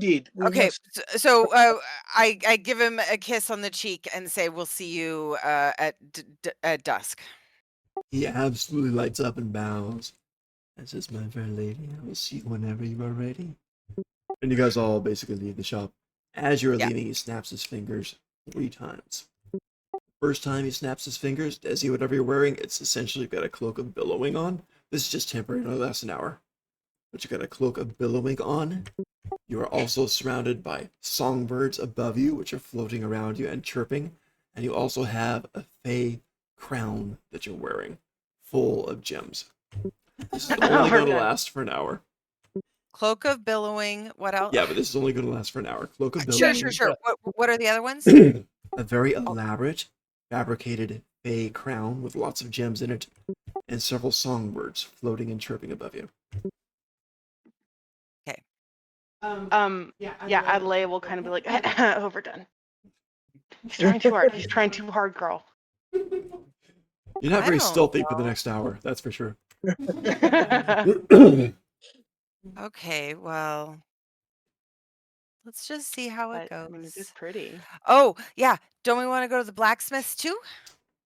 Okay, must. so I give him a kiss on the cheek and say, "We'll see you at dusk." He absolutely lights up and bows and says, "My fair lady, I will see you whenever you are ready." And you guys all basically leave the shop. As you're Yeah. leaving, he snaps his fingers 3 times. First time he snaps his fingers, Desi, whatever you're wearing, it's essentially got a cloak of billowing on. This is just temporary, it'll last an hour. But you got a cloak of billowing on. You are also surrounded by songbirds above you, which are floating around you and chirping. And you also have a fey crown that you're wearing, full of gems. This is only going to last for an hour. Cloak of billowing. What else? Yeah, but this is only going to last for an hour. Cloak of Sure, billowing. sure. What are the other ones? A very elaborate, fabricated fey crown with lots of gems in it, and several songbirds floating and chirping above you. Okay. Yeah, Adelaide will kind of be like, overdone. He's trying too hard. He's trying too hard, girl. You're not I very don't stealthy for the next hour, that's for sure. Okay, well, let's just see how it But I mean, it is goes. pretty. Oh, yeah. Don't we want to go to the blacksmith's too?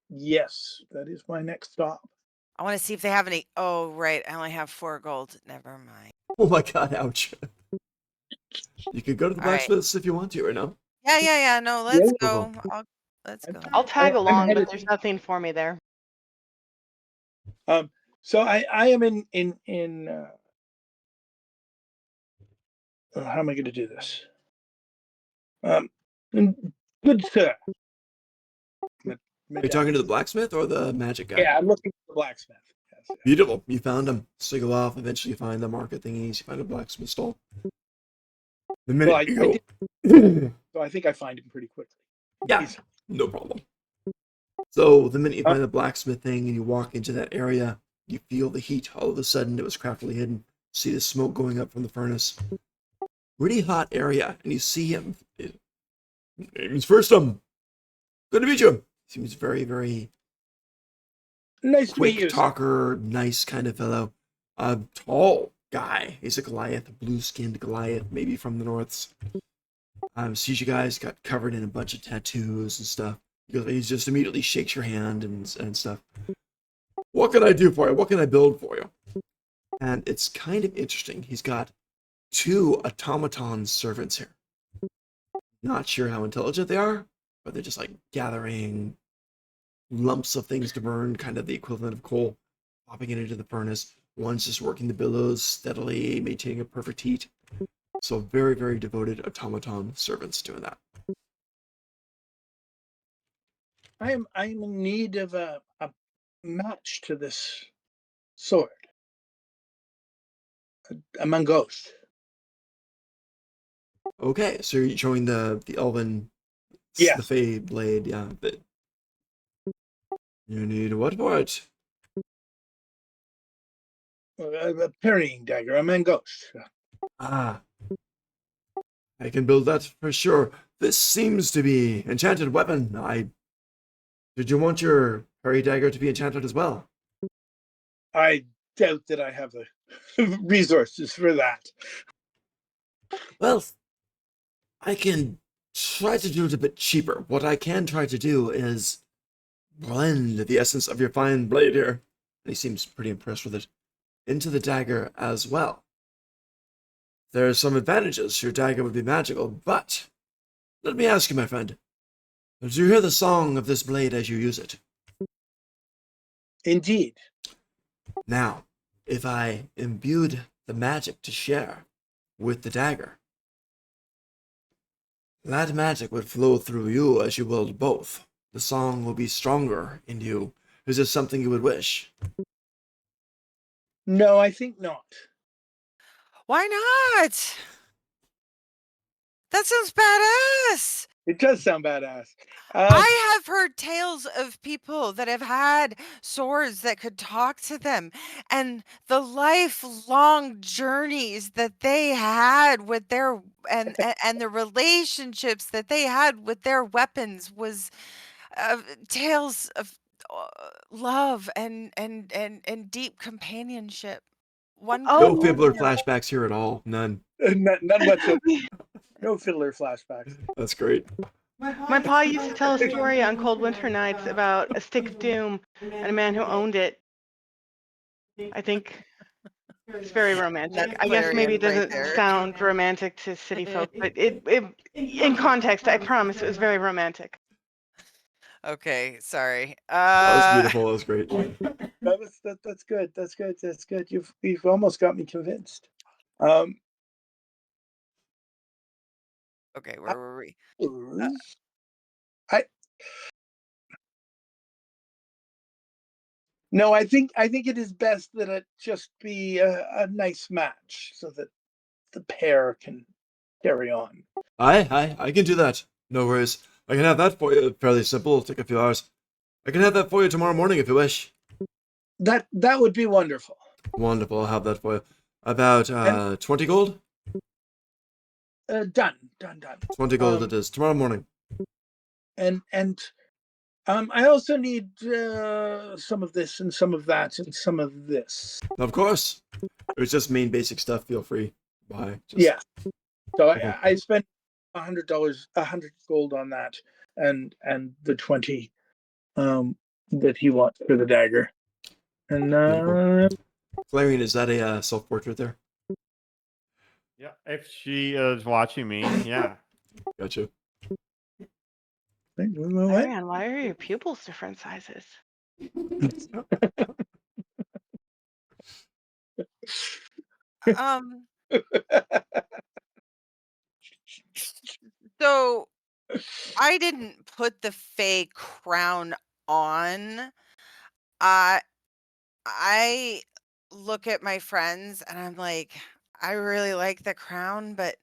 Yes, that is my next stop. I want to see if they have any. Oh, right. I only have 4 gold. Never mind. Oh my god, ouch. You could go to the All right. blacksmiths if you want to, or no? Yeah. No, let's Yeah. go. Let's go. I'll tag along, headed- but there's nothing for me there. So I am in how am I going to do this? Good sir, Are you talking to the blacksmith or the magic guy? Yeah, I'm looking for the blacksmith. Yes, yeah. Beautiful. You found him. So you go off. Eventually, you find the market thingies. You find a blacksmith stall. The minute Well, you I go, did, so I think I find him pretty quickly. yeah, He's- no problem. So the minute you Uh, find the blacksmith thing and you walk into that area, you feel the heat. All of a sudden, it was craftily hidden. See the smoke going up from the furnace. Pretty hot area, and you see him. His name is Firstum. Good to meet you. Seems very, very nice to meet quick you. talker, nice kind of fellow. A tall guy. He's a Goliath, a blue-skinned Goliath, maybe from the Norths. Sees you guys, got covered in a bunch of tattoos and stuff. He just immediately shakes your hand and stuff. What can I do for you? What can I build for you? And it's kind of interesting. He's got 2 automaton servants here. Not sure how intelligent they are, but they're just like gathering lumps of things to burn, kind of the equivalent of coal, popping it into the furnace. One's just working the billows steadily, maintaining a perfect heat. So very, very devoted automaton servants doing that. I'm in need of a match to this sword. A mangos. Okay, so you're showing the elven, Yes. the fey blade, yeah. But you need what for it? A parrying dagger, a mangos. Ah, I can build that for sure. This seems to be enchanted weapon. Did you want your parry dagger to be enchanted as well? I doubt that I have the resources for that. Well, I can try to do it a bit cheaper. What I can try to do is blend the essence of your fine blade here, and he seems pretty impressed with it, into the dagger as well. There are some advantages. Your dagger would be magical, but let me ask you, my friend, do you hear the song of this blade as you use it? Indeed. Now, if I imbued the magic to share with the dagger, that magic would flow through you as you wield both. The song will be stronger in you. Is this something you would wish? No, I think not. Why not? That sounds badass. It does sound badass. I have heard tales of people that have had swords that could talk to them, and the lifelong journeys that they had with their and the relationships that they had with their weapons was tales of love and deep companionship. One Oh, No couldn't Fibbler agree more. flashbacks here at all. None. None whatsoever. No fiddler flashbacks. That's great. my pa used to tell a story on cold winter nights about a stick of doom and a man who owned it. I think it's very romantic. That's I guess maybe hilarious it right doesn't there. sound romantic to city folk, but it in context, I promise it was very romantic. Okay, sorry. That was beautiful. That was great. That's good. That's good. That's good. You've almost got me convinced. Um, Okay, where were we? I no, I think it is best that it just be a nice match so that the pair can carry on. I can do that. No worries. I can have that for you. Fairly simple. It'll take a few hours. I can have that for you tomorrow morning if you wish. That would be wonderful. Wonderful. I'll have that for you. About And 20 gold? done. 20 gold it is. Tomorrow morning. And I also need some of this and some of that and some of this. Of course. It's just main basic stuff. Feel free. Buy. Yeah. So Okay. I spent $100, 100 gold on that, and the 20 that he wants for the dagger. And Clarion, is that a self-portrait there? Yeah, if she is watching me, yeah. Gotcha. what? Marianne, why are your pupils different sizes? Um, so I didn't put the fey crown on, I I look at my friends and I'm like, I really like the crown, but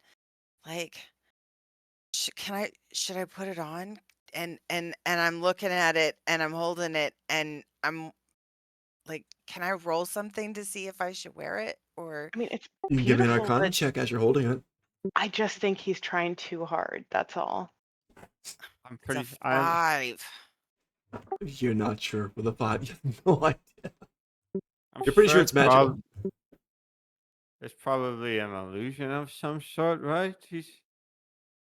like, should I put it on? And I'm looking at it and I'm holding it and I'm like, can I roll something to see if I should wear it or I mean, it's You can give me an beautiful, Arcana but check as you're holding it. I just think he's trying too hard. That's all. I'm it's a pretty. 5? You're not sure with a 5. You have no idea. I'm You're pretty sure it's magical. It's probably an illusion of some sort, right? He's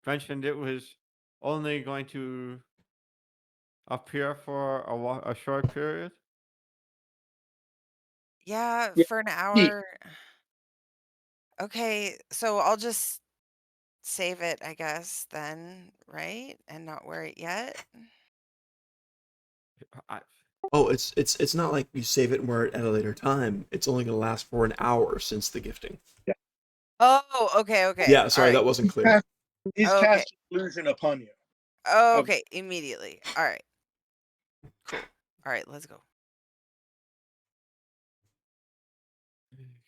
mentioned it was only going to appear for a short period. Yeah, Yeah. for an Neat. hour. Okay, so I'll just save it, I guess, then, right? And not wear it yet? I, Oh, it's not like you save it and wear it at a later time. It's only gonna last for an hour since the gifting. Oh, okay, okay. Yeah, All sorry, right. that wasn't He's clear. cast, he's Okay. cast illusion upon you. Okay, immediately. All right. Cool. All right, let's go.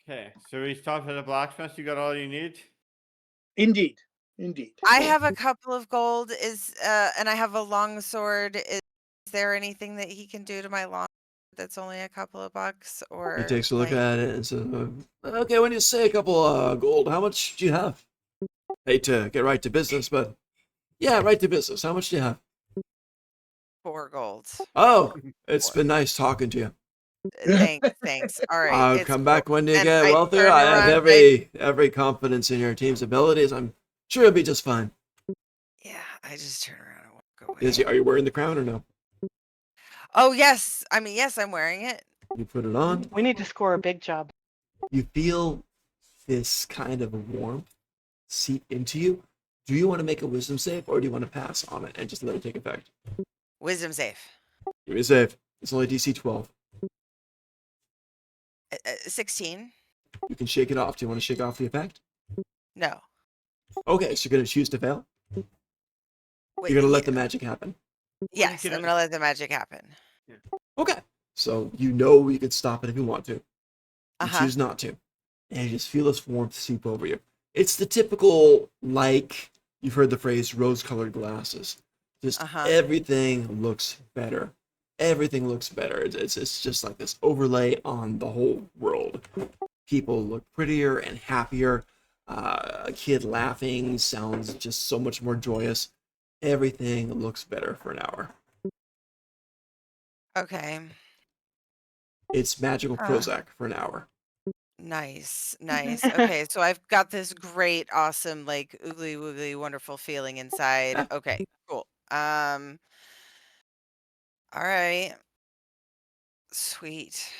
okay, so we stopped at the blacksmith. You got all you need. Indeed. Indeed. I have a couple of gold and I have a long sword. Is there anything that he can do to my long that's only a couple of bucks He or takes a look like at it and says, "Okay, when you say a couple gold, how much do you have? Hate to get right to business, but yeah, right to business. How much do you have? 4 gold? Oh, it's been nice talking to you. Thanks. All right, I'll it's come cool. back when you And get I wealthier. turn I have around, every confidence in your team's abilities. I'm sure you'll be just fine." yeah, I just turn around and walk away. Are you wearing the crown or no? Oh, yes. I mean, yes, I'm wearing it. You put it on. We need to score a big job. You feel this kind of warmth seep into you. Do you want to make a wisdom save or do you want to pass on it and just let it take effect? Wisdom save. Give me a save. It's only DC 12. 16? You can shake it off. Do you want to shake off the effect? No. Okay, so you're going to choose to fail? Wait, You're going to let the magic happen. yes, I'm gonna let the magic happen. Okay. So you know you could stop it if you want to. You Uh-huh. choose not to. And you just feel this warmth seep over you. It's the typical, like, you've heard the phrase rose-colored glasses. Just everything looks better. Everything looks better. It's just like this overlay on the whole world. People look prettier and happier. A kid laughing sounds just so much more joyous. Everything looks better for an hour. Okay. It's magical Prozac for an hour. Nice. Okay, so I've got this great, awesome, like oogly woogly, wonderful feeling inside. Okay, cool. All right. Sweet.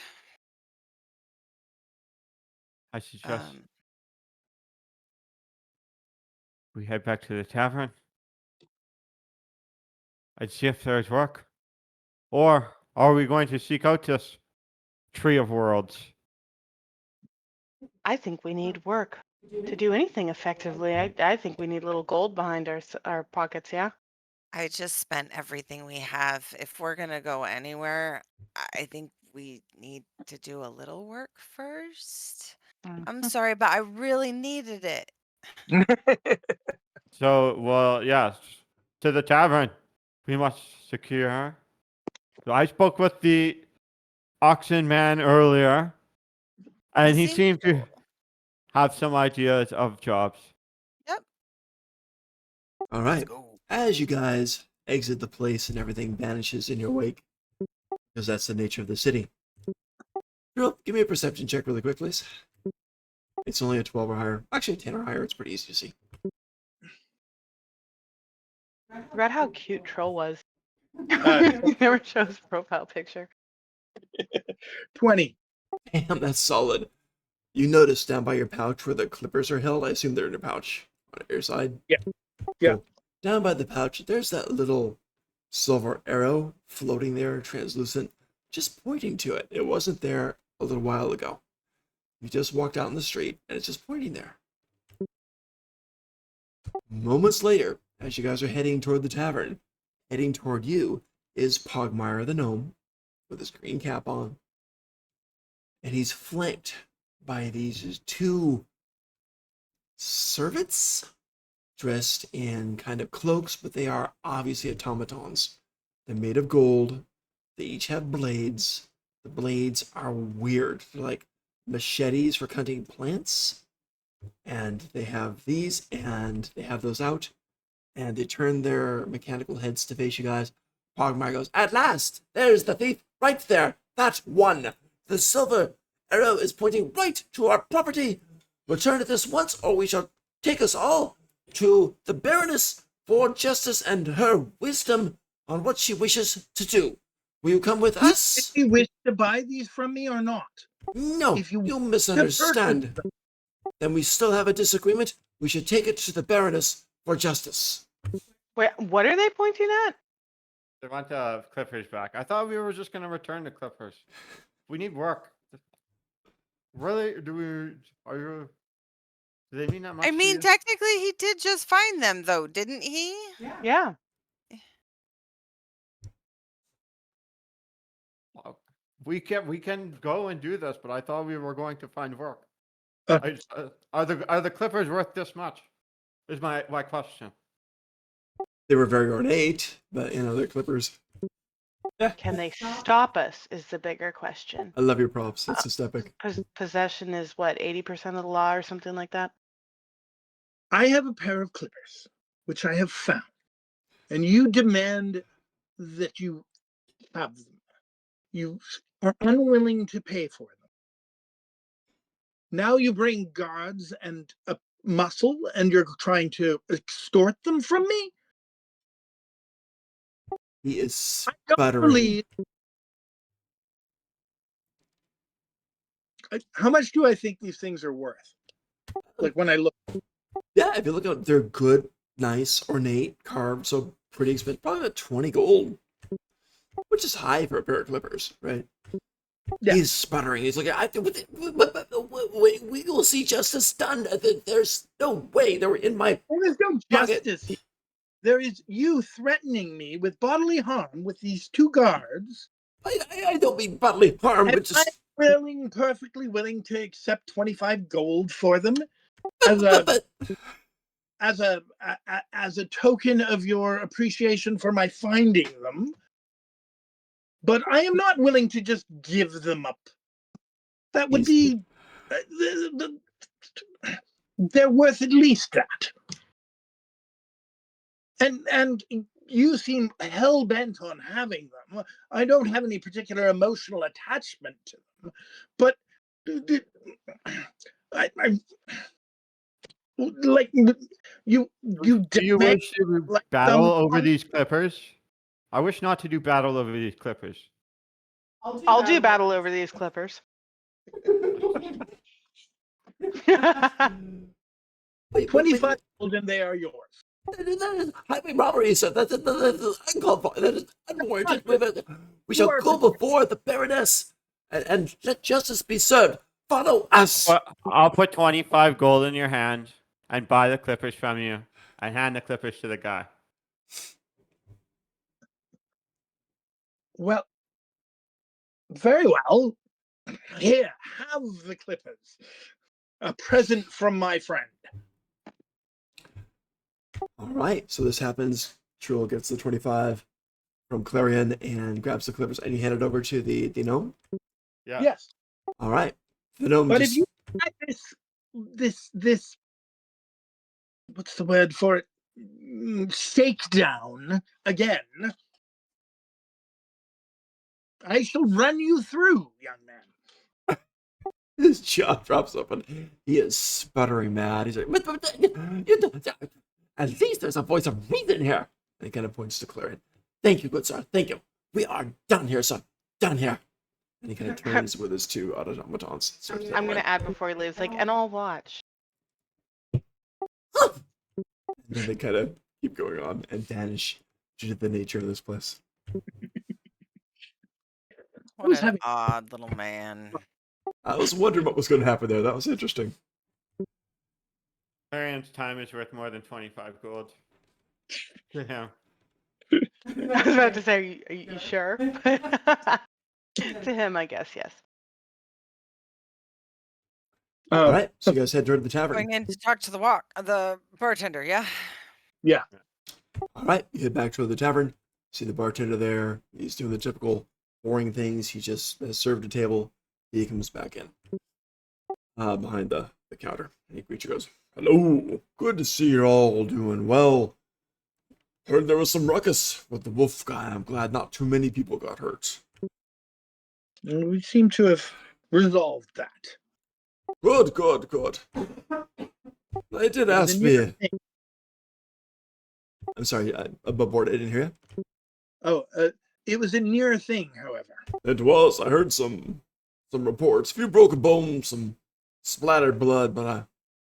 I suggest Um, we head back to the tavern and see if there's work. Or are we going to seek out this tree of worlds? I think we need work to do anything effectively. I think we need a little gold behind our pockets. Yeah. I just spent everything we have. If we're gonna go anywhere, I think we need to do a little work first. I'm sorry, but I really needed it. So, well, yes, to the tavern. We must secure her. So I spoke with the oxen man earlier, and he Seems seemed to cool. have some ideas of jobs. Yep. All Let's right. go. As you guys exit the place and everything vanishes in your wake, because that's the nature of the city. Drew, give me a perception check really quick, please. It's only a 12 or higher. Actually, a 10 or higher. It's pretty easy to see. I forgot how cute Troll was. Uh, He never shows his profile picture. 20. Damn, that's solid. You notice down by your pouch where the clippers are held. I assume they're in your pouch on your side. Yeah. Yeah. Cool. Down by the pouch, there's that little silver arrow floating there, translucent, just pointing to it. It wasn't there a little while ago. You just walked out in the street, and it's just pointing there. Moments later, as you guys are heading toward the tavern, heading toward you, is Pogmire the gnome with his green cap on, and he's flanked by these two servants dressed in kind of cloaks, but they are obviously automatons. They're made of gold. They each have blades. The blades are weird. They're like machetes for cutting plants. And they have these, and they have those out, and they turn their mechanical heads to face you guys. Pogmire goes, "At last! There's the thief right there! That one! The silver arrow is pointing right to our property! Return it this once, or we shall take us all to the Baroness for justice and her wisdom on what she wishes to do. Will you come with us?" If you wish to buy these from me or not? "No, If you you misunderstand. Then we still have a disagreement. We should take it to the Baroness for justice." Wait, what are they pointing at? They want the clippers back. I thought we were just going to return the clippers. We need work. Really? Do they mean that much I to mean, you? technically, he did just find them, though, didn't he? Yeah. Well, we can go and do this, but I thought we were going to find work. Uh. Are the clippers worth this much? Is my question. They were very ornate, but they're clippers. Can they stop us is the bigger question. I love your props. That's just epic. Possession is what, 80% of the law or something like that? I have a pair of clippers, which I have found, and you demand that you have them. You are unwilling to pay for them. Now you bring guards and a muscle, and you're trying to extort them from me? He is I don't sputtering. believe. How much do I think these things are worth? Like when I look. Yeah, if you look at, they're good, nice, ornate, carved, so pretty expensive. Probably about 20 gold, which is high for a pair of clippers, right? Yeah. He's sputtering. He's like, we will see justice done. There's no way they were in my There is no pocket." justice here. There is you threatening me with bodily harm with these two guards. I don't mean bodily harm, And but just. I'm perfectly willing to accept 25 gold for them as a But as a token of your appreciation for my finding them. But I am not willing to just give them up. That would be. They're worth at least that. And you seem hell bent on having them. I don't have any particular emotional attachment to them, but I like you Do you demand wish to like battle some over these clippers? I wish not to do battle over these clippers. I'll do battle over these clippers. wait, 25 gold and they are yours. That is highway robbery, sir. That's uncalled for. That is unwarranted. We shall go before the Baroness and let justice be served. Follow us. Well, I'll put 25 gold in your hand and buy the clippers from you and hand the clippers to the guy. Well, very well. Here, have the clippers. A present from my friend. All right, so this happens. Truel gets the 25 from Clarion and grabs the clippers, and you hand it over to the gnome. Yeah. Yes. All right, the gnome. But just, if you had this what's the word for it? Shakedown again, I shall run you through, young man. his jaw drops open. He is sputtering mad. He's like, at least there's a voice of reason here. And he kind of points to Clarion. Thank you, good sir. Thank you. We are done here, sir. Done here. And he kind of turns with his two automatons. I'm going to add before he leaves, like, and I'll watch. And then they kind of keep going on and vanish due to the nature of this place. What an odd little man. I was wondering what was going to happen there. That was interesting. Clarion's time is worth more than 25 gold to him. I was about to say, are you sure? To him, I guess, yes. All right, so you guys head toward the tavern. Going in to talk to the bartender, yeah? Yeah. All right, you head back to the tavern. See the bartender there. He's doing the typical boring things. He just has served a table. He comes back in behind the counter. And he greets you, goes, "Hello, good to see you're all doing well. Heard there was some ruckus with the wolf guy. I'm glad not too many people got hurt." We seem to have resolved that. Good, good, good. They did It was ask a near me. thing. I'm sorry, above board, I didn't hear you. Oh, it was a near thing, however. It was. I heard some reports. A few broken bones, some splattered blood, but I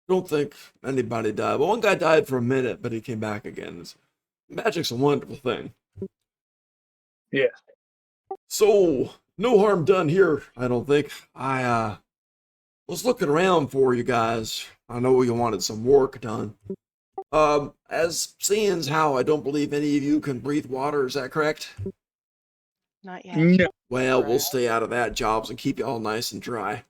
don't think anybody died. Well, one guy died for a minute, but he came back again. Magic's a wonderful thing. Yeah. So, no harm done here, I don't think. I was looking around for you guys. I know you wanted some work done. As seeing how I don't believe any of you can breathe water, is that correct? Not yet. No. Well, we'll stay out of that jobs and keep you all nice and dry.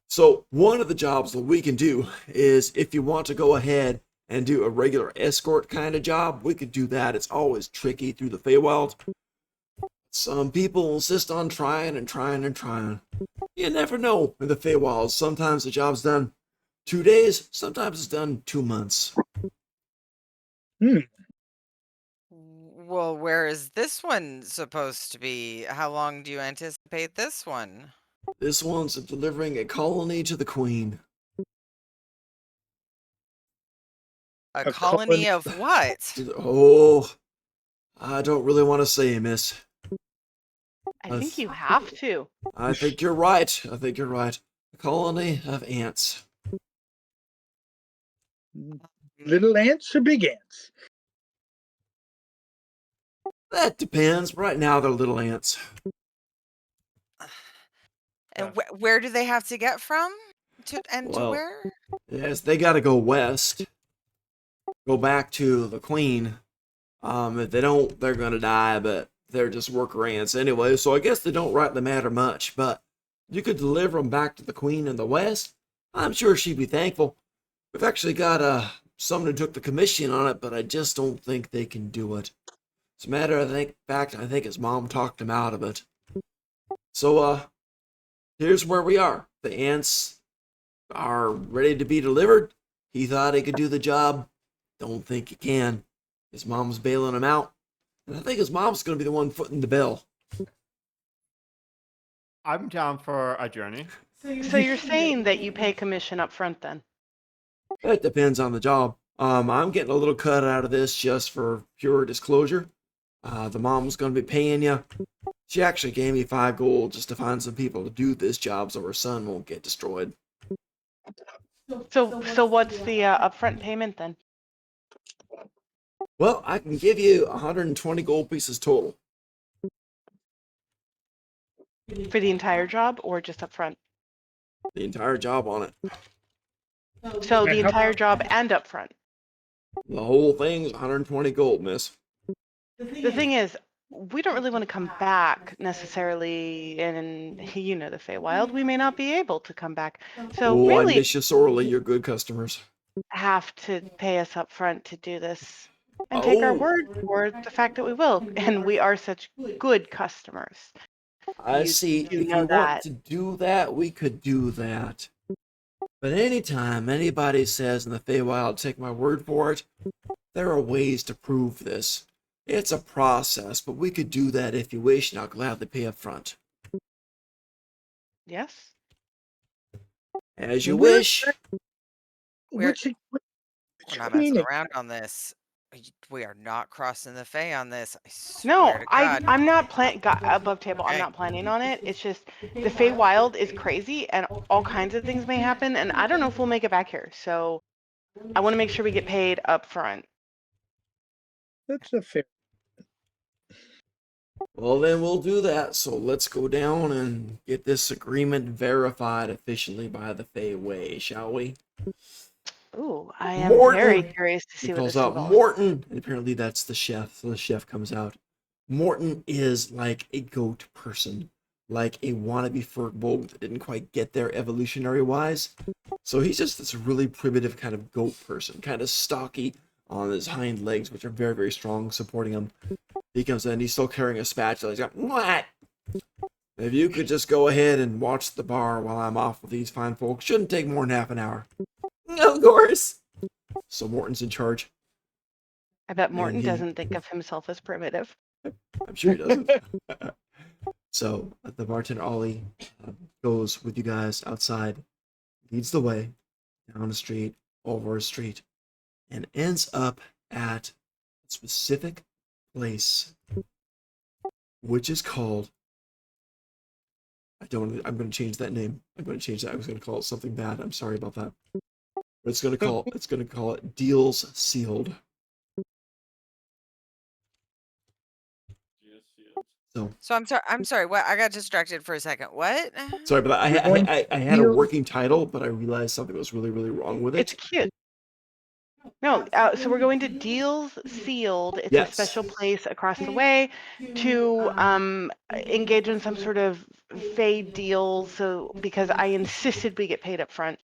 So, one of the jobs that we can do is if you want to go ahead and do a regular escort kind of job, we could do that. It's always tricky through the Feywild. Some people insist on trying and trying and trying. You never know in the Feywild. Sometimes the job's done 2 days, sometimes it's done 2 months. Well, where is this one supposed to be? How long do you anticipate this one? This one's delivering a colony to the Queen. A A colony colony- of what? Oh, I don't really want to say, miss. I think you have to. I think you're right. I think you're right. A colony of ants. Little ants or big ants? That depends. Right now, they're little ants. And where do they have to get from? To Well, where? Yes, they got to go west. Go back to the Queen. If they don't, they're gonna die. But they're just worker ants anyway. So I guess they don't rightly matter much. But you could deliver them back to the Queen in the west. I'm sure she'd be thankful. We've actually got someone who took the commission on it, but I just don't think they can do it. As a matter of fact, I think his mom talked him out of it. So, here's where we are. The ants are ready to be delivered. He thought he could do the job. Don't think he can. His mom's bailing him out. And I think his mom's going to be the one footing the bill. I'm down for a journey. So you're saying that you pay commission up front then? It depends on the job. I'm getting a little cut out of this just for pure disclosure. The mom's going to be paying you. She actually gave me 5 gold just to find some people to do this job so her son won't get destroyed. So what's the upfront payment then? Well, I can give you 120 gold pieces total. For the entire job or just upfront? The entire job on it. So the And how- entire job and upfront. The whole thing's 120 gold, miss. The thing is, we don't really want to come back necessarily in, you know, the Feywild. We may not be able to come back. So Oh, I really miss you sorely. You're good customers. have to pay us up front to do this and take our Oh. word for the fact that we will. And we are such good customers. I You see. do If know you that. want to do that, we could do that. But anytime anybody says in the Feywild, take my word for it, there are ways to prove this. It's a process, but we could do that if you wish, and I'll gladly pay up front. Yes? As you Where- wish. Which We're not messing around on this. We are not crossing the Fey on this. I No, swear to God. I'm not planning above table. I'm Okay. not planning on it. It's just the Feywild is crazy and all kinds of things may happen. And I don't know if we'll make it back here. So I want to make sure we get paid up front. That's a fair. Well, then we'll do that. So let's go down and get this agreement verified officially by the Fey Way, shall we? Ooh, I am Morton! very curious to He see what calls this out, involves. Morton! And apparently that's the chef. So the chef comes out. Morton is like a goat person, like a wannabe Fergbolt that didn't quite get there evolutionary wise. So he's just this really primitive kind of goat person, kind of stocky on his hind legs, which are very, very strong, supporting him. He comes in, he's still carrying a spatula. He's got, what? If you could just go ahead and watch the bar while I'm off with these fine folks, shouldn't take more than half an hour. Of course. So Morton's in charge. I bet Morton he- doesn't think of himself as primitive. I'm sure he doesn't. So the bartender Ollie goes with you guys outside, leads the way down the street, over a street, and ends up at a specific place, which is called. I'm going to change that name. I'm going to change that. I was going to call it something bad. I'm sorry about that. But it's going to call it Deals Sealed. So I'm sorry. What? I got distracted for a second. What? Sorry, but We're going I had a working title, but I realized something was really, really wrong with It's it. cute. No, so we're going to Deals Sealed. It's a Yes. special place across the way to engage in some sort of fade deal. So because I insisted we get paid up front.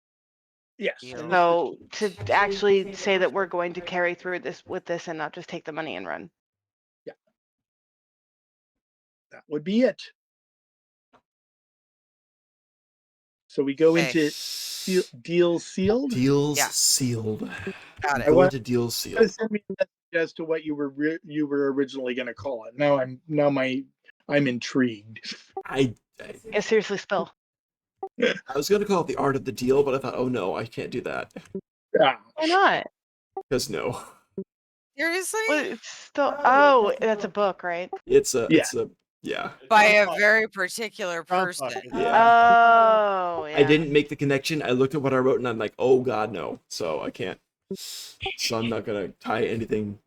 Yes. Deal. So to actually say that we're going to carry through this with this and not just take the money and run. That would be it. So we go Okay. into Deals Sealed. Deals Yeah. Sealed. Got it. Go want- into Deals Gotta Sealed. send me a message as to what you were originally going to call it. Now I'm intrigued. I Yeah, seriously, spill. was going to call it the Art of the Deal, but I thought, oh no, I can't do that. Ah, Why not? Because no, Seriously? Well, it's still. Oh, that's a book, right? it's a yeah. By a very particular Grandpa. person. Yeah. Oh, yeah. I didn't make the connection. I looked at what I wrote and I'm like, oh god, no. So I can't. So I'm not gonna tie anything.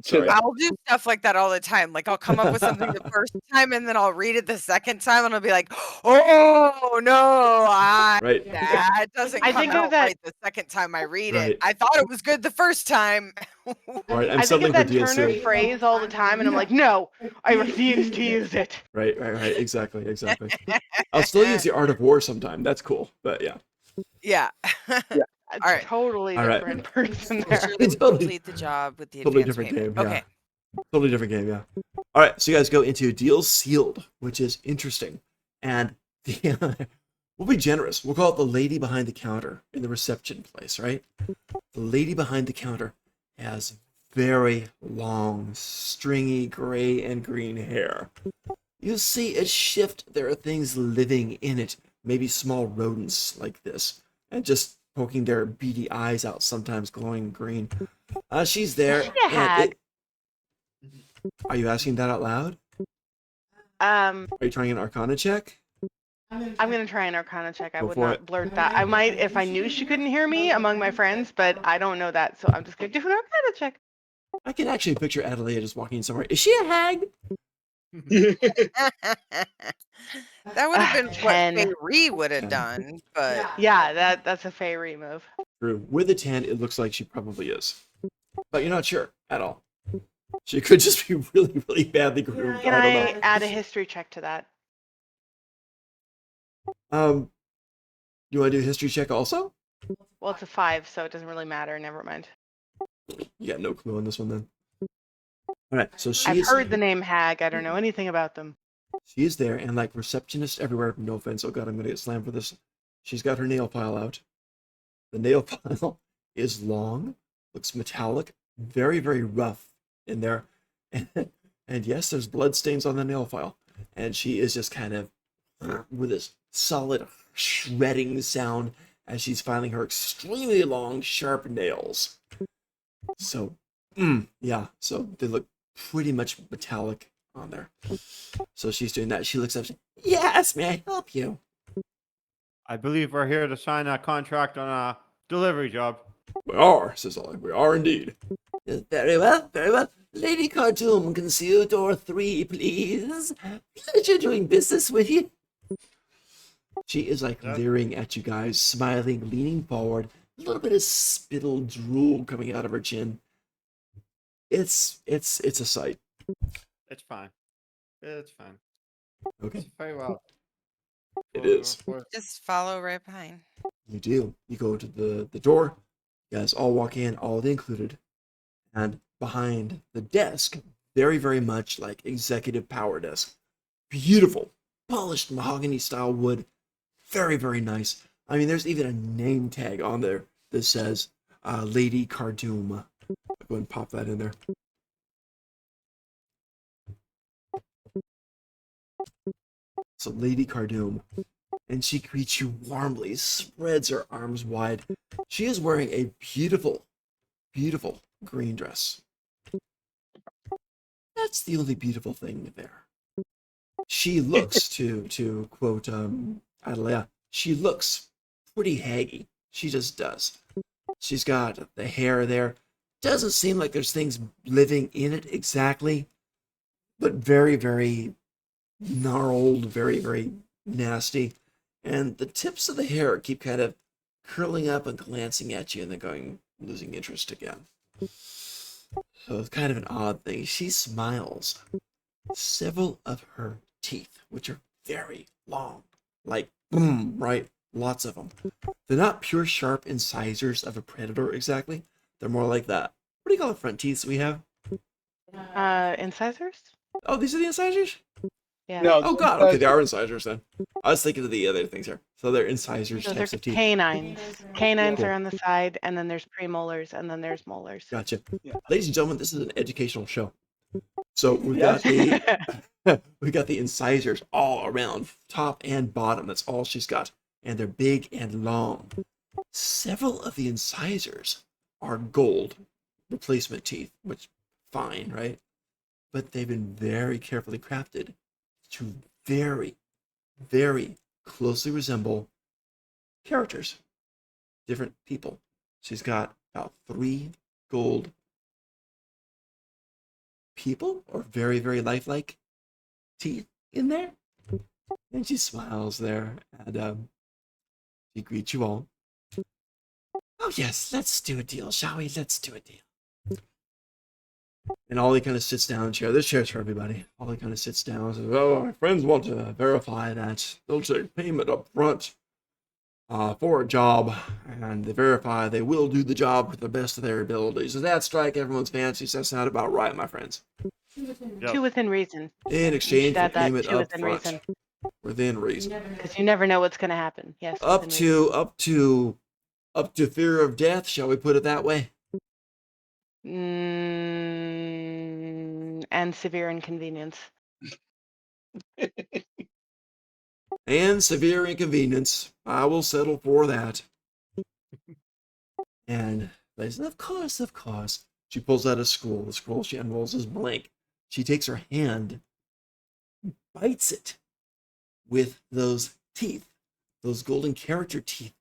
Sorry. I'll do stuff like that all the time. Like I'll come up with something the first time and then I'll read it the second time and I'll be like, oh no, Right. that doesn't I come think of out that- right the second time I read Right. it. I thought it was good the first time. Right. I'm I think settling of for that Deals turn of Sealed. phrase all the time, and I'm like, no, I refuse to use it. Right. Exactly. I'll still use the Art of War sometime. That's cool. But yeah. Yeah. A All right. totally All right. different person Make there. sure that we Totally- complete the job with the totally advance different payment. game, yeah. Okay. Totally different game, yeah. All right, so you guys go into Deals Sealed, which is interesting. And we'll be generous. We'll call it the lady behind the counter in the reception place, right? The lady behind the counter has very long, stringy gray and green hair. You see it shift. There are things living in it, maybe small rodents like this, and just poking their beady eyes out, sometimes glowing green. She's there. Is she a hag? Are you asking that out loud? Are you trying an Arcana check? I'm gonna try an Arcana check. I Go would for not it. blurt that. I might if I knew she couldn't hear me among my friends, but I don't know that, so I'm just gonna do an Arcana check. I can actually picture Adelaide just walking in somewhere. Is she a hag? That would have been what 10. Fayre would have 10. done, but Yeah, that's a Fayre move. True. With a 10, it looks like she probably is. But you're not sure at all. She could just be really, really badly groomed. Can I I don't know. add a history check to that? You want to do a history check also? Well, it's a 5, so it doesn't really matter. Never mind. You got no clue on this one then. All right, so I've heard the name Hag. I don't know anything about them. she is there, and like receptionists everywhere. No offense. Oh god, I'm gonna get slammed for this. She's got her nail file out. The nail file is long, looks metallic, very, very rough in there, and yes, there's blood stains on the nail file. And she is just kind of with this solid shredding sound as she's filing her extremely long, sharp nails. So, yeah, so they look pretty much metallic on there. So she's doing that. She looks up. Yes, may I help you? I believe we're here to sign a contract on a delivery job. We are, says Ollie. We are indeed. Very well, very well. Lady Khartoum, can see you door 3, please. Pleasure doing business with you. She is like leering at you guys, smiling, leaning forward, a little bit of spittle drool coming out of her chin. It's a sight. It's fine. It's fine. Okay, It's very well. it is. Just follow right behind. You do. You go to the door. You guys all walk in, all included. And behind the desk, very, very much like executive power desk. Beautiful, polished mahogany style wood. Very, very nice. I mean, there's even a name tag on there that says Lady Cardoom. I'll go ahead and pop that in there. So Lady Cardoom. And she greets you warmly, spreads her arms wide. She is wearing a beautiful, beautiful green dress. That's the only beautiful thing there. She looks, to quote Adelia, she looks pretty haggy. She just does. She's got the hair there. Doesn't seem like there's things living in it exactly, but very, very gnarled, very, very nasty. And the tips of the hair keep kind of curling up and glancing at you and then going, losing interest again. So it's kind of an odd thing. She smiles. Several of her teeth, which are very long, like boom, right? Lots of them. They're not pure sharp incisors of a predator exactly. They're more like that. What do you call the front teeth we have? Incisors? Oh, these are the incisors? Yeah. No, Oh god, okay, they are incisors then. I was thinking of the other things here. So they're incisors Those types are of teeth. canines. Canines Cool. are on the side, and then there's premolars, and then there's molars. Gotcha. Yeah. Ladies and gentlemen, this is an educational show. So we've Yes. got the we got the incisors all around, top and bottom. That's all she's got. And they're big and long. Several of the incisors are gold replacement teeth, which fine, right? But they've been very carefully crafted to very, very closely resemble characters, different people. She's got about 3 gold people, or very, very lifelike teeth in there. And she smiles there, and she greets you all. Oh yes, let's do a deal, shall we? Let's do a deal. And Ollie kind of sits down in a chair. There's chairs for everybody. Ollie kind of sits down and says, "Oh, my friends want to verify that they'll take payment up front for a job, and they verify they will do the job to the best of their abilities. Does that strike everyone's fancy? That's not about right, my friends. Yep. Two within reason. In You exchange should for add that, payment two up within front, reason. within reason, Because you never know what's going to happen. Yes. up within reason. to fear of death. Shall we put it that way? And severe inconvenience. And severe inconvenience. I will settle for that." And they said, "Of course, of course." She pulls out a scroll. The scroll she unrolls is blank. She takes her hand, bites it with those teeth, those golden character teeth,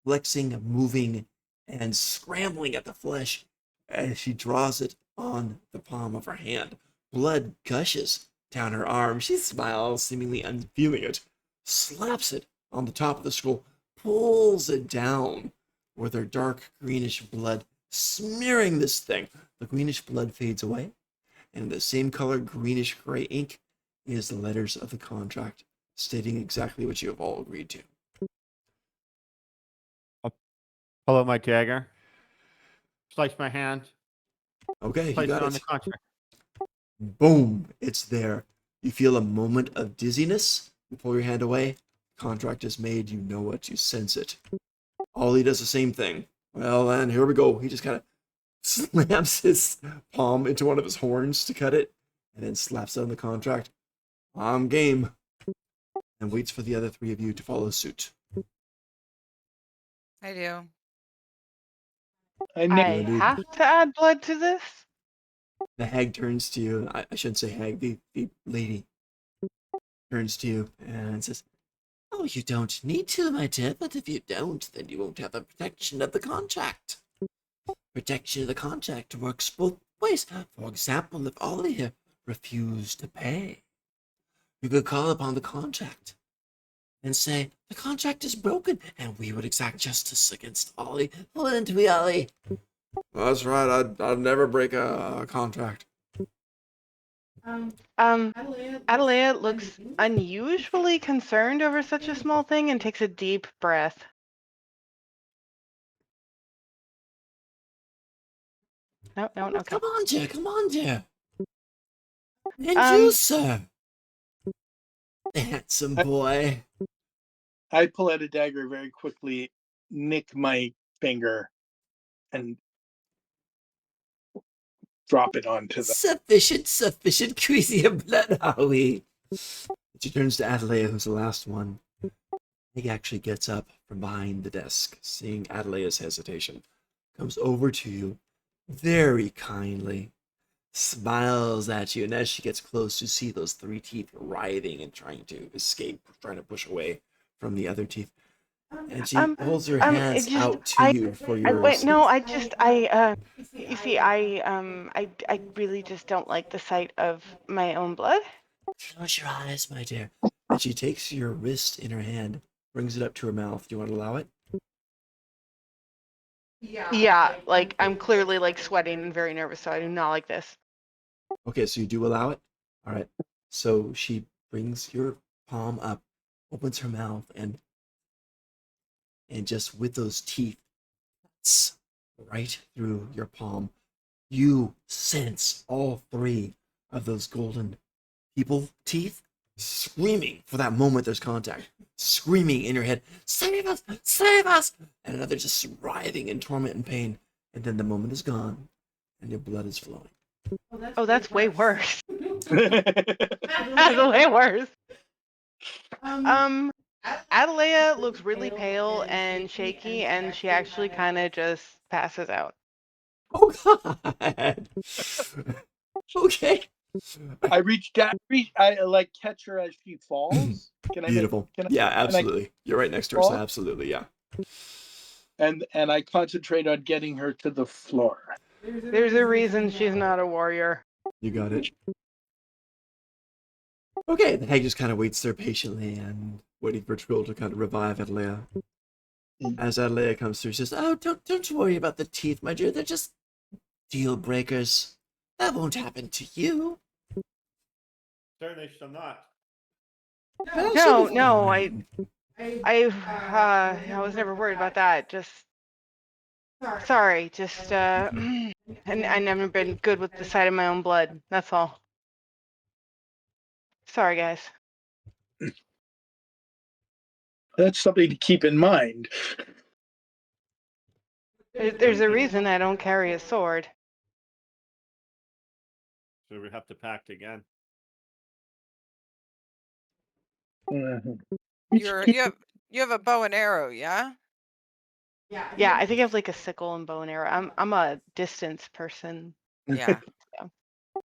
flexing, moving, and scrambling at the flesh as she draws it on the palm of her hand. Blood gushes down her arm. She smiles, seemingly unfeeling it, slaps it on the top of the scroll, pulls it down with her dark greenish blood smearing this thing. The greenish blood fades away, and in the same color greenish gray ink is the letters of the contract stating exactly what you have all agreed to. Pull out my dagger. Slice my hand. Okay, you Place it got on the it. contract. Boom, it's there. You feel a moment of dizziness. You pull your hand away. Contract is made. You know it. You sense it. Ollie does the same thing. Well, then here we go. He just kind of slams his palm into one of his horns to cut it, and then slaps it on the contract. I'm game. And waits for the other 3 of you to follow suit. I do. I I nick- dude. have to add blood to this? The hag turns to you. I shouldn't say hag. The lady turns to you and says, "Oh, you don't need to, my dear, but if you don't, then you won't have the protection of the contract. Protection of the contract works both ways. For example, if all of you refuse to pay, you could call upon the contract and say, the contract is broken, and we would exact justice against Ollie. Wouldn't we, Ollie? That's right, I'd never break a contract. Adelaide looks unusually concerned over such a small thing and takes a deep breath. No, okay. Come on, dear. And Um, you, sir. The handsome boy. I pull out a dagger very quickly, nick my finger, and drop it onto the. Sufficient. Greasy of blood, are we? She turns to Adelaide, who's the last one. He actually gets up from behind the desk, seeing Adelaide's hesitation. Comes over to you, very kindly, smiles at you, and as she gets close, you see those 3 teeth writhing and trying to escape, trying to push away from the other teeth. And she holds her hands out to you for yours. Wait, no, you see, I really just don't like the sight of my own blood. Close your eyes, my dear. And she takes your wrist in her hand, brings it up to her mouth. Do you want to allow it? Yeah, like I'm clearly like sweating and very nervous, so I do not like this. Okay, so you do allow it? All right. So she brings your palm up, opens her mouth, and just with those teeth right through your palm, you sense all 3 of those golden people teeth screaming for that moment there's contact, screaming in your head, save us, and another just writhing in torment and pain. And then the moment is gone and your blood is flowing. Oh, that's way worse. That's way worse. Adelaide looks really pale and shaky, and she actually kind of just passes out. Oh God. Okay. I reach down. I like catch her as she falls. Can I? Beautiful. Yeah, absolutely. You're right next to her, so absolutely, yeah. And I concentrate on getting her to the floor. There's a reason she's not a warrior. You got it. Okay, the hag just kind of waits there patiently and waiting for Trill to kind of revive Adelaide. As Adelaide comes through, she says, "Oh, don't worry about the teeth, my dear. They're just deal breakers. That won't happen to you." Certainly shall not. No, I was never worried about that. Just sorry, just and I never been good with the sight of my own blood. That's all. Sorry, guys. That's something to keep in mind. There's a reason I don't carry a sword. So we have to pact again. Mhm. You have a bow and arrow, yeah? Yeah, I think I have like a sickle and bow and arrow. I'm a distance person. Yeah.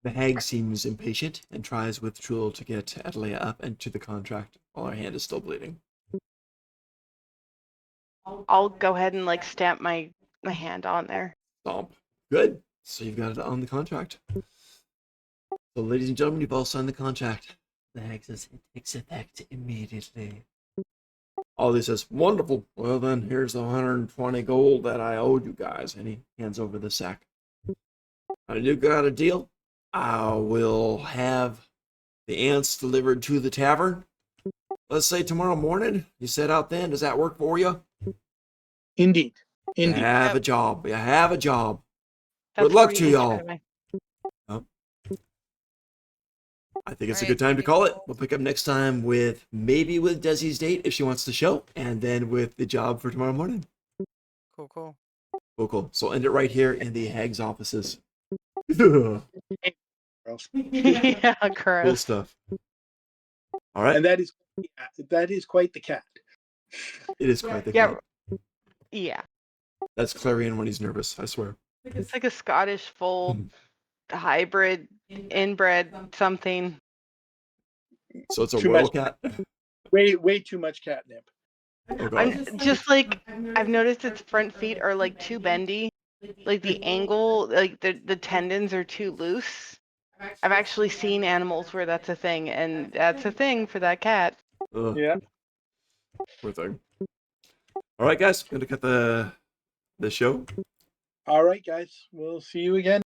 The hag seems impatient and tries with Trill to get Adelaide up and to the contract while her hand is still bleeding. I'll go ahead and like stamp my hand on there. Stomp. Good. So you've got it on the contract. So, ladies and gentlemen, you've all signed the contract. The hag says it takes effect immediately. Ollie says, "Wonderful. Well, then, here's the 120 gold that I owed you guys." And he hands over the sack. "And you got a deal? I will have the ants delivered to the tavern. Let's say tomorrow morning. You set out then. Does that work for you?" Indeed. You Indeed. have a job. You have a job. That's Good luck 40 to each, y'all. by the way. I think it's a Right. good time to call it. We'll pick up next time with maybe with Desi's date if she wants to show, and then with the job for tomorrow morning. Cool. Cool. So I'll end it right here in the Hag's offices. Cool Yeah, gross. stuff. All right. And that is quite the cat. It is quite the Yeah. cat. Yeah. That's Clarion when he's nervous, I swear. It's like a Scottish fold hybrid inbred something. So it's a Too royal much. cat? Way too much catnip. Oh god. I'm just like I've noticed its front feet are like too bendy. Like the angle, like the tendons are too loose. I've actually seen animals where that's a thing, and that's a thing for that cat. Ugh. Yeah. Poor thing. All right, guys, going to cut the show. All right, guys. We'll see you again.